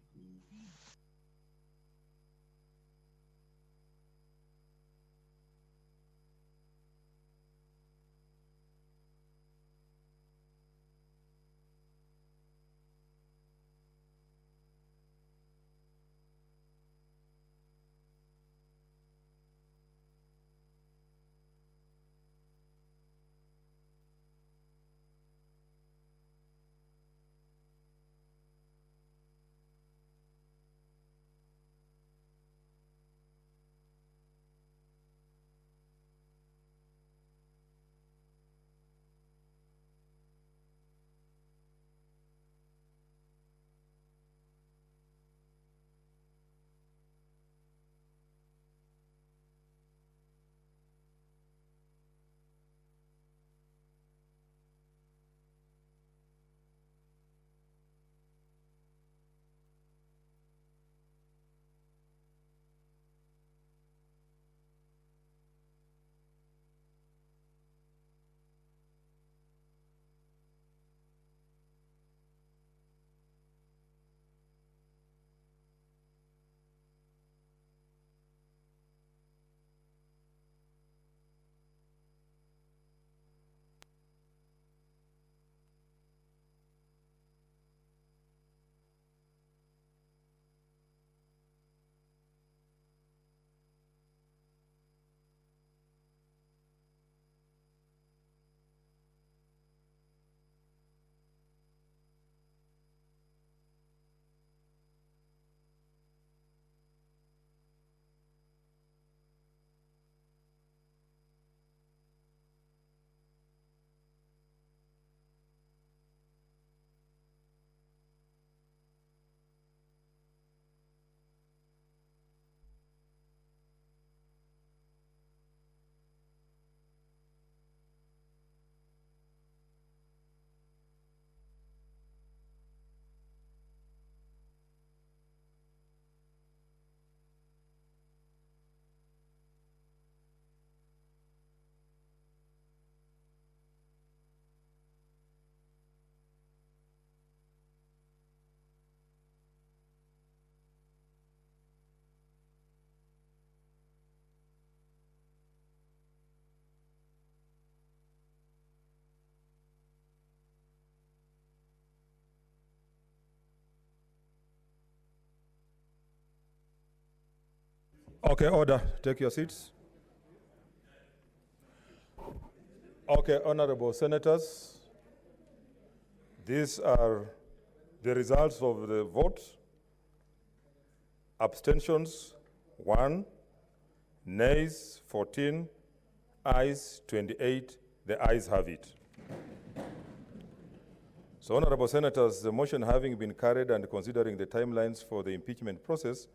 Okay, order. Take your seats. Okay, honorable senators, these are the results of the vote. Abstentions, 1. Nays, 14. Ayes, 28. The ayes have it. So, honorable senators, the motion having been carried and considering the timelines for the impeachment process,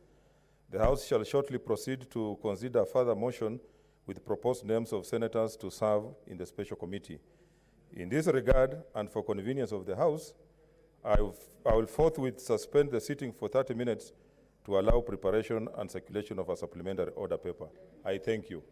the House shall shortly proceed to consider further motion with proposed names of senators to serve in the special committee. In this regard, and for convenience of the House, I will forthwith suspend the sitting for 30 minutes to allow preparation and circulation of a supplementary order paper. I thank you.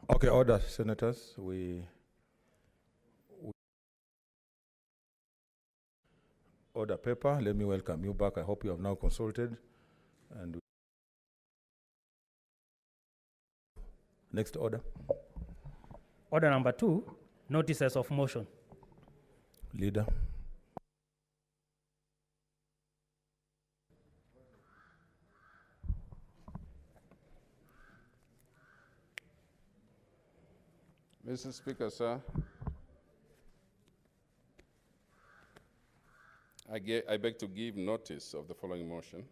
Okay, order, senators. Order paper. Let me welcome you back. I hope you have now consulted. And next order. Order number 2, notices of motion. Leader. Mr. Speaker, sir, I beg to give notice of the following motion,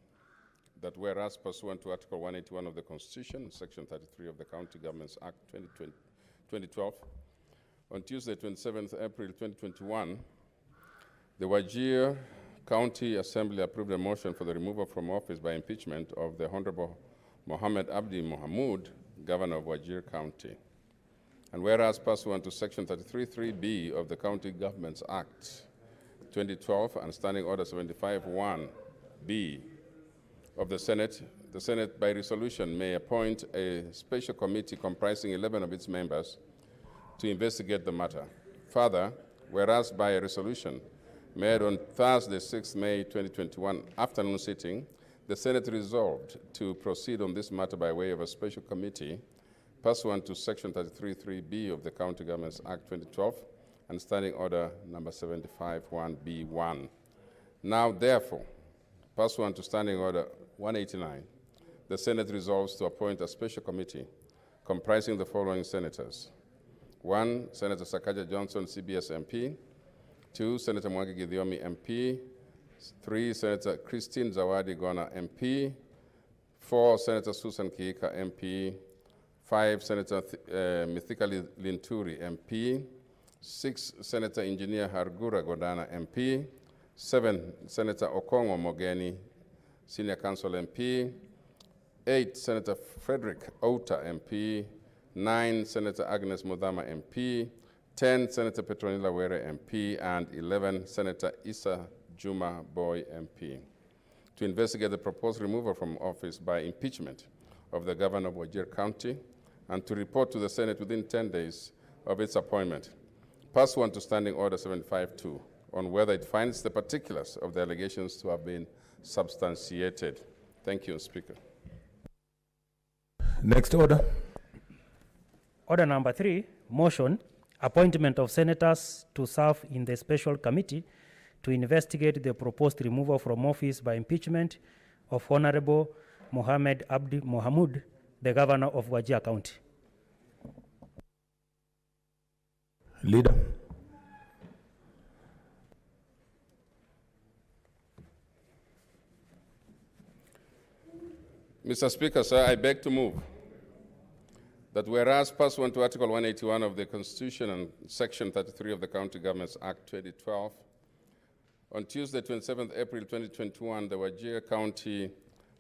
that whereas pursuant to Article 181 of the Constitution, Section 33 of the County Governments Act 2012, on Tuesday, 27th April 2021, the Wajir County Assembly approved a motion for the removal from office by impeachment of the Honorable Mohammed Abdi Mohamud, Governor of Wajir County. And whereas pursuant to Section 33(3)(b) of the County Governments Act 2012 and Standing Order 75(1)(b) of the Senate by resolution may appoint a special committee comprising 11 of its members to investigate the matter. Further, whereas by a resolution made on Thursday, 6 May 2021 afternoon sitting, the Senate resolved to proceed on this matter by way of a special committee pursuant to Section 33(3)(b) of the County Governments Act 2012 and Standing Order number 75(1)(b)(1). Now, therefore, pursuant to Standing Order 189, the Senate resolves to appoint a special committee comprising the following senators. 1, Senator Sakaja Johnson, CBS MP. 2, Senator Mwangi Githiomi, MP. 3, Senator Christine Zawadi Gona, MP. 4, Senator Susan Kihika, MP. 5, Senator Mithika Linturi, MP. 6, Senator Engineer Hargura Godana, MP. 7, Senator Okongo Mogeni, Senior Counsel MP. 8, Senator Frederick Ota, MP. 9, Senator Agnes Mudhama, MP. 10, Senator Petronila Were, MP. And 11, Senator Issa Juma Boy, MP. To investigate the proposed removal from office by impeachment of the Governor of Wajir County and to report to the Senate within 10 days of its appointment, pursuant to Standing Order 75(2), on whether it finds the particulars of the allegations to have been substantiated. Thank you, Speaker. Next order. Order number 3, motion, appointment of senators to serve in the special committee to investigate the proposed removal from office by impeachment of Honorable Mohammed Abdi Mohamud, the Governor of Wajir County. Leader. Mr. Speaker, sir, I beg to move that whereas pursuant to Article 181 of the Constitution and Section 33 of the County Governments Act 2012, on Tuesday, 27th April 2021, the Wajir County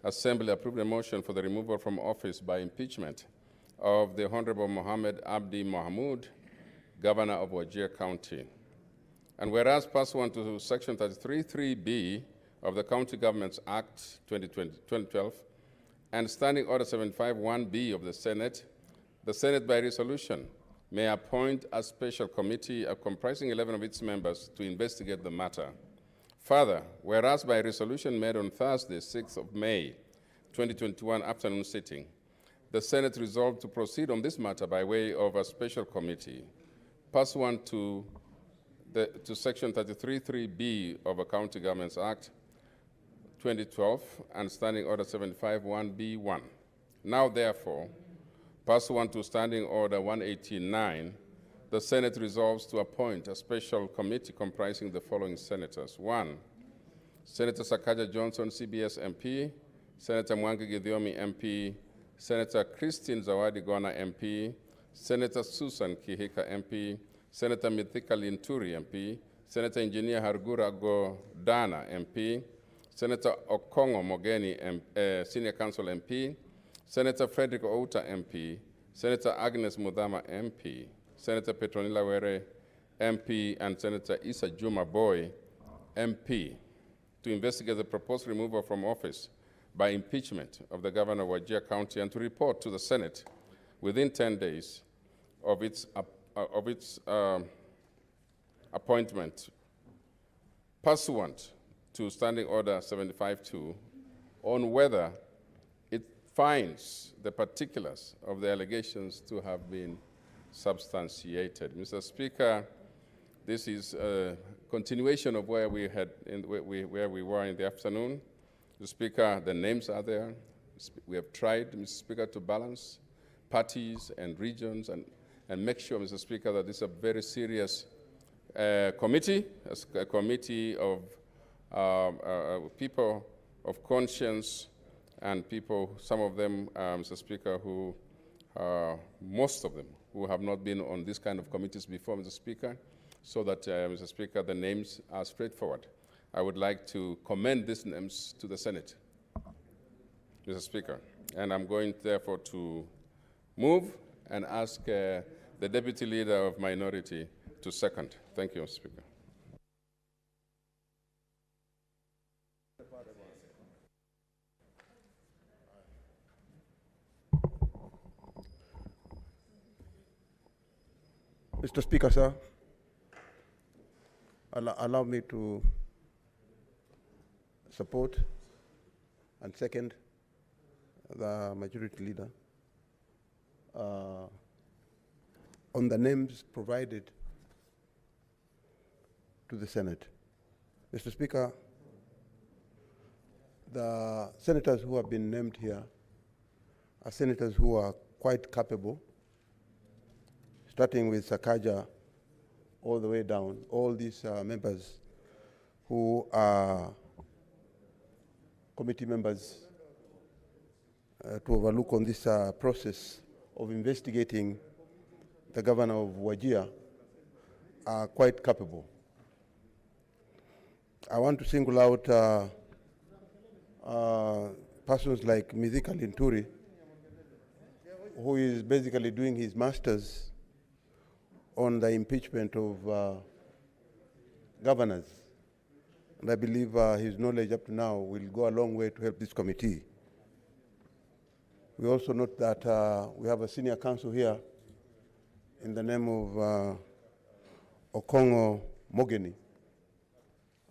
Assembly approved a motion for the removal from office by impeachment of the Honorable Mohammed Abdi Mohamud, Governor of Wajir County. And whereas pursuant to Section 33(3)(b) of the County Governments Act 2012 and Standing Order 75(1)(b) of the Senate by resolution may appoint a special committee comprising 11 of its members to investigate the matter. Further, whereas by resolution made on Thursday, 6th of May, 2021 afternoon sitting, the Senate resolved to proceed on this matter by way of a special committee, pursuant to Section 33(3)(b) of the County Governments Act 2012 and Standing Order 75(1)(b)(1). Now, therefore, pursuant to Standing Order 189, the Senate resolves to appoint a special committee comprising the following senators. 1, Senator Sakaja Johnson, CBS MP. Senator Mwangi Githiomi, MP. Senator Christine Zawadi Gona, MP. Senator Susan Kihika, MP. Senator Mithika Linturi, MP. Senator Engineer Hargura Godana, MP. Senator Okongo Mogeni, Senior Counsel MP. Senator Frederick Ota, MP. Senator Agnes Mudhama, MP. Senator Petronila Were, MP, and Senator Issa Juma Boy, MP, to investigate the proposed removal from office by impeachment of the Governor of Wajir County and to report to the Senate within 10 days of its appointment pursuant to Standing Order 75-2 on whether it finds the particulars of the allegations to have been substantiated. Mr. Speaker, this is a continuation of where we were in the afternoon. Mr. Speaker, the names are there. We have tried, Mr. Speaker, to balance parties and regions and make sure, Mr. Speaker, that this is a very serious committee, a committee of people of conscience and people, some of them, Mr. Speaker, who, most of them, who have not been on this kind of committees before, Mr. Speaker, so that, Mr. Speaker, the names are straightforward. I would like to commend these names to the Senate, Mr. Speaker, and I'm going, therefore, to move and ask the Deputy Leader of Minority to second. Thank you, Mr. Speaker. Mr. Speaker, sir, allow me to support and second the Majority Leader on the names provided to the Senate. Mr. Speaker, the senators who have been named here are senators who are quite capable, starting with Sakaja all the way down. All these members who are committee members to overlook on this process of investigating the governor of Wajir are quite capable. I want to single out persons like Mithika Linturi, who is basically doing his master's on the impeachment of governors. And I believe his knowledge up to now will go a long way to help this committee. We also note that we have a senior counsel here in the name of Okongo Mogeni.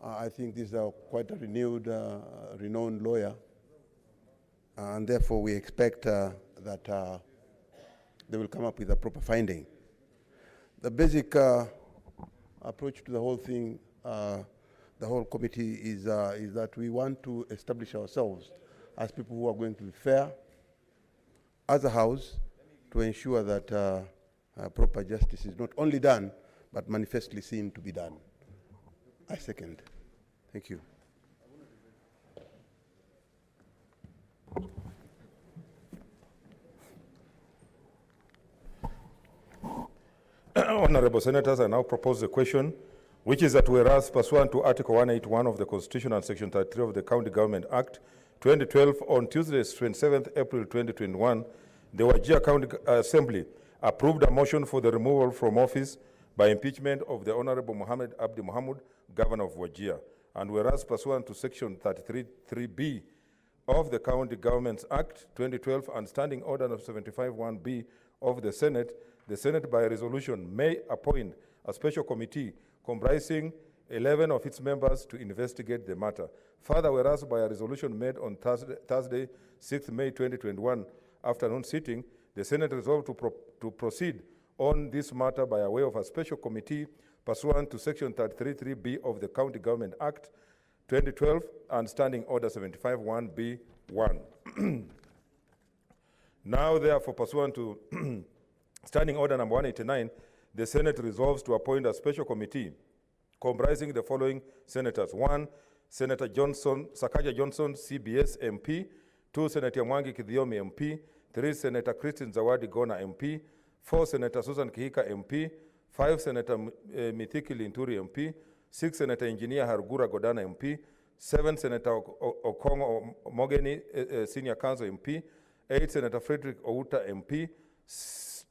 I think this is quite a renowned lawyer, and therefore we expect that they will come up with a proper finding. The basic approach to the whole thing, the whole committee, is that we want to establish ourselves as people who are going to be fair as a House to ensure that proper justice is not only done, but manifestly seen to be done. I second. Thank you. Honorable Senators, I now propose the question, which is that whereas pursuant to Article 181 of the Constitution and Section 33 of the County Government Act 2012, on Tuesday, 27th April 2021, the Wajir County Assembly approved a motion for the removal from office by impeachment of the Honorable Mohammed Abdi Mohamud, Governor of Wajir. And whereas pursuant to Section 33(3)(b) of the County Governments Act 2012 and Standing Order of 75(1)(b) of the Senate by resolution may appoint a special committee comprising 11 of its members to investigate the matter. Further, whereas by a resolution made on Thursday 6th May 2021 afternoon sitting, the Senate resolved to proceed on this matter by way of a special committee pursuant to Section 33(3)(b) of the County Government Act 2012 and Standing Order 75(1)(b)(1). Now, therefore, pursuant to Standing Order number 189, the Senate resolves to appoint a special committee comprising the following senators. 1, Senator Sakaja Johnson, CBS MP. 2, Senator Mwangi Kithiomi MP. 3, Senator Christine Zawadi Gona MP. 4, Senator Susan Kihika MP. 5, Senator Mithiki Linturi MP. 6, Senator Engineer Harugura Godana MP. 7, Senator Okongo Mogeni, Senior Counsel MP. 8, Senator Frederick Outa MP.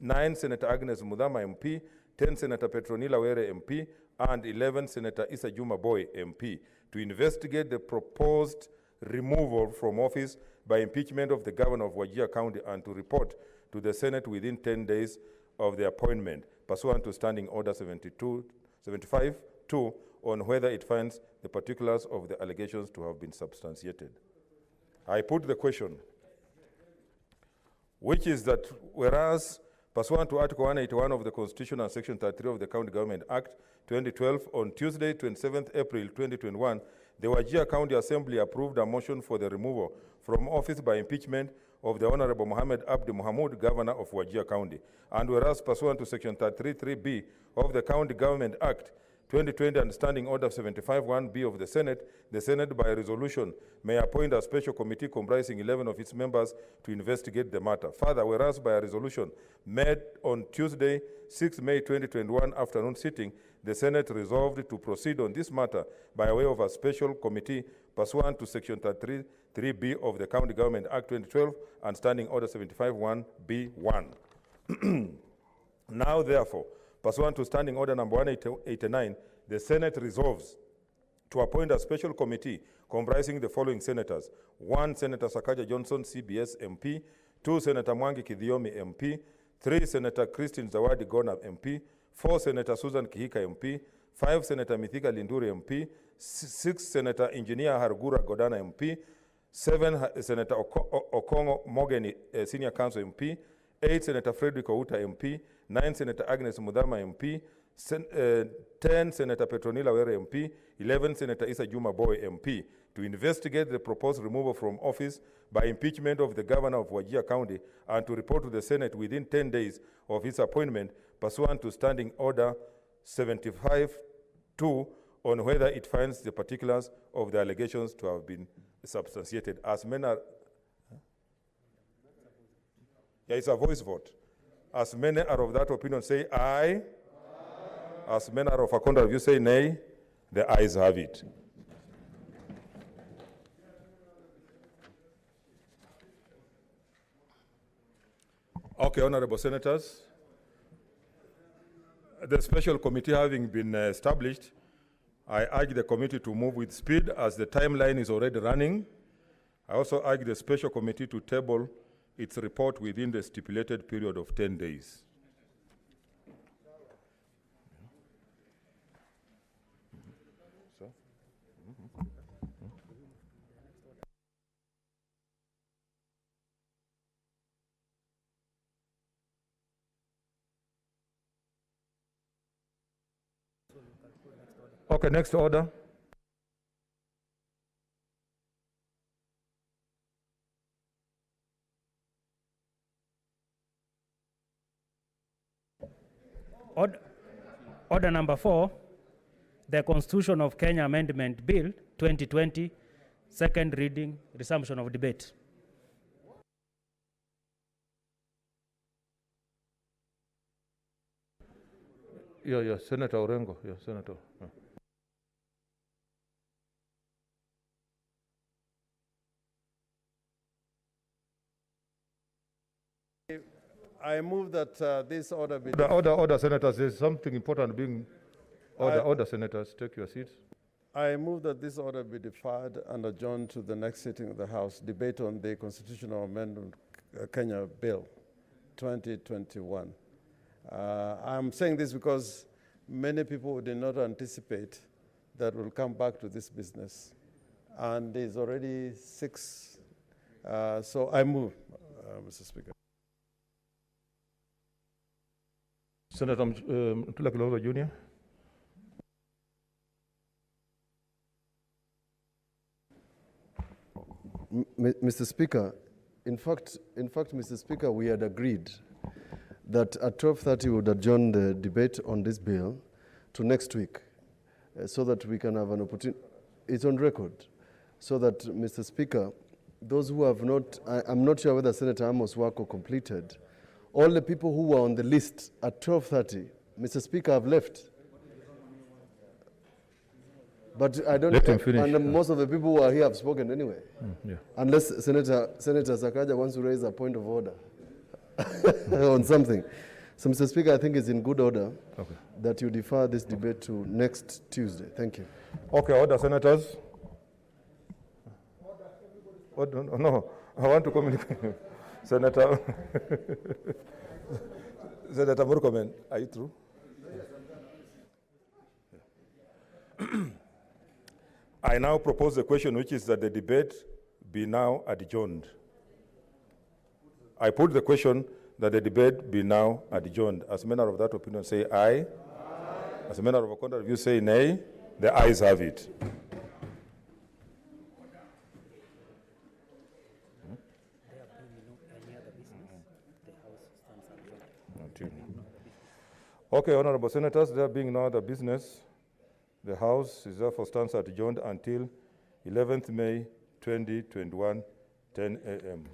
9, Senator Agnes Mudama MP. 10, Senator Petronila Were MP. And 11, Senator Issa Juma Boy MP, to investigate the proposed removal from office by impeachment of the governor of Wajir County and to report to the Senate within 10 days of the appointment pursuant to Standing Order 75-2 on whether it finds the particulars of the allegations to have been substantiated. I put the question, which is that whereas pursuant to Article 181 of the Constitution and Section 33 of the County Government Act 2012, on Tuesday, 27th April 2021, the Wajir County Assembly approved a motion for the removal from office by impeachment of the Honorable Mohammed Abdi Mohamud, Governor of Wajir County. And whereas pursuant to Section 33(3)(b) of the County Government Act 2020 and Standing Order 75(1)(b) of the Senate by resolution may appoint a special committee comprising 11 of its members to investigate the matter. Further, whereas by a resolution made on Tuesday, 6 May 2021 afternoon sitting, the Senate resolved to proceed on this matter by way of a special committee pursuant to Section 33(3)(b) of the County Government Act 2012 and Standing Order 75(1)(b)(1). Now, therefore, pursuant to Standing Order number 189, the Senate resolves to appoint a special committee comprising the following senators: 1, Senator Sakaja Johnson, CBS MP; 2, Senator Mwangi Kithiomi MP; 3, Senator Christine Zawadi Gona MP; 4, Senator Susan Kihika MP; 5, Senator Mithika Linduri MP; 6, Senator Engineer Hargura Godana MP; 7, Senator Okongo Mogeni, Senior Counsel MP; 8, Senator Frederick Outa MP; 9, Senator Agnes Mudama MP; 10, Senator Petronila Were MP; 11, Senator Isa Juma Boy MP, to investigate the proposed removal from office by impeachment of the Governor of Wajir County and to report to the Senate within 10 days of his appointment pursuant to Standing Order 75(2) on whether it finds the particulars of the allegations to have been substantiated. As many are, yeah, it's a voice vote. As many are of that opinion, say aye. As many are of a contrary view, say nay. The ayes have it. Okay, honorable senators, the special committee having been established, I urge the committee to move with speed as the timeline is already running. I also urge the special committee to table its report within the stipulated period of 10 days. Okay, next order. Order number 4, the Constitution of Kenya Amendment Bill 2020, second reading, resumption of debate. Yeah, Senator Orengo. Yeah, Senator. Yeah. I move that this order be... Order, senators. There's something important being... Order, senators. Take your seats. I move that this order be deferred and adjourned to the next sitting of the House. Debate on the Constitutional Amendment Kenya Bill 2021. I'm saying this because many people did not anticipate that we'll come back to this business. And there's already 6. So I move, Mr. Speaker. Senator Mtula Kilolo Jr. Mr. Speaker, in fact, Mr. Speaker, we had agreed that at 12:30 we would adjourn the debate on this bill to next week, so that we can have an opportunity. It's on record, so that, Mr. Speaker, those who have not, I'm not sure whether Senator Amos' Wako completed. All the people who were on the list at 12:30, Mr. Speaker, have left. But I don't. Let him finish. And most of the people who are here have spoken anyway. Yeah. Unless Senator Sakaja wants to raise a point of order on something. So, Mr. Speaker, I think it's in good order that you defer this debate to next Tuesday. Thank you. Okay, order, senators. No, I want to communicate. Senator Senator Murkomen, are you through? I now propose the question, which is that the debate be now adjourned. I put the question that the debate be now adjourned. As a manner of that opinion, say aye. Aye. As a manner of a contrary view, say nay. The ayes have it. Okay, honorable senators, there being no other business, the House is therefore stands adjourned until 11th May 2021, 10 a.m.